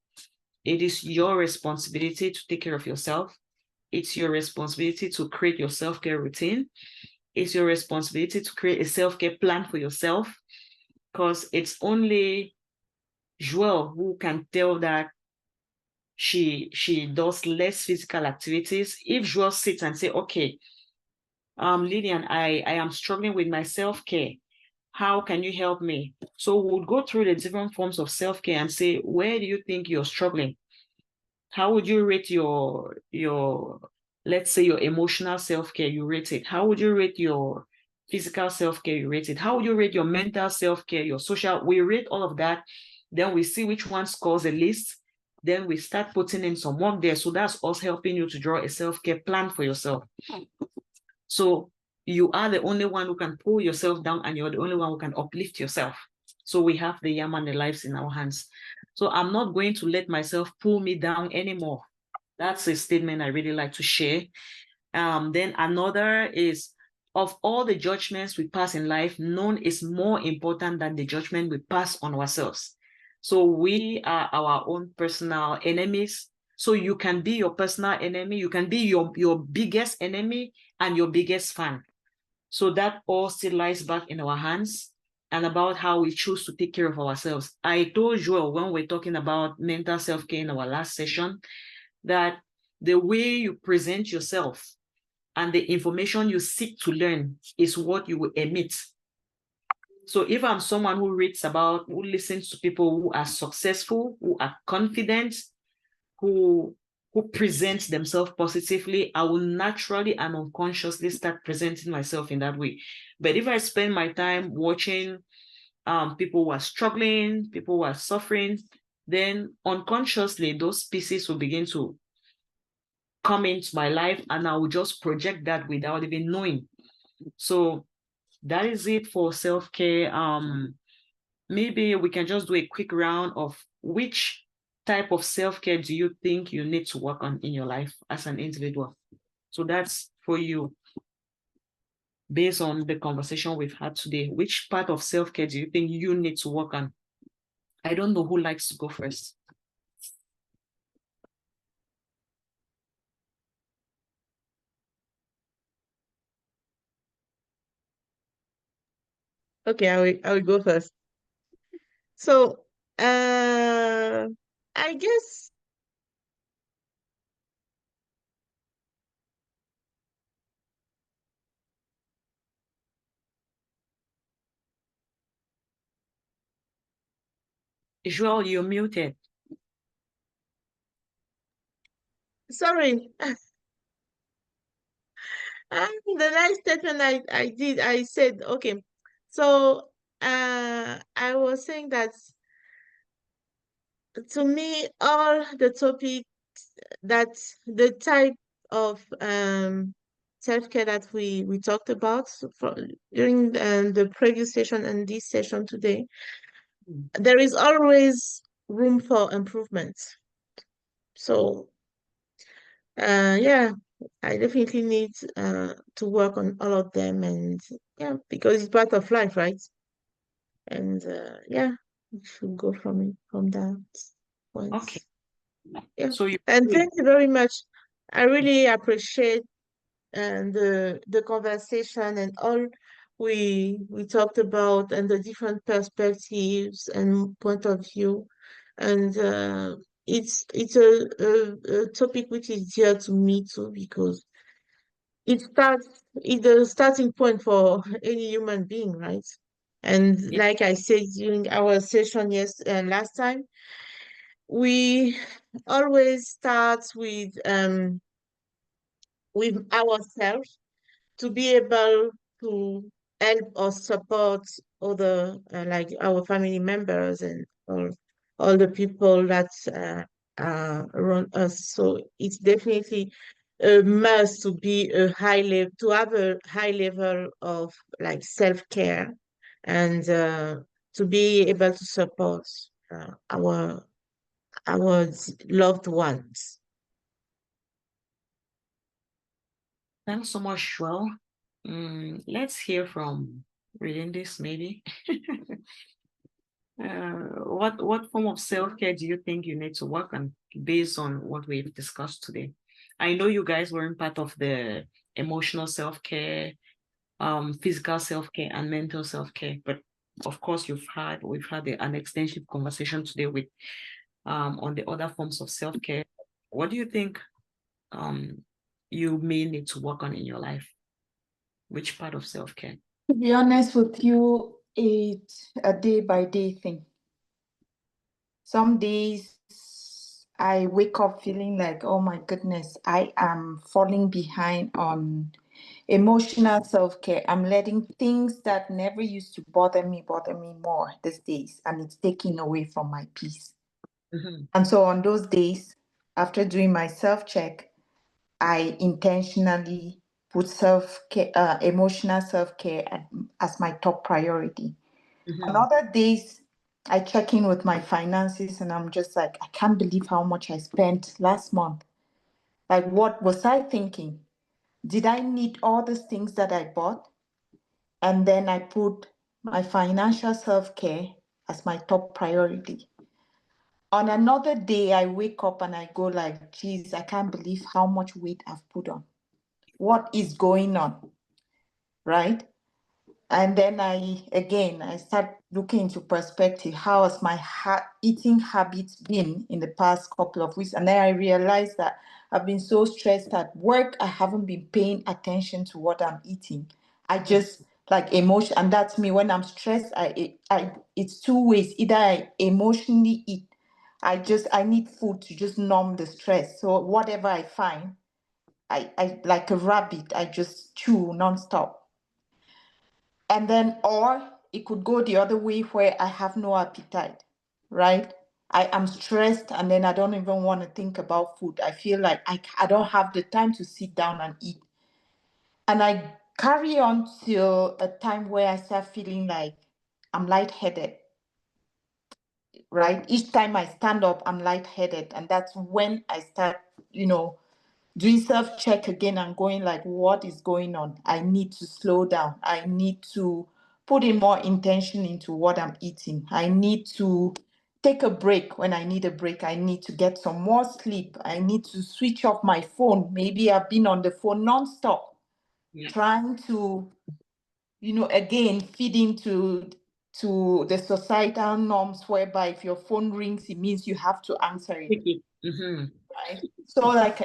It is your responsibility to take care of yourself. It's your responsibility to create your self-care routine. It's your responsibility to create a self-care plan for yourself, because it's only Joelle who can tell that she does less physical activities. If Joelle sits and say, okay, Lillian, I am struggling with my self-care. How can you help me? So we'll go through the different forms of self-care and say, where do you think you're struggling? How would you rate your let's say your emotional self-care, you rate it. How would you rate your physical self-care, you rate it. How would you rate your mental self-care, your social? We rate all of that. Then we see which one scores a list. Then we start putting in some work there. So that's us helping you to draw a self-care plan for yourself. So you are the only one who can pull yourself down, and you're the only one who can uplift yourself. So we have the yam and the lives in our hands. So I'm not going to let myself pull me down anymore. That's a statement I really like to share. Then another is, of all the judgments we pass in life, none is more important than the judgment we pass on ourselves. So we are our own personal enemies. So you can be your personal enemy. You can be your biggest enemy and your biggest fan. So that all still lies back in our hands and about how we choose to take care of ourselves. I told Joelle when we're talking about mental self-care in our last session that the way you present yourself and the information you seek to learn is what you will emit. So if I'm someone who listens to people who are successful, who are confident, who present themselves positively, I will naturally and unconsciously start presenting myself in that way. But if I spend my time watching people who are struggling, people who are suffering, then unconsciously those pieces will begin to come into my life, and I will just project that without even knowing. So that is it for self-care. Maybe we can just do a quick round of which type of self-care do you think you need to work on in your life as an individual? So that's for you. Based on the conversation we've had today, which part of self-care do you think you need to work on? I don't know who likes to go first. Okay, I will go first. So, I guess Joelle, you're muted. sorry. The last statement I said, okay. So, I was saying that to me, all the topics that the type of self-care that we talked about during the previous session and this session today, there is always room for improvement. So, yeah, I definitely need to work on all of them, and yeah, because it's part of life, right? And yeah, we should go from that point. Okay. Yeah, So you and agree? thank you very much. I really appreciate and the conversation and all we talked about and the different perspectives and point of view, and it's a topic which is dear to me too because it's the starting point for any human being, right? And Yeah. like I said during our session last time, we always start with ourselves to be able to help or support other like our family members and all the people that are around us. So it's definitely a must to be a high level to have a high level of like self-care and to be able to support our loved ones. Thanks so much, Joel. Let's hear from reading this maybe. What form of self-care do you think you need to work on based on what we've discussed today? I know you guys weren't part of the emotional self-care, physical self-care, and mental self-care, but of course we've had an extensive conversation today with on the other forms of self-care. What do you think you may need to work on in your life? Which part of self-care? To be honest with you, it's a day by day thing. Some days I wake up feeling like, oh my goodness, I am falling behind on emotional self-care. I'm letting things that never used to bother me more these days, and it's taking away from my peace. Mm-hmm. And so on those days, after doing my self-check, I intentionally put self-care, emotional self-care as my top priority. On Mm-hmm. other days, I check in with my finances and I'm just like, I can't believe how much I spent last month. Like, what was I thinking? Did I need all these things that I bought? And then I put my financial self care as my top priority. On another day, I wake up and I go like, geez, I can't believe how much weight I've put on. What is going on? Right? And then I start looking into perspective. How has my eating habits been in the past couple of weeks? And then I realized that I've been so stressed at work, I haven't been paying attention to what I'm eating. I just like emotion, and that's me. When I'm stressed, it's two ways. Either I emotionally eat, I need food to just numb the stress. So whatever I find, I like a rabbit, I just chew nonstop. And then, or it could go the other way where I have no appetite, right? I am stressed and then I don't even want to think about food. I feel like I don't have the time to sit down and eat. And I carry on till a time where I start feeling like I'm lightheaded, right? Each time I stand up, I'm lightheaded. And that's when I start, doing self-check again and going like, what is going on? I need to slow down. I need to put in more intention into what I'm eating. I need to take a break when I need a break. I need to get some more sleep. I need to switch off my phone. Maybe I've been on the phone nonstop, trying to, again, feed into the societal norms whereby if your phone rings, it means you have to answer it. Mm-hmm. Right. So like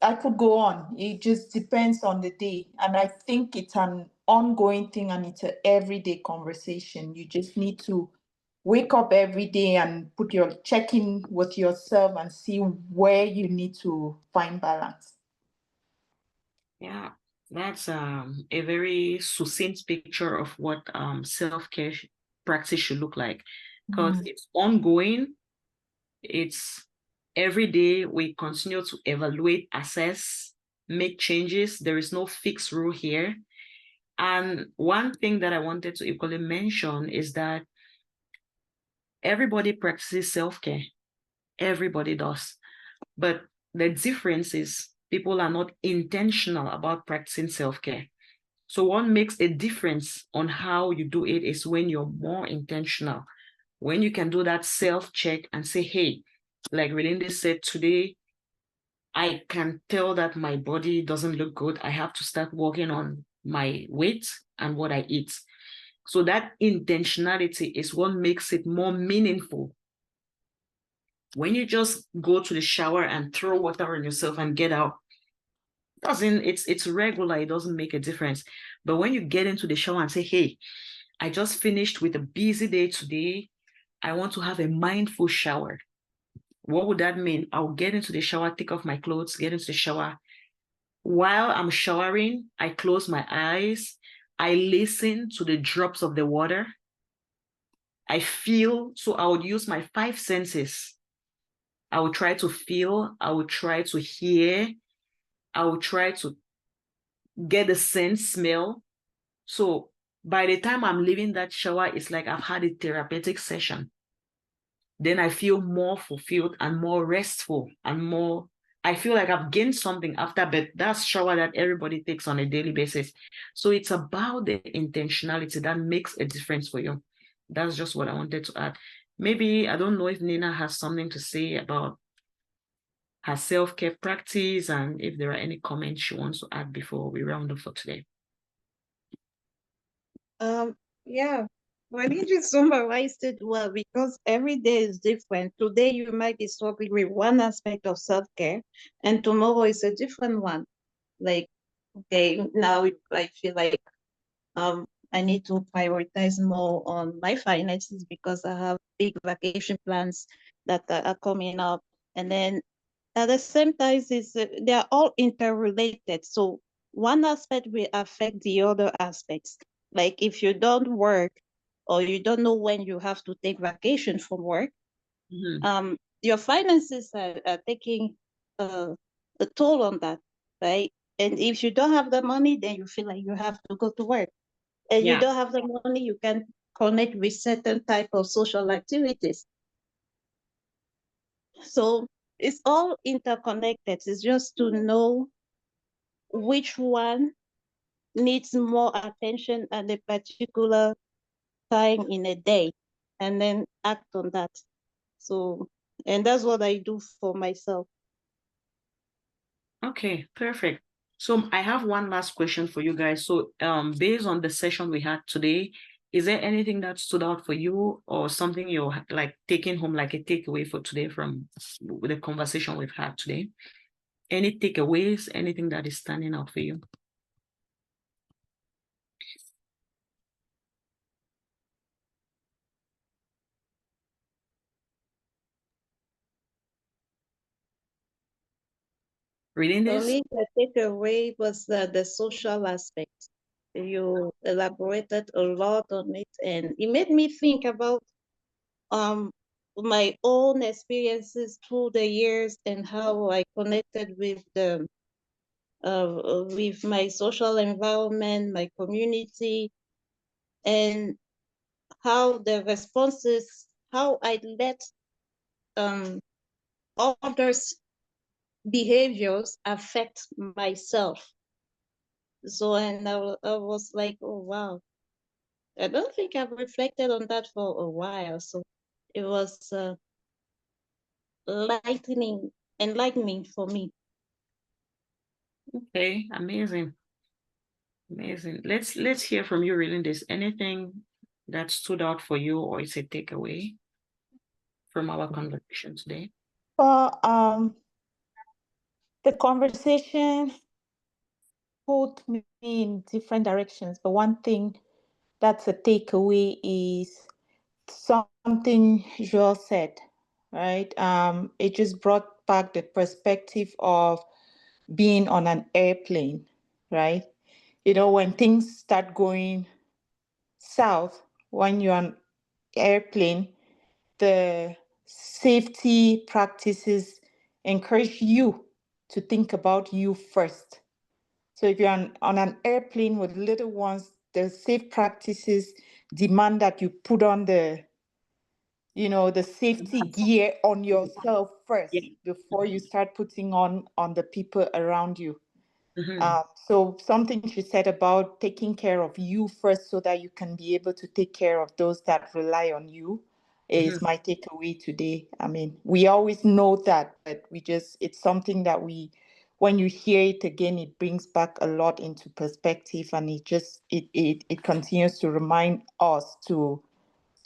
I could go on. It just depends on the day. And I think it's an ongoing thing and it's an everyday conversation. You just need to wake up every day and put your check in with yourself and see where you need to find balance. Yeah, that's a very succinct picture of what self-care practice should look like, because it's ongoing. It's every day we continue to evaluate, assess, make changes. There is no fixed rule here. And one thing that I wanted to equally mention is that everybody practices self-care. Everybody does. But the difference is people are not intentional about practicing self-care. So what makes a difference on how you do it is when you're more intentional, when you can do that self-check and say, hey, like Relinde said today, I can tell that my body doesn't look good. I have to start working on my weight and what I eat. So that intentionality is what makes it more meaningful. When you just go to the shower and throw water on yourself and get out, it's regular, it doesn't make a difference. But when you get into the shower and say, hey, I just finished with a busy day today, I want to have a mindful shower. What would that mean? I'll get into the shower, take off my clothes, get into the shower. While I'm showering, I close my eyes. I listen to the drops of the water. I feel, so I would use my 5 senses. I would try to feel, I would try to hear, I would try to get the scent, smell. So by the time I'm leaving that shower, it's like I've had a therapeutic session. Then I feel more fulfilled and more restful and more, I feel like I've gained something after bed. That's shower that everybody takes on a daily basis. So it's about the intentionality that makes a difference for you. That's just what I wanted to add. Maybe, I don't know if Nina has something to say about her self-care practice and if there are any comments she wants to add before we round up for today. Yeah, well, you just summarized it well because every day is different. Today you might be struggling with one aspect of self-care, and tomorrow is a different one. Like, okay, now I feel like I need to prioritize more on my finances because I have big vacation plans that are coming up, and then at the same time, they are all interrelated. So one aspect will affect the other aspects. Like if you don't work or you don't know when you have to take vacation from work, your finances are taking a toll on that, right? And if you don't have the money, then you feel like you have to go to work. And you don't have the money, you can connect with certain type of social activities. So it's all interconnected. It's just to know which one needs more attention at a particular time in a day and then act on that. So, and that's what I do for myself. Okay, perfect. So I have one last question for you guys. So based on the session we had today, is there anything that stood out for you or something you're like taking home, like a takeaway for today from the conversation we've had today? Any takeaways, anything that is standing out for you? Reading For this? me, the takeaway was the social aspect. You elaborated a lot on it, and it made me think about my own experiences through the years and how I connected with my social environment, my community, and how the responses, how I let um, others' behaviors affect myself. So, and I was like, oh, wow. I don't think I've reflected on that for a while. So it was enlightening for me. Okay, amazing. Amazing. Let's hear from you, reading this. Anything that stood out for you or is a takeaway from our conversation today? Well, the conversation pulled me in different directions, but one thing that's a takeaway is something Joel said, right? It just brought back the perspective of being on an airplane, right? You know, when things start going south, when you're on airplane, the safety practices encourage you to think about you first. So if you're on an airplane with little ones, the safe practices demand that you put on the the safety gear on yourself first Yeah. before you start putting on the people around you. Mhm. So something she said about taking care of you first so that you can be able to take care of those that rely on you is Mhm. my takeaway today. I mean, we always know that, but it's something that when you hear it again, it brings back a lot into perspective, and it continues to remind us to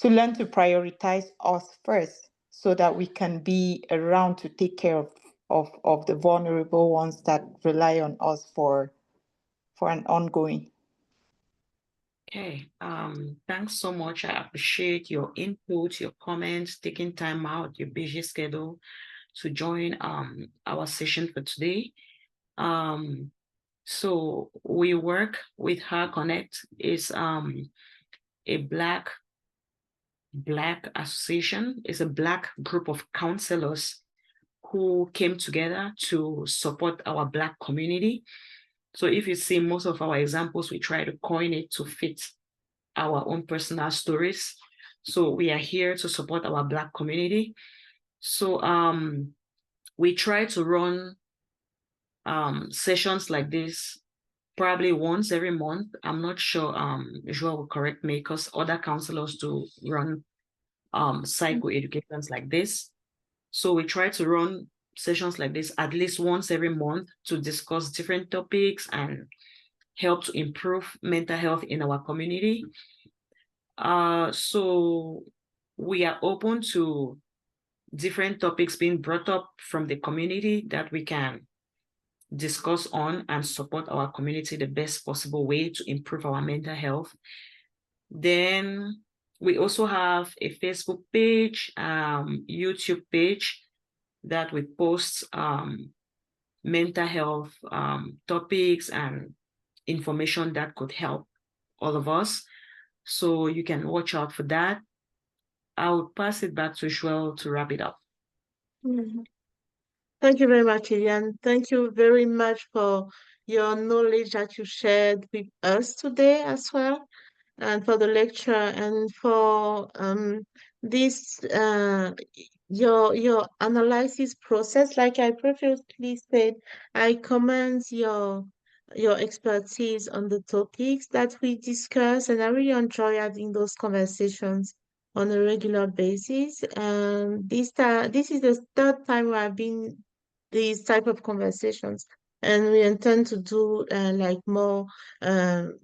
learn to prioritize us first so that we can be around to take care of the vulnerable ones that rely on us for an ongoing. Okay. Thanks so much. I appreciate your input, your comments, taking time out, your busy schedule to join our session for today. So we work with Connect. Is a black association. It's a black group of counselors who came together to support our Black community. So if you see most of our examples, we try to coin it to fit our own personal stories. So we are here to support our Black community. So we try to run sessions like this probably once every month. I'm not sure, Joel will correct me, because other counselors do run psychoeducations like this. So we try to run sessions like this at least once every month to discuss different topics and help to improve mental health in our community. So we are open to different topics being brought up from the community that we can discuss on and support our community the best possible way to improve our mental health. Then we also have a Facebook page, YouTube page that we post mental health topics and information that could help all of us. So you can watch out for that. I'll pass it back to Joelle to wrap it up. Mhm. Thank you very much, Lilian. Thank you very much for your knowledge that you shared with us today as well, and for the lecture and for this your analysis process. Like I previously said, I commend your expertise on the topics that we discuss, and I really enjoy having those conversations on a regular basis. And this is the third time we have been these type of conversations, and we intend to do like more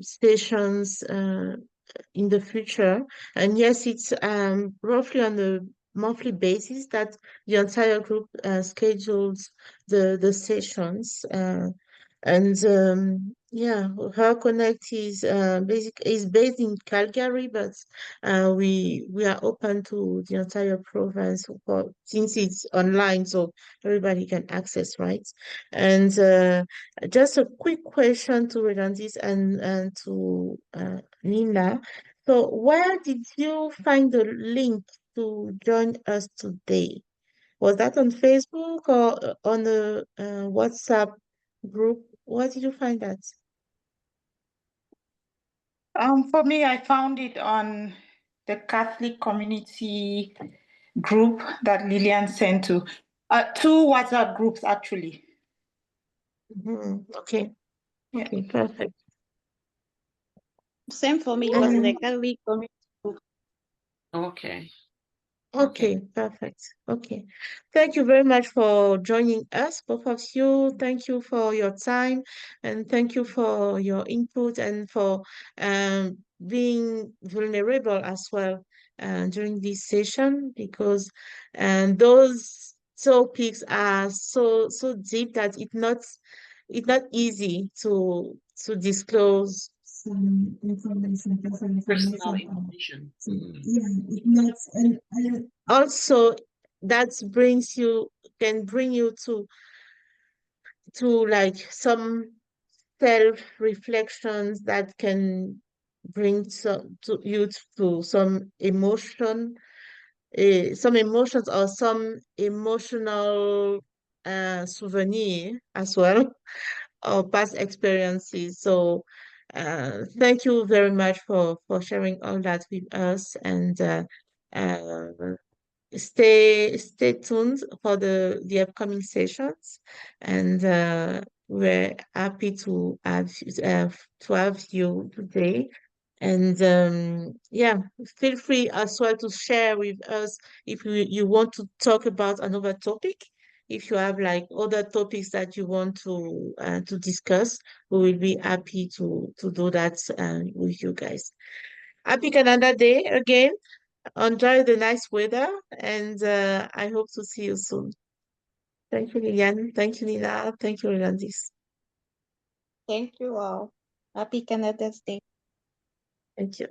stations in the future. And yes, it's roughly on a monthly basis that the entire group schedules the sessions. And yeah, Her Connect is based in Calgary, but we are open to the entire province since it's online, so everybody can access, right? And just a quick question to Regandis and to Nina. So where did you find the link to join us today? Was that on Facebook or on a WhatsApp group? Where did you find that? For me, I found it on the Catholic community group that Lillian sent to two WhatsApp groups actually. Okay, Yeah. okay, perfect. Same for me. It was in the Um, Catholic community. Okay. Okay, perfect. Okay. Thank you very much for joining us, both of you. Thank you for your time and thank you for your input and for being vulnerable as well during this session, because those topics are so deep that it's not easy to disclose some information, personal Personal information. information. So, yeah, it makes and also that can bring you to like some self reflections that can bring some emotions or some emotional souvenir as well or past experiences. So thank you very much for sharing all that with us. And stay tuned for the upcoming sessions, and we're happy to have you today. And yeah, feel free as well to share with us if you want to talk about another topic. If you have like other topics that you want to discuss, we will be happy to do that with you guys. Happy Canada Day again. Enjoy the nice weather, and I hope to see you soon. Thank you, Liliane. Thank you, Nina. Thank you, Landis. Thank you all. Happy Canada's Day. Thank you.